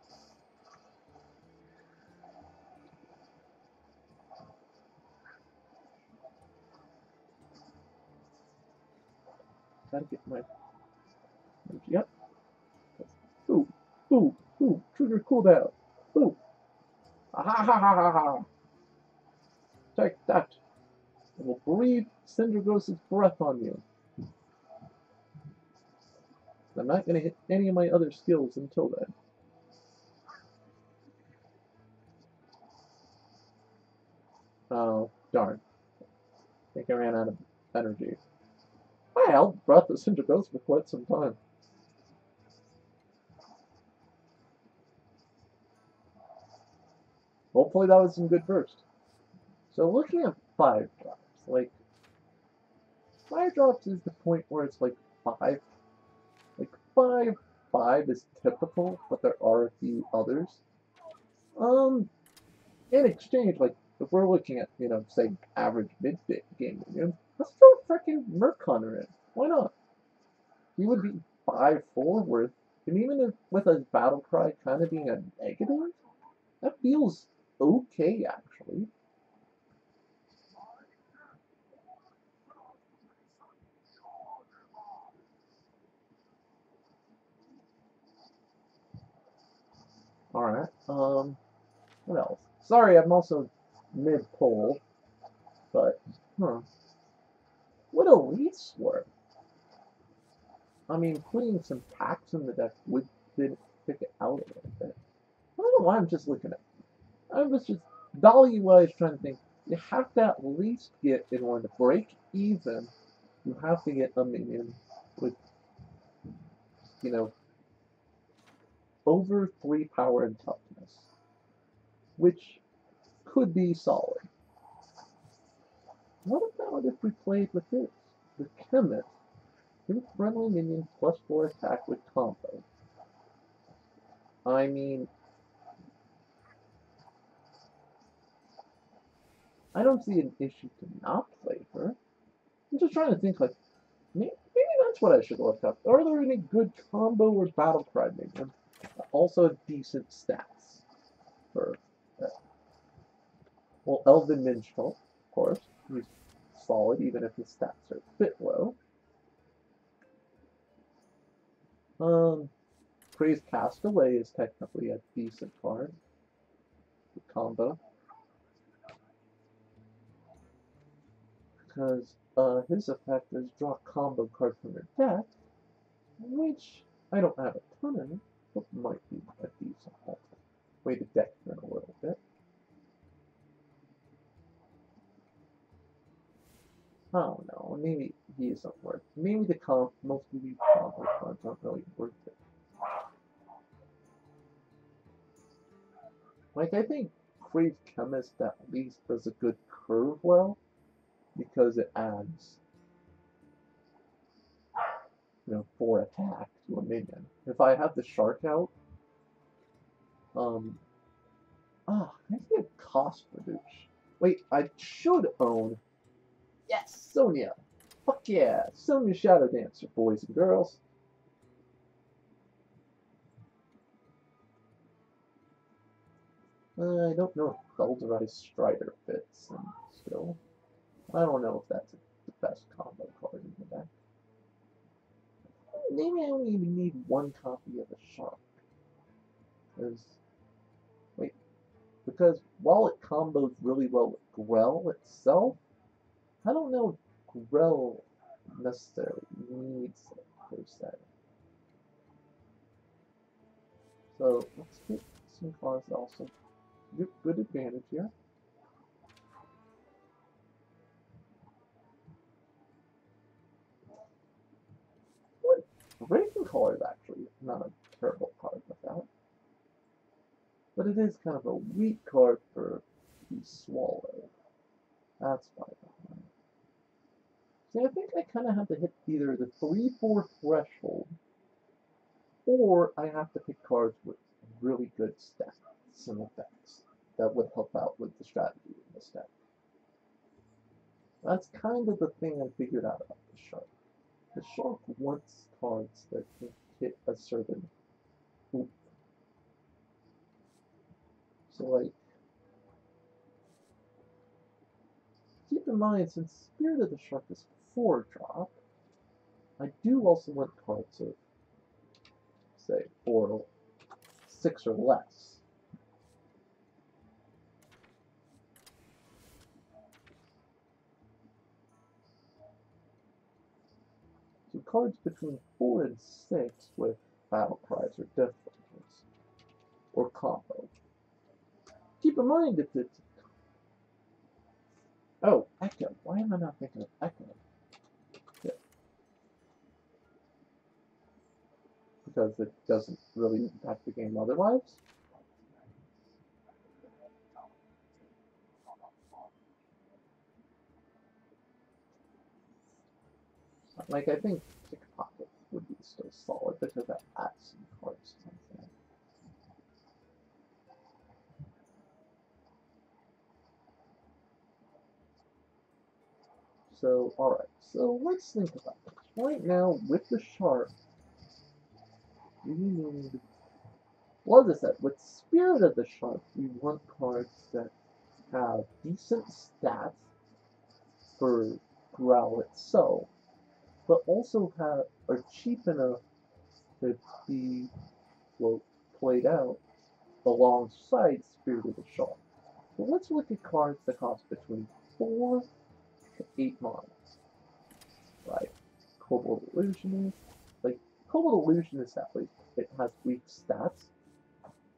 Gotta get my energy up. Ooh, ooh, ooh, trigger cooldown. Ooh, ah ha ha ha ha ha. Take that. I will breathe Cindergross's breath on you. I'm not going to hit any of my other skills until then. Oh, darn. I think I ran out of energy. I held Breath of Cindergross for quite some time. Hopefully that was some good burst. So looking at 5 drops, like 5 drops is the point where it's like 5. Like 5 is typical, but there are a few others. In exchange, like if we're looking at, say average mid-game minions, let's throw freaking Merc Hunter in. Why not? He would be 5-4 worth, and even if with his battle cry kind of being a negative, that feels okay actually. Alright, what else? Sorry, I'm also mid-poll, but, what elites were? I mean, putting some packs in the deck would pick it out a little bit. I don't know why I'm just looking at it. I was just, value-wise, trying to think, you have to at least get, in order to break even, you have to get a minion with, over 3 power and toughness, which could be solid. What about if we played with this? The Chemist. Two friendly minions plus 4 attack with combo. I mean, I don't see an issue to not play her. I'm just trying to think, like, maybe that's what I should look up. Are there any good combo or battle cry minions that also have decent stats for that? Well, Elven Minstrel, of course. He's solid, even if his stats are a bit low. Crazed Castaway is technically a decent card. The combo. Because his effect is draw a combo card from your deck, which I don't have a ton of, but might be a decent way to deck in a little bit. I don't know, maybe he isn't worth it. Maybe most of these combo cards aren't really worth it. Like, I think Crazed Chemist at least does a good curve well, because it adds, 4 attack to a minion. If I have the Shark out, I think it cost reduce. Wait, I should own. Yes, Sonya. Fuck yeah, Sonya Shadow Dancer, boys and girls. I don't know if Elderized Strider fits still. I don't know if that's the best combo card in the deck. Maybe I only even need 1 copy of the Shark. Because while it combos really well with Grell itself, I don't know if Grell necessarily needs it per se. So let's get some cards also. Good advantage here. Ravencaller is actually not a terrible card without. But it is kind of a weak card for the Swallow. That's why I don't know. See, I think I kind of have to hit either the 3-4 threshold, or I have to pick cards with really good stats and effects that would help out with the strategy in this deck. That's kind of the thing I figured out about the Shark. The Shark wants cards that can hit a certain oof. So, like, keep in mind, since Spirit of the Shark is 4 drop, I do also want cards of, say, 4 or 6 or less. So cards between 4 and 6 with battle cries or death thunders, or combo. Keep in mind if it's... Oh, Echo. Why am I not thinking of Echo? Yeah. Because it doesn't really impact the game otherwise. Like, I think Pickpocket would be still solid because that adds some cards to something. So, alright, so let's think about this. Right now, with the shark, we need... Well, as I said, with Spirit of the Shark, we want cards that have decent stats for Growl itself, but also are cheap enough to be, well, played out alongside Spirit of the Shark. So let's look at cards that cost between 4 to 8 mana. Right? Cobalt Illusionist. Like, Cobalt Illusionist, at least, it has weak stats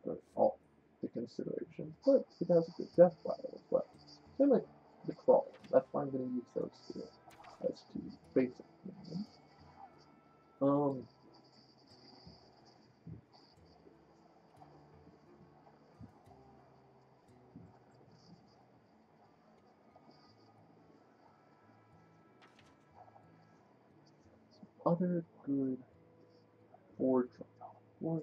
for all the consideration, but it has a good death rattle as well. Same like the Crawl. That's why I'm going to use those two as two basic minions. Other good board. No,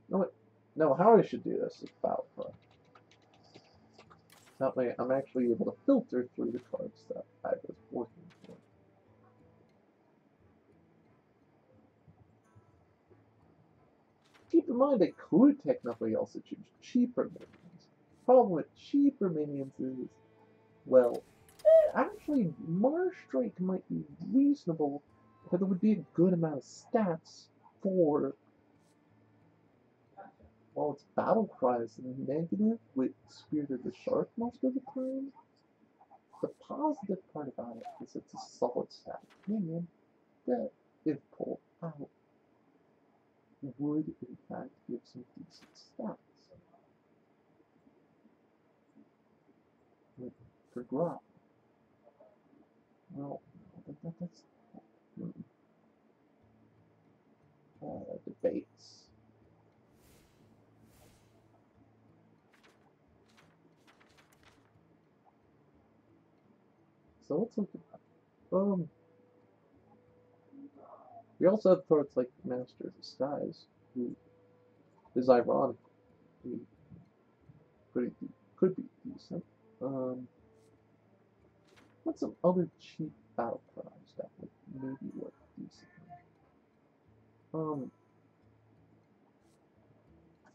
wait. No, how I should do this is Battle Cry. That way I'm actually able to filter through the cards that I was working for. Keep in mind I could technically also choose cheaper minions. Problem with cheaper minions is, well, actually Mars Strike might be reasonable because it would be a good amount of stats for, well, its battle cry is negative with Spirit of the Shark most of the time. The positive part about it is it's a solid stat minion that, if pulled out, would in fact give some decent stats. Like, for Grok. Well, that's debates. So let's look at we also have cards like Master of Disguise, who is ironically pretty could be decent. What's some other cheap battle cries that would maybe work decently? Oh,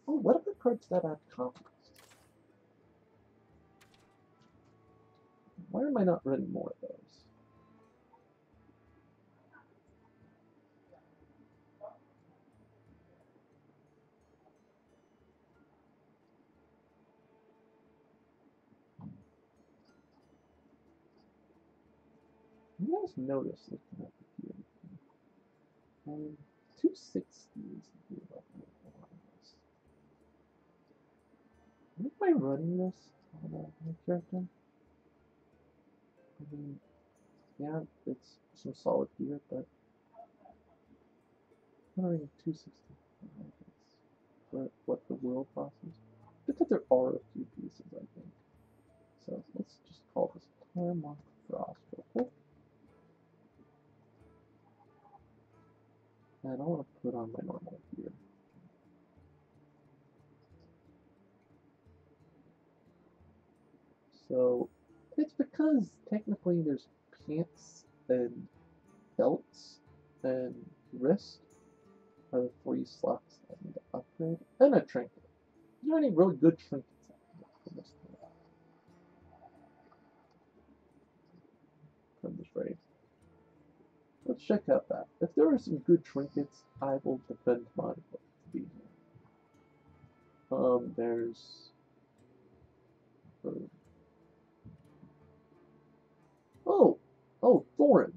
what about cards that have copies? Why am I not running more of those? You guys notice looking at the here. 260 is the level of this. Am I running this on my character? I mean, yeah, it's some solid gear, but I'm running 260 for what the world costs. Because there are a few pieces, I think. So let's just call this Claremont Frost real quick. And I want to put on my normal gear. So it's because technically there's pants and belts and wrist are the 3 slots that I need to upgrade, and a trinket. Is there any really good trinkets from this raid? Let's check out that. If there are some good trinkets, I will defend mine to be here. There's... Oh! Oh, Thorin!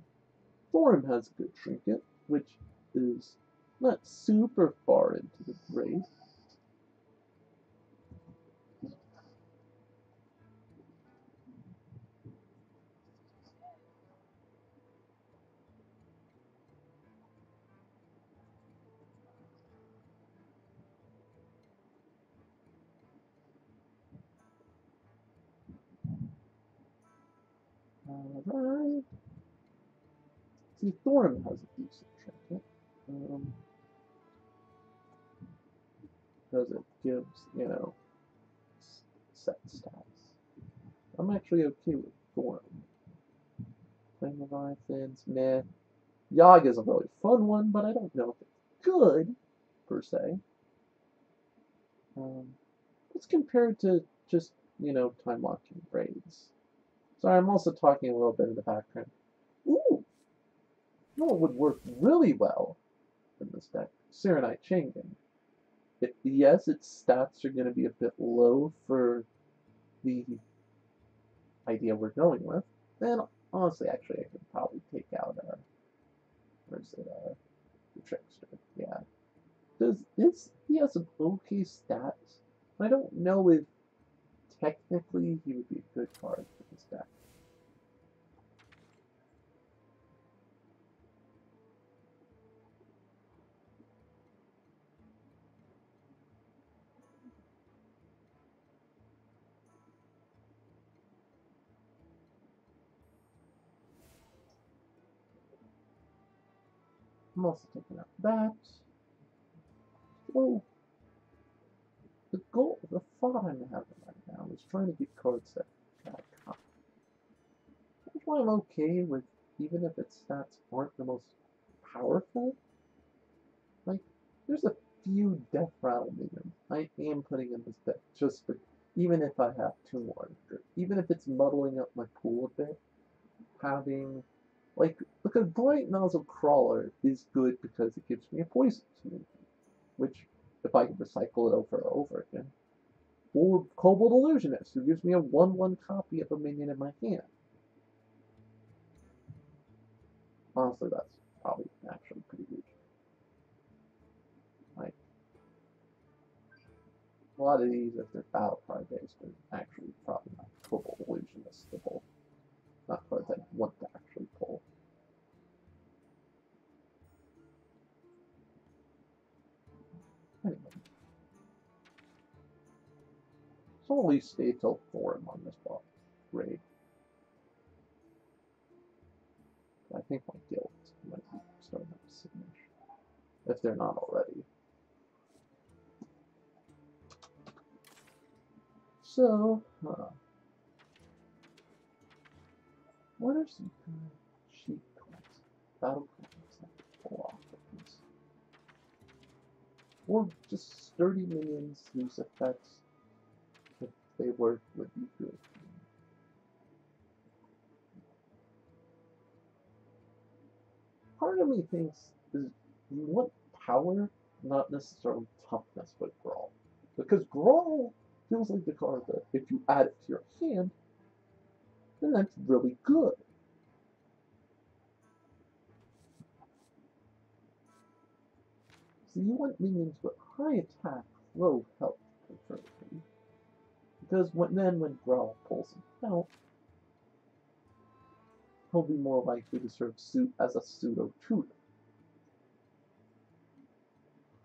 Thorin has a good trinket, which is not super far into the raid. Alright. See, Thorin has a decent trinket. Because it gives, you know, set stats. I'm actually okay with Thorin. Flame Leviathans, meh. Yogg is a really fun one, but I don't know if it's good, per se. Let's compare it to just, you know, time locking raids. Sorry, I'm also talking a little bit in the background. Ooh! You know what would work really well in this deck? Serenite Chain Gang. Yes, its stats are going to be a bit low for the idea we're going with. And honestly, actually, I could probably take out where's it, the Trickster. Yeah. He has some okay stats. I don't know if technically he would be a good card for this deck. I'm also taking out that. So, the thought I'm having right now is trying to get cards that got caught. That's why I'm okay with, even if its stats aren't the most powerful. Like, there's a few Death Rattle minions I am putting in this deck, just for, even if I have 2 more, even if it's muddling up my pool a bit, having, like, because Bright Nozzle Crawler is good because it gives me a poison minion, which, if I can recycle it over and over again. Or Kobold Illusionist, who gives me a 1/1 copy of a minion in my hand. Honestly, that's probably actually pretty good. Like, a lot of these, if they're battle card based, are actually probably not Kobold Illusionistable. Not cards I want to actually pull. Anyway. So I'll at least stay till Thorin on this raid. I think my guild might be starting up to finish, if they're not already. So, what are some good cheap cards? Battle cards I can pull off of this. Or just sturdy minions whose effects, if they work, would be good. Part of me thinks is you want power, not necessarily toughness with Grawl. Because Grawl feels like the card that if you add it to your hand, then that's really good. So you want minions with high attack, low health, preferably. Because when Grawl pulls him out, he'll be more likely to serve as a pseudo tutor.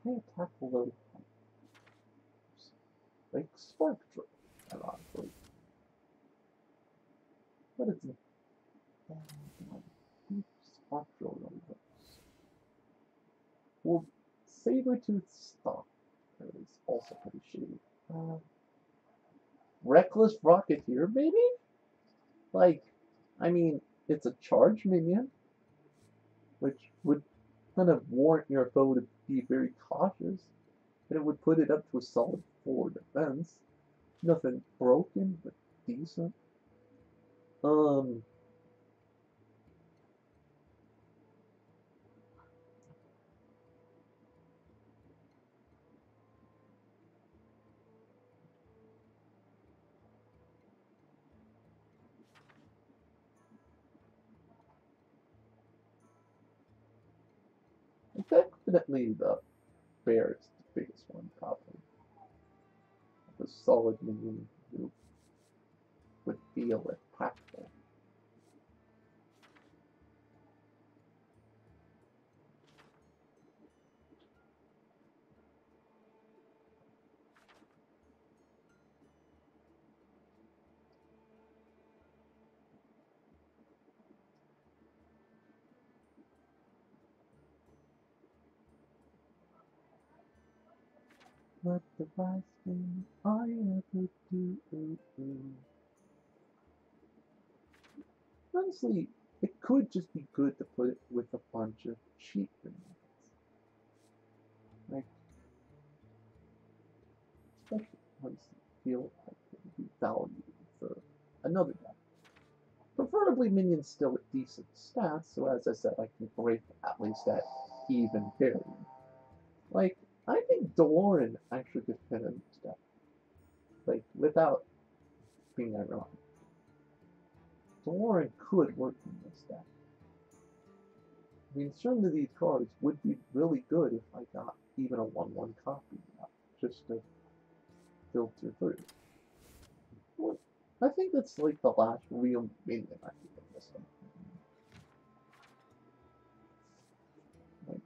High attack, low health. Like Spark Drill, ironically. But it's Spark Drill really works. Well, Sabertooth Stalk is also pretty shitty. Reckless Rocketeer, maybe? Like, I mean, it's a charge minion, which would kind of warrant your foe to be very cautious, and it would put it up to a solid 4 defense. Nothing broken, but decent. Definitely the bear is the biggest one, probably. The solid minion who would feel impactful. What the last thing I ever do? Honestly, it could just be good to put it with a bunch of cheap minions. Like, especially ones that feel like they would be valued for another deck. Preferably minions still with decent stats, so as I said, I can break at least that even variant. Like, I think DeLorean actually could fit in this deck. Like, without being ironic. DeLorean could work in this deck. I mean, some of these cards would be really good if I got even a 1/1 copy out, just to filter through. Well, I think that's like the last real minion I think in this deck. Like,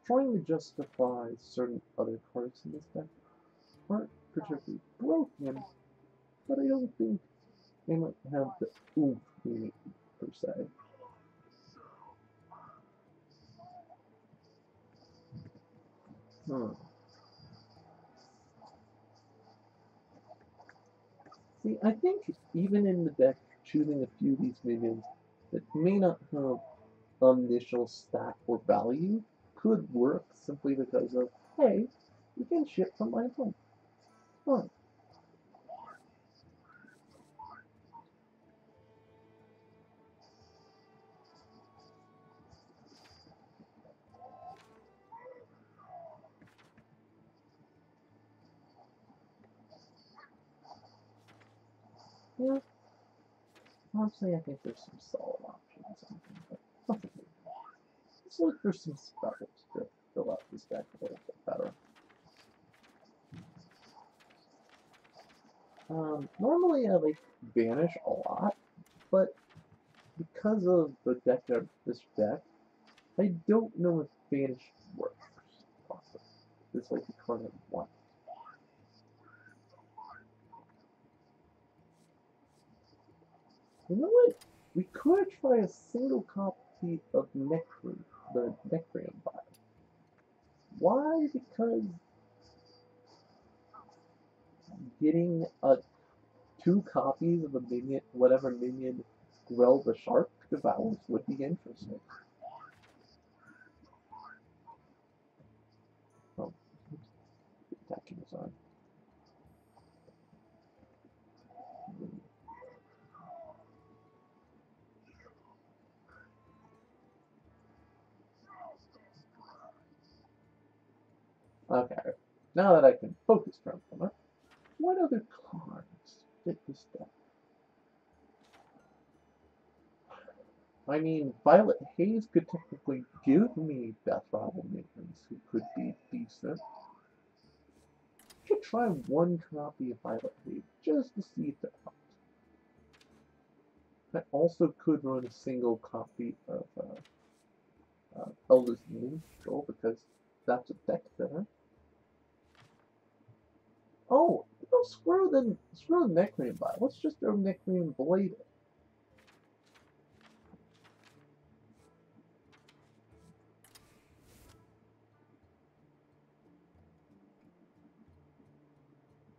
trying to justify certain other cards in this deck aren't particularly broken, but I don't think they might have the oomph we need, per se. Hmm. See, I think even in the deck, choosing a few of these minions that may not have initial stat or value could work simply because of, hey, you can ship from my home. Fine. Yeah, honestly, I think there's some solid options on here, but nothing big. Let's look for some spells to fill out this deck a little bit better. Normally I like Vanish a lot, but because of the deck of this deck, I don't know if Vanish works. It's like the card I want. You know what? We could try a single copy of Necri, the Necrium Vial. Why? Because getting two copies of a minion, whatever minion Grell the Shark devours would be interesting. Oh, attacking his arm. Okay. Now that I can focus from it, what other cards fit this deck? I mean, Violet Haze could technically give me Death Rival minions who could be decent. I should try one copy of Violet Haze just to see if it helps. I also could run a single copy of Elder's Minstrel because that's a deck fitter. Oh, no, screw the Necrium Vial. Let's just throw Necrium Blade in.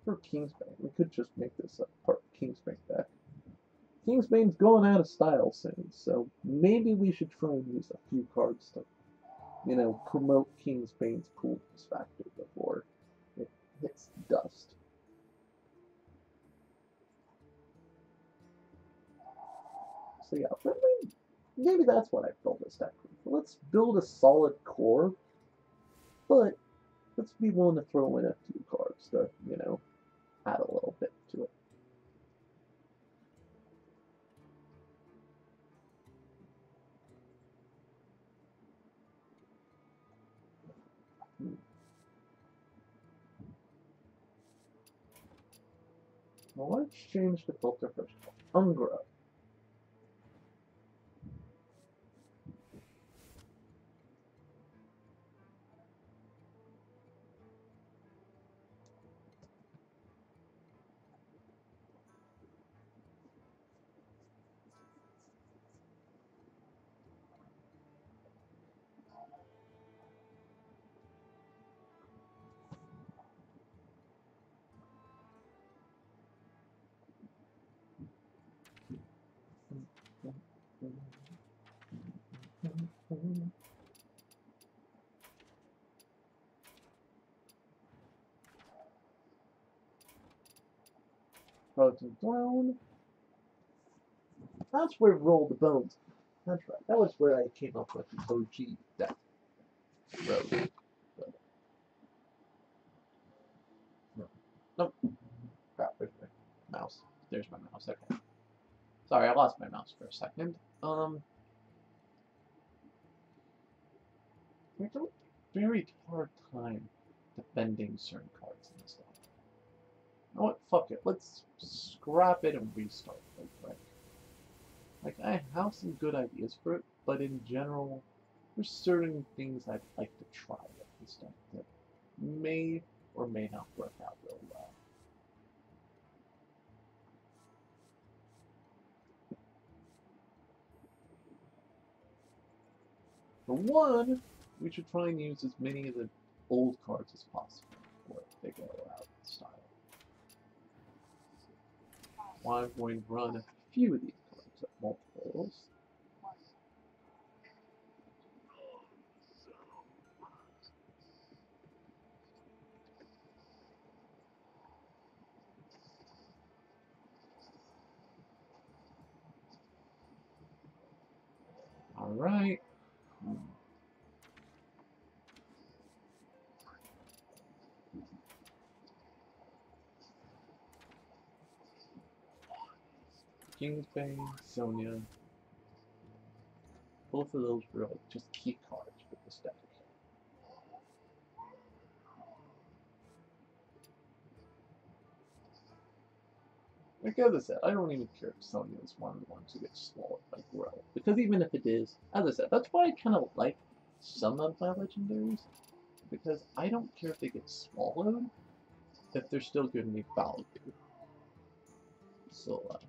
For Kingsbane, we could just make this a part of Kingsbane deck. Kingsbane's going out of style soon, so maybe we should try and use a few cards to, promote Kingsbane's coolness factor before it hits dust. So yeah, maybe that's what I built this deck with. Let's build a solid core, but let's be willing to throw in a few cards to, add a little bit to it. Well, let's change the filter first. Ungrow. Frozen Throne. That's where Roll the Bones. That's right. That was where I came up with the OG deck. Road. No. Nope. Crap, where's my mouse? There's my mouse. Okay. Sorry, I lost my mouse for a second. I have a very hard time defending certain cards in this deck. You know what? Fuck it. Let's scrap it and restart real quick. Like, I have some good ideas for it, but in general, there's certain things I'd like to try with this deck that may or may not work out real well. For one, we should try and use as many of the old cards as possible before they go out of style. So I'm going to run a few of these cards at multiples. Alright. Kingsbane, Sonya. Both of those were like just key cards for this deck. Like as I said, I don't even care if Sonya is one of the ones who gets swallowed by Grow. Because even if it is, as I said, that's why I kind of like some of my legendaries. Because I don't care if they get swallowed, if they're still giving me value. So,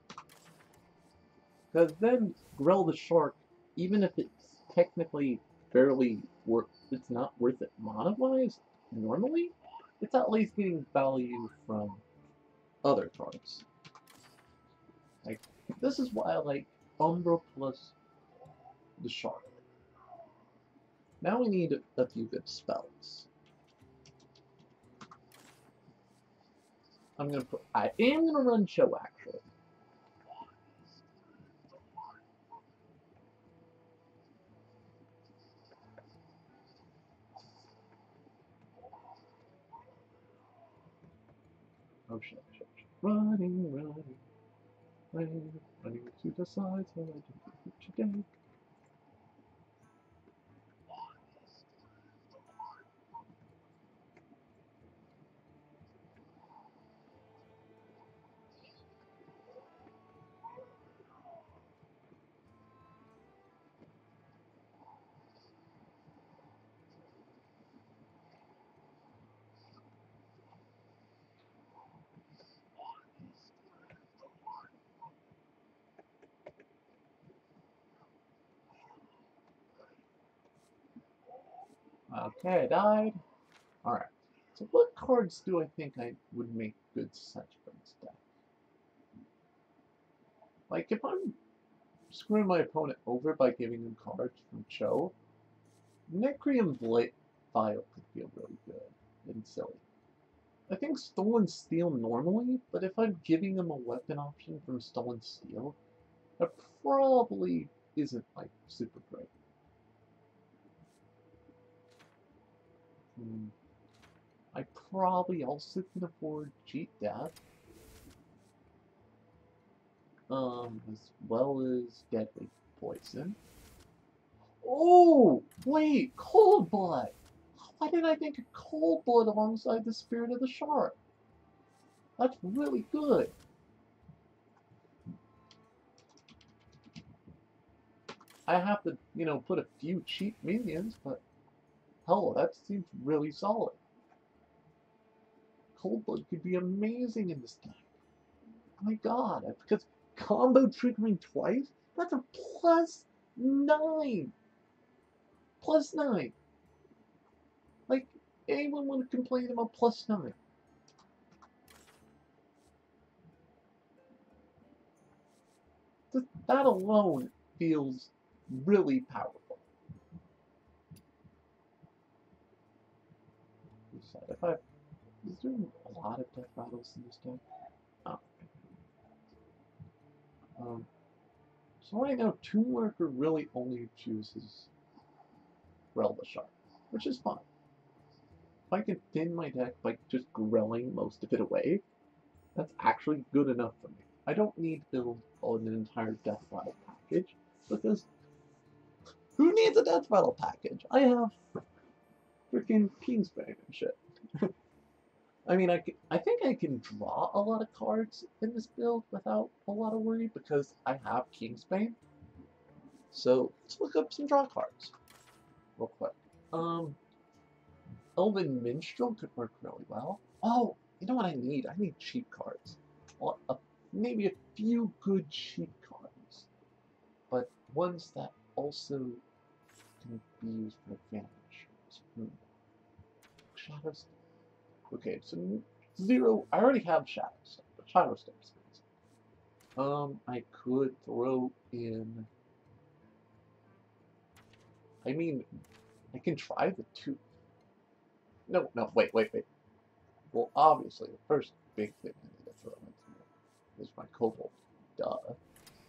because then Grell the Shark, even if it's technically fairly worth, it's not worth it mana-wise, normally, it's at least getting value from other cards. Like, this is why I like Umbra plus the Shark. Now we need a few good spells. I am gonna run Show actually. Oh shit. Running to the sides where I didn't get today. Okay, I died. Alright. So what cards do I think I would make good sense for this deck? Like, if I'm screwing my opponent over by giving him cards from Cho, Necrium Vial could feel really good and silly. I think Stolen Steel normally, but if I'm giving him a weapon option from Stolen Steel, that probably isn't, like, super great. I probably also can afford Cheat Death. As well as Deadly Poison. Oh! Wait! Cold Blood! Why did I think of Cold Blood alongside the Spirit of the Shark? That's really good. I have to, put a few cheap minions, but hell, that seems really solid. Cold Blood could be amazing in this deck. Oh my god, because combo triggering twice? That's a +9! +9! Like, anyone would complain about +9. That alone feels really powerful. If I, is there a lot of death battles in this deck? Oh. So right now, Toonworker really only chooses Relda which is fine. If I can thin my deck by just grilling most of it away, that's actually good enough for me. I don't need to build an entire Death Rattle package, because who needs a Death Rattle package? I have freaking Kingsbane and shit. I mean, I think I can draw a lot of cards in this build without a lot of worry, because I have Kingsbane. So, let's look up some draw cards real quick. Elven Minstrel could work really well. Oh, you know what I need? I need cheap cards. Well, maybe a few good cheap cards, but ones that also can be used for advantage. Shadows. Okay, so 0. I already have Shadows, but Shadow Steps. I could throw in. I mean, I can try the 2. No, wait. Well, obviously, the first big thing I need to throw into is my Kobold. Duh.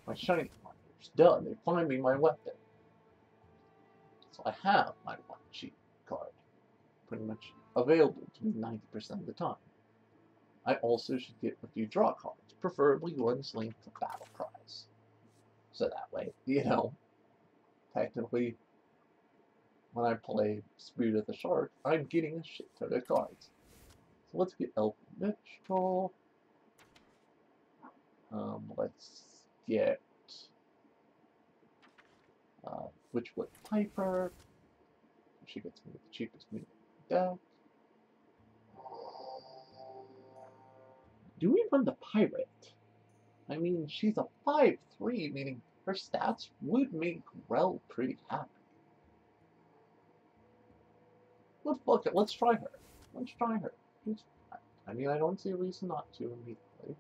My Shiny Markers. Duh, they find me my weapon. So I have my one cheap card. Pretty much available to me 90% of the time. I also should get a few draw cards, preferably ones linked to battle cries. So that way, technically, when I play Spirit of the Shark, I'm getting a shit ton of cards. So let's get Elf Mitchell. Let's get Witchwood Piper. She gets me the cheapest minion deck. Do we run the Pirate? I mean, she's a 5/3, meaning her stats would make Rel pretty happy. But fuck it, let's try her. Let's try her. I mean, I don't see a reason not to immediately.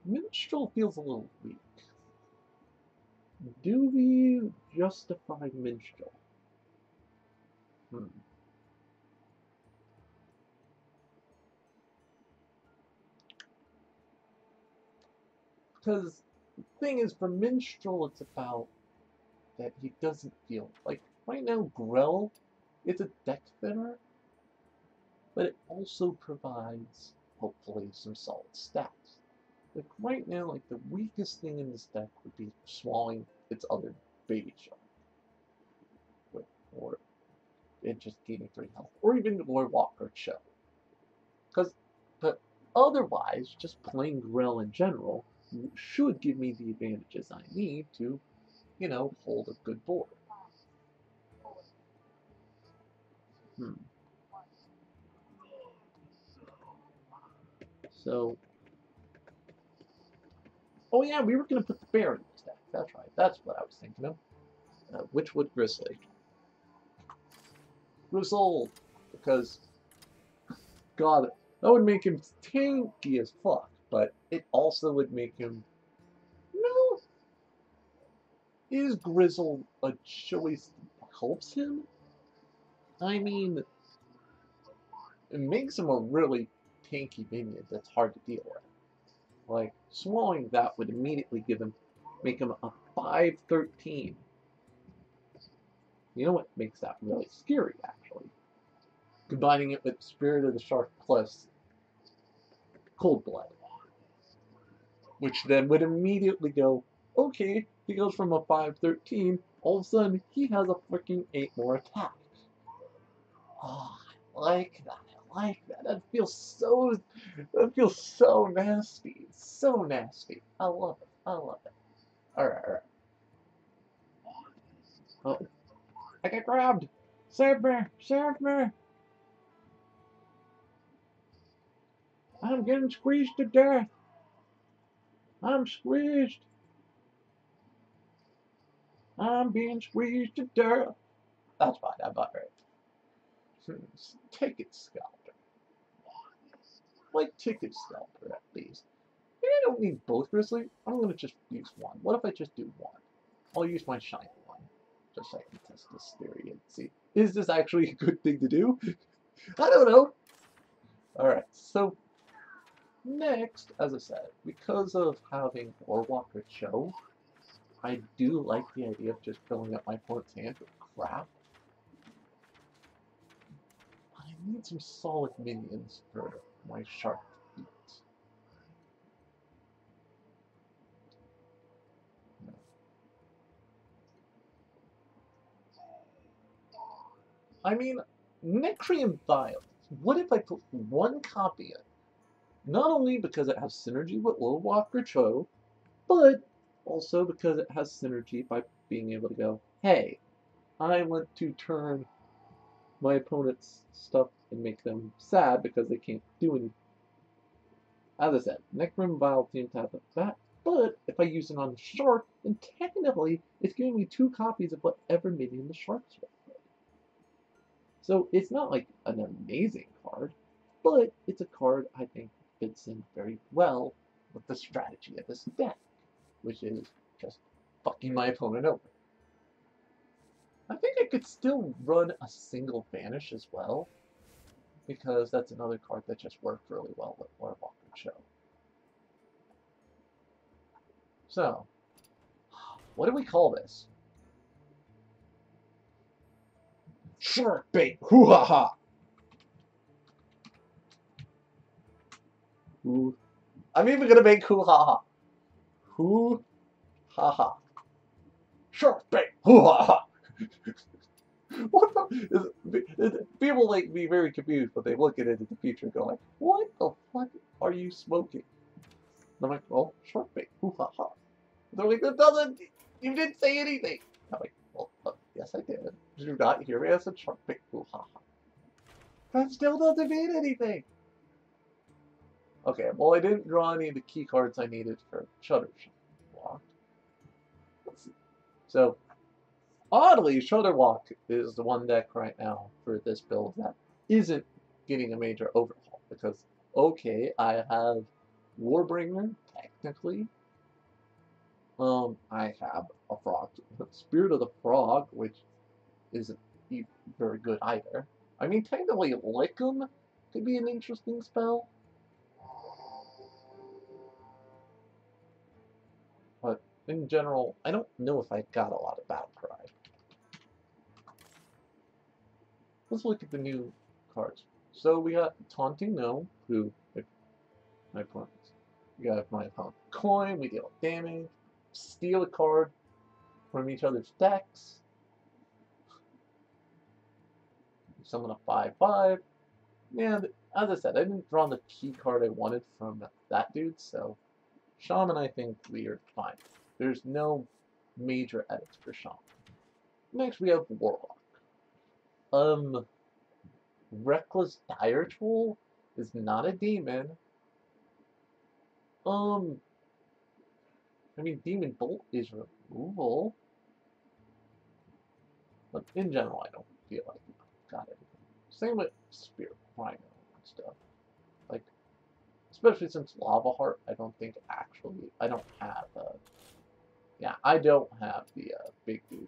Minstrel feels a little weak. Do we justify Minstrel? Because the thing is, for Minstrel, it's about that he doesn't feel like right now. Grell, it's a deck thinner, but it also provides hopefully some solid stats. Like right now, like the weakest thing in this deck would be swallowing its other baby shark, or it just gaining 3 health, or even Lord Walker Chill. But otherwise, just playing Grell in general should give me the advantages I need to, hold a good board. So, oh yeah, we were going to put the bear in this deck. That's right. That's what I was thinking of. Witchwood Grizzly. Grizzled, because, God, that would make him tanky as fuck, but it also would make him, no, is Grizzle a choice that helps him? I mean, it makes him a really tanky minion that's hard to deal with. Like, swallowing that would immediately make him a 5/13. You know what makes that really scary, actually? Combining it with Spirit of the Shark plus Cold Blood. Which then would immediately go okay, he goes from a 5-13, all of a sudden he has a freaking 8 more attack. Oh, I like that. I like that. That feels so nasty. So nasty. I love it. I love it. Alright, alright. Oh, I got grabbed. Save me! Save me! I'm getting squeezed to death. I'm squeezed. I'm being squeezed to death. That's fine. I'm not right. Ticket scalper. Like ticket scalper at least. Maybe I don't need both grizzly. I'm gonna just use one. What if I just do one? I'll use my shiny one. Just so I can test this theory and see. Is this actually a good thing to do? I don't know. Alright, so next, as I said, because of having Warwalker Cho, I do like the idea of just filling up my opponent's hand with crap. But I need some solid minions for my shark to beat. I mean, Necrium Vials. What if I put one copy in? Not only because it has synergy with Warwalker Cho, but also because it has synergy by being able to go, hey, I want to turn my opponent's stuff and make them sad because they can't do anything. As I said, Necrom Vial seems to have that, but if I use it on the shark, then technically it's giving me 2 copies of whatever minion the shark's with. So it's not like an amazing card, but it's a card I think fits in very well with the strategy of this deck, which is just fucking my opponent over. I think I could still run a single Vanish as well, because that's another card that just worked really well with Warwalker Cho. So, what do we call this? Shark bait! Hoo ha ha! Hoo. I'm even gonna make hoo ha ha. Hoo ha ha. Shark bait! Hoo ha ha! What the? People like be very confused, but they look at it in the future and go like, "What the fuck are you smoking?" And I'm like, "Well, shark bait, hoo ha ha." They're like, "That doesn't. You didn't say anything." I'm like, "Well, yes, I did. Did you not hear me? I said shark bait, hoo ha ha." That still doesn't mean anything. Okay, well, I didn't draw any of the key cards I needed for Shutterwalk. Let's see. So, oddly, Shutterwalk is the one deck right now for this build that isn't getting a major overhaul. Because, okay, I have Warbringer, technically. I have a Frog. Spirit of the Frog, which isn't very good either. I mean, technically, Lickum could be an interesting spell. But in general, I don't know if I got a lot of Battle Cry. Let's look at the new cards. So we got Taunting Gnome, who, if my opponent's, we got my opponent coin, we deal damage, steal a card from each other's decks, summon a 5/5. And as I said, I didn't draw the key card I wanted from that dude, so Shaman I think we are fine. There's no major edits for Shaman. Next we have Warlock. Reckless Dire Tool is not a demon. I mean, Demon Bolt is removal. But in general, I don't feel like I've got it. Same with Spirit Rhino and stuff. Like, especially since Lava Heart, I don't think actually, I don't have, yeah, I don't have the big dude in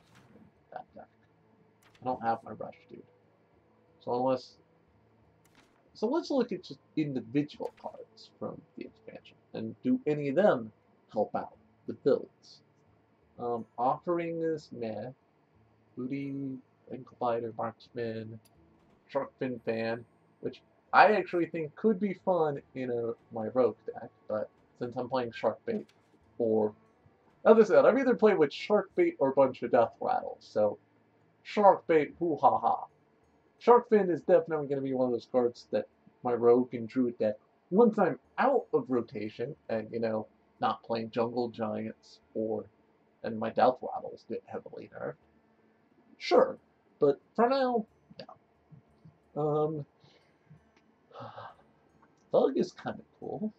that deck. I don't have my Rush dude. So let's look at just individual cards from the expansion, and do any of them help out the builds? Offering is meh. Booty, Ankle Biter, Marksman, Sharkfin Fan, which I actually think could be fun in my Rogue deck, but since I'm playing Sharkbait, or As I said, I've either played with Sharkbait or Bunch of Death Rattles, so Sharkbait, hoo ha ha. Sharkfin is definitely going to be one of those cards that my Rogue and Druid deck, once I'm out of rotation and, not playing Jungle Giants and my Death Rattles get heavily nerfed, sure. But for now, no. Thug is kind of cool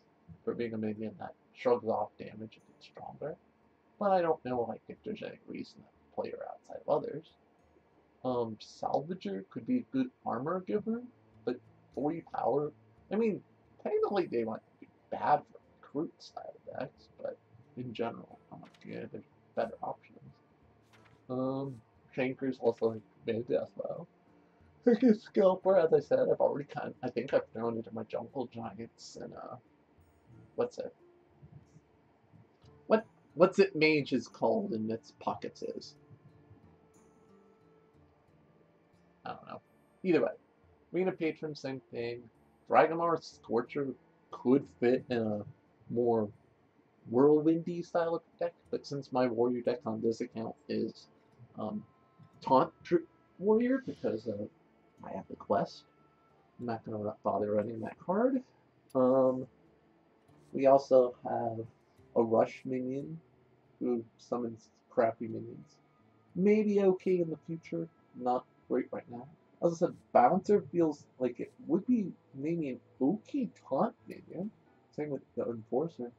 for being a minion that shrugs off damage and gets stronger, but I don't know if there's any reason to play her outside of others. Salvager could be a good armor giver, but 40 power. I mean, technically they might be bad for recruit style decks, but in general, I'm like, yeah, there's better options. Shanker's also like mid as well. His Scalper, as I said, I think I've thrown into my Jungle Giants and what's it? What's it Mage is called in its pockets is? I don't know. Either way, Arena Patron, same thing. Dragonlord Scorcher could fit in a more whirlwindy style of deck, but since my warrior deck on this account is Taunt Warrior because I have the quest, I'm not going to bother running that card. We also have a Rush minion who summons crappy minions. Maybe okay in the future, not great right now. As I said, Bouncer feels like it would be maybe an okay taunt minion. Same with the Enforcer.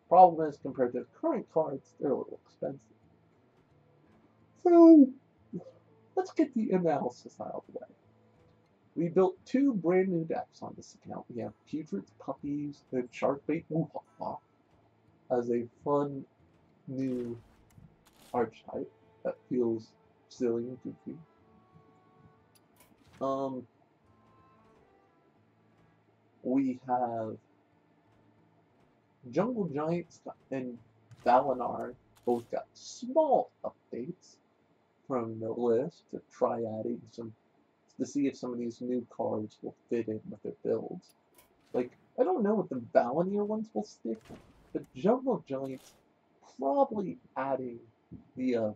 Problem is, compared to the current cards, they're a little expensive. So, let's get the analysis out of the way. We built two brand new decks on this account. We have Putrid's Puppies and Sharkbait Wuhaha as a fun new archetype that feels silly and goofy. We have Jungle Giants and Valinor both got small updates from the list to try adding some to see if some of these new cards will fit in with their builds. Like, I don't know if the Valinor ones will stick, but Jungle Giants probably adding the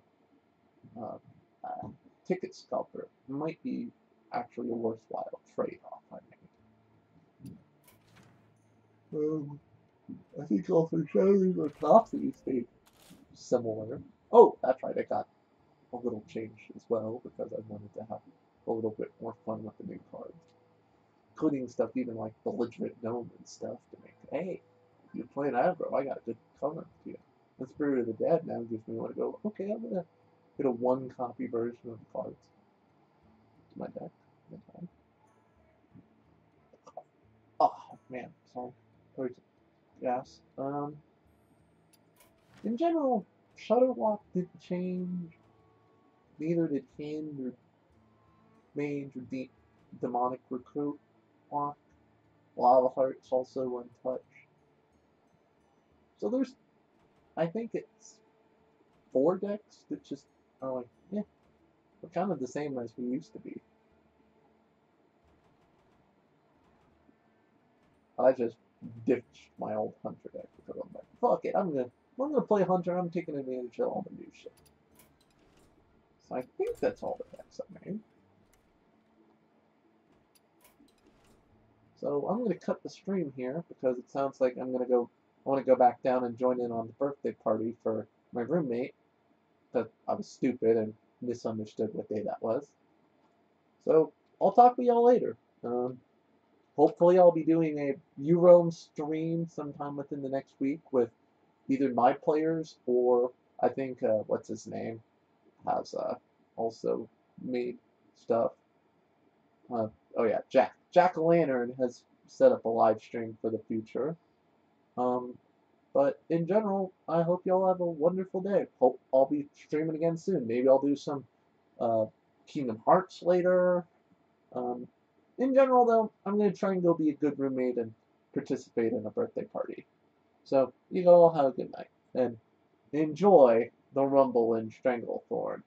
Ticket Scalper might be actually a worthwhile trade-off, I think. I think also Shadows or Topsy stayed similar. Oh, that's right, I got a little change as well because I wanted to have a little bit more fun with the new cards. Including stuff even like Belligerent Gnome and stuff to make, hey, if you're playing aggro, I got a good color for you. And Spirit of the Dead now gives me one to go, okay, I'm going to get a one copy version of the cards to my deck. Oh, man, sorry. Yes. In general, Shutterlock didn't change. Neither did Hind or Mage or Demonic Recruit Lock. Lava Heart's also untouched. So I think it's 4 decks that just are like, yeah, we're kind of the same as we used to be. I just ditched my old Hunter deck because I'm like, fuck it, I'm gonna play Hunter. I'm taking advantage of all the new shit. So I think that's all the decks I made. So I'm gonna cut the stream here because it sounds like I want to go back down and join in on the birthday party for my roommate. That I was stupid and misunderstood what day that was. So I'll talk to y'all later. Hopefully I'll be doing a Roam stream sometime within the next week with either my players or I think what's his name has also made stuff. Oh yeah, Jack-o'-lantern has set up a live stream for the future. But in general, I hope y'all have a wonderful day. Hope I'll be streaming again soon. Maybe I'll do some Kingdom Hearts later. In general, though, I'm going to try and go be a good roommate and participate in a birthday party. So, you all have a good night, and enjoy the Rumble in Stranglethorn.